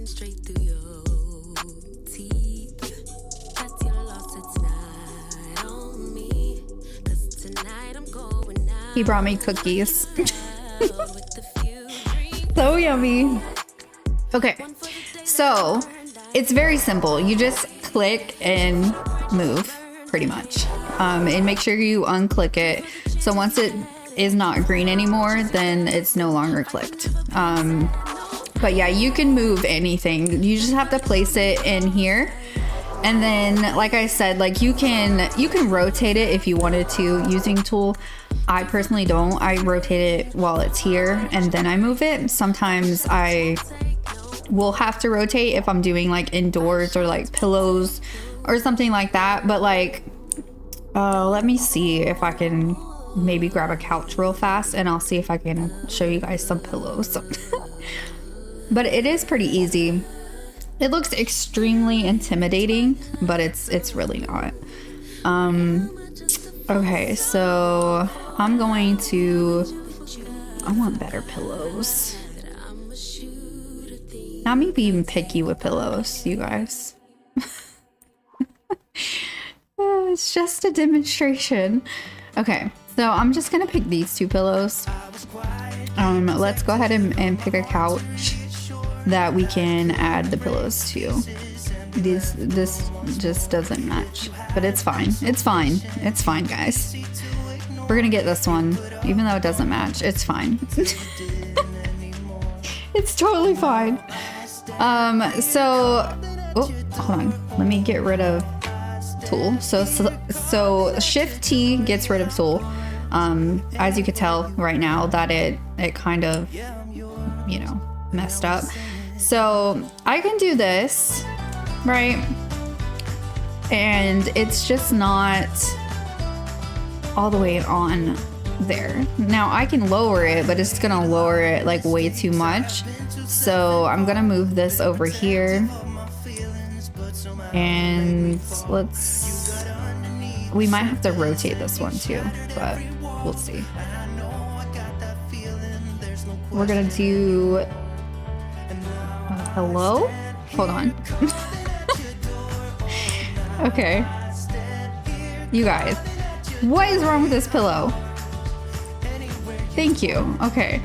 Straight through your teeth. That's your loss, it's not on me. 'Cause tonight I'm going out. He brought me cookies. So yummy. Okay, so it's very simple. You just click and move, pretty much. And make sure you unclick it. So once it is not green anymore, then it's no longer clicked. But yeah, you can move anything. You just have to place it in here. And then, like I said, like you can rotate it if you wanted to using T.O.O.L. I personally don't. I rotate it while it's here and then I move it. Sometimes I will have to rotate if I'm doing like indoors or like pillows or something like that. But like, let me see if I can maybe grab a couch real fast and I'll see if I can show you guys some pillows. But it is pretty easy. It looks extremely intimidating, but it's really not. Okay, so I'm going to, I want better pillows. Not me being picky with pillows, you guys. It's just a demonstration. Okay, so I'm just gonna pick these two pillows. Let's go ahead and pick a couch that we can add the pillows to. This just doesn't match, but it's fine. It's fine. It's fine, guys. We're gonna get this one, even though it doesn't match. It's fine. It's totally fine. So, oh, hold on. Let me get rid of tool. So Shift T gets rid of tool. As you could tell right now that it kind of, you know, messed up. So I can do this, right? And it's just not all the way on there. Now I can lower it, but it's gonna lower it like way too much. So I'm gonna move this over here. And we might have to rotate this one too, but we'll see. We're gonna do hello? Hold on. Okay. You guys, what is wrong with this pillow? Thank you. Okay.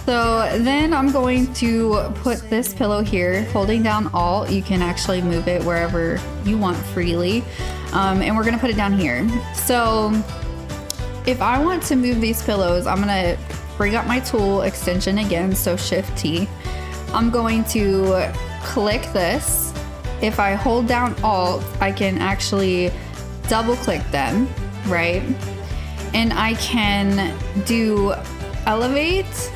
So then I'm going to put this pillow here, holding down Alt. You can actually move it wherever you want freely. And we're gonna put it down here. So if I want to move these pillows, I'm gonna bring up my tool extension again. So Shift T. I'm going to click this. If I hold down Alt, I can actually double click them, right? And I can do elevate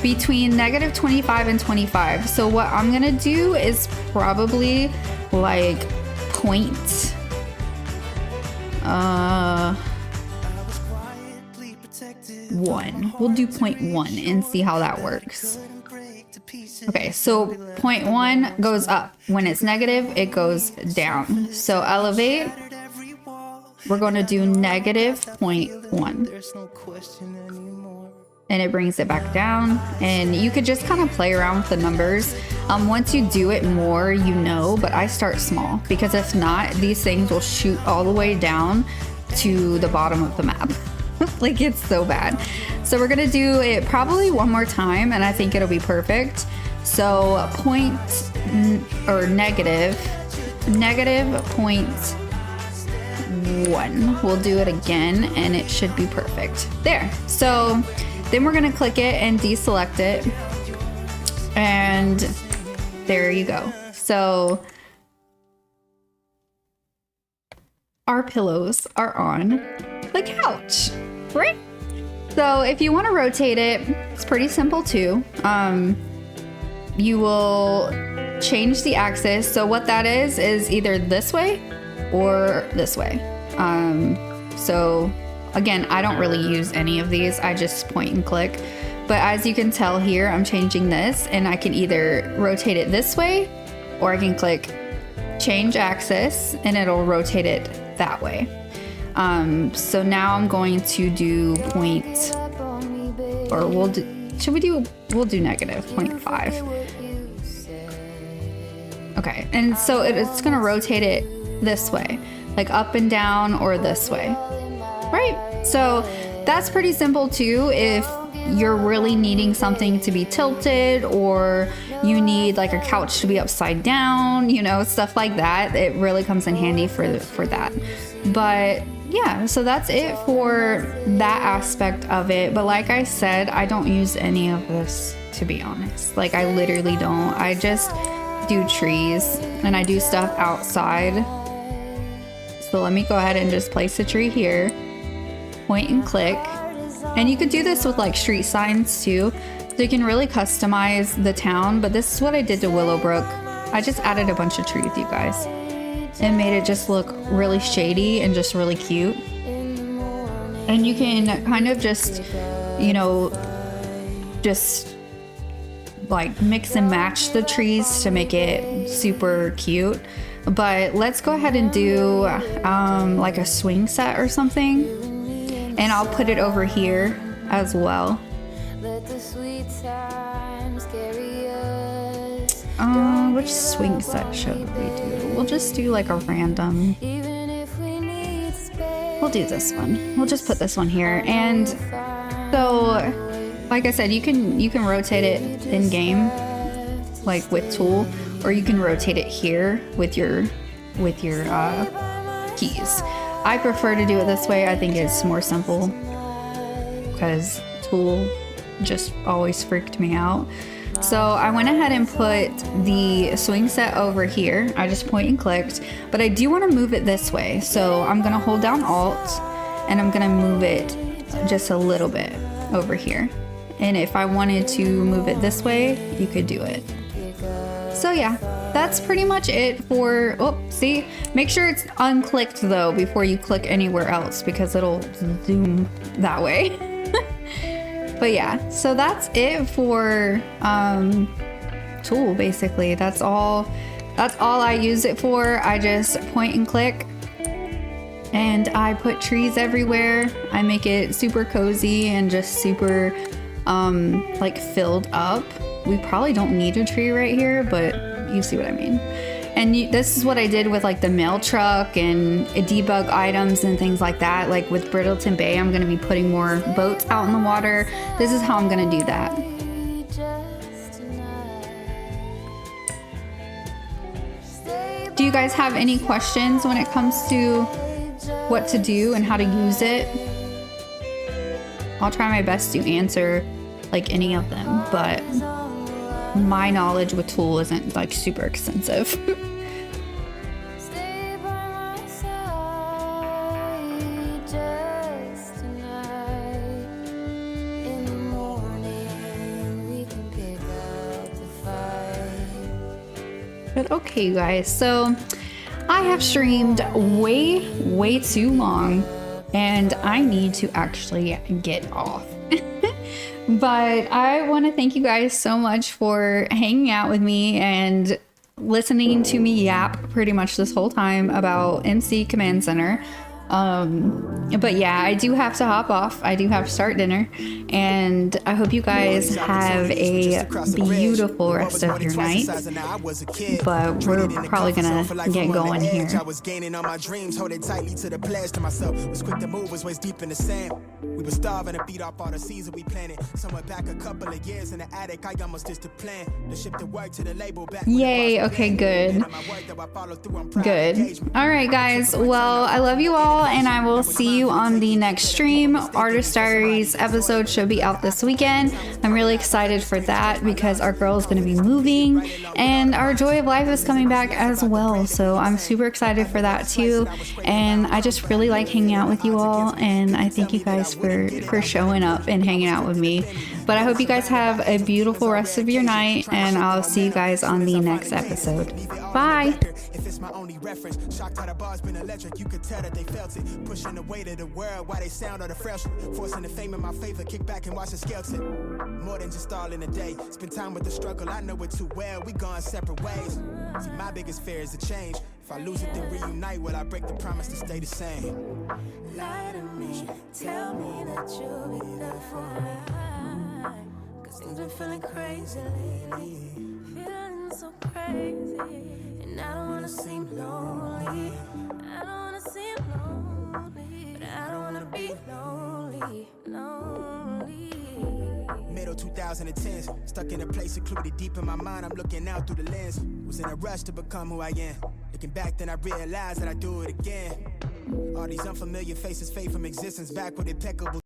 between -25 and 25. So what I'm gonna do is probably like 0.1. We'll do 0.1 and see how that works. Okay, so 0.1 goes up. When it's negative, it goes down. So elevate, we're going to do -0.1. And it brings it back down. And you could just kind of play around with the numbers. Once you do it more, you know, but I start small because if not, these things will shoot all the way down to the bottom of the map. Like, it's so bad. So we're gonna do it probably one more time and I think it'll be perfect. So -0.1. We'll do it again and it should be perfect. There. So then we're gonna click it and deselect it. And there you go. So our pillows are on the couch, right? So if you want to rotate it, it's pretty simple too. You will change the axis. So what that is either this way or this way. So again, I don't really use any of these. I just point and click. But as you can tell here, I'm changing this and I can either rotate it this way or I can click change axis and it'll rotate it that way. So now I'm going to do we'll do -0.5. Okay, and so it's gonna rotate it this way, like up and down or this way, right? So that's pretty simple too. If you're really needing something to be tilted or you need like a couch to be upside down, you know, stuff like that, it really comes in handy for that. But yeah, so that's it for that aspect of it. But like I said, I don't use any of this, to be honest. Like, I literally don't. I just do trees and I do stuff outside. So let me go ahead and just place a tree here, point and click. And you could do this with like street signs too. So you can really customize the town, but this is what I did to Willowbrook. I just added a bunch of trees, you guys. It made it just look really shady and just really cute. And you can kind of just, you know, just like mix and match the trees to make it super cute. But let's go ahead and do like a swing set or something. And I'll put it over here as well. Which swing set should we do? We'll just do like a random. We'll do this one. We'll just put this one here. And so, like I said, you can rotate it in game, like with tool, or you can rotate it here with your keys. I prefer to do it this way. I think it's more simple because tool just always freaked me out. So I went ahead and put the swing set over here. I just point and clicked, but I do want to move it this way. So I'm going to hold down Alt and I'm going to move it just a little bit over here. And if I wanted to move it this way, you could do it. So yeah, that's pretty much it for, oh, see, make sure it's unclicked though before you click anywhere else because it'll zoom that way. But yeah, so that's it for T.O.O.L basically. That's all I use it for. I just point and click and I put trees everywhere. I make it super cozy and just super like filled up. We probably don't need a tree right here, but you see what I mean. And this is what I did with like the mail truck and debug items and things like that. Like with Brittleton Bay, I'm gonna be putting more boats out in the water. This is how I'm gonna do that. Do you guys have any questions when it comes to what to do and how to use it? I'll try my best to answer like any of them, but my knowledge with T.O.O.L isn't like super extensive. But okay, you guys, so I have streamed way too long and I need to actually get off. But I want to thank you guys so much for hanging out with me and listening to me yap pretty much this whole time about MC Command Center. But yeah, I do have to hop off. I do have to start dinner, and I hope you guys have a beautiful rest of your night. But we're probably gonna get going here. I was gaining on my dreams, holding tightly to the pledge to myself. Was quick to move, was waist deep in the sand. We were starving to beat off all the seeds that we planted. Somewhere back a couple of years in the attic, I almost just a plan. The ship to work to the label back. Yay, okay, good. Good. All right, guys. Well, I love you all, and I will see you on the next stream. Artist Diaries episode should be out this weekend. I'm really excited for that because our girl is going to be moving and our Joy of Life is coming back as well. So I'm super excited for that too. And I just really like hanging out with you all. And I thank you guys for showing up and hanging out with me. But I hope you guys have a beautiful rest of your night, and I'll see you guys on the next episode. Bye. If it's my only reference, shocked how the bar's been electric. You could tell that they felt it, pushing the weight of the world while they sound of the fresh, forcing the fame in my favor. Kick back and watch the skeleton. More than just all in a day. Spend time with the struggle, I know it too well. We gone separate ways. See, my biggest fear is the change. If I lose it, then reunite. Will I break the promise to stay the same? Lie to me, tell me that you'll be there for me. Cause things been feeling crazy lately. Feeling so crazy. And I don't wanna seem lonely. I don't wanna seem lonely. But I don't wanna be lonely. Middle 2010s, stuck in a place secluded deep in my mind. I'm looking out through the lens. Was in a rush to become who I am. Looking back, then I realized that I do it again. All these unfamiliar faces fade from existence, back with impeccable.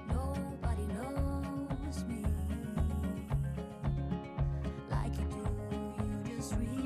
Nobody knows me like you do. You just read.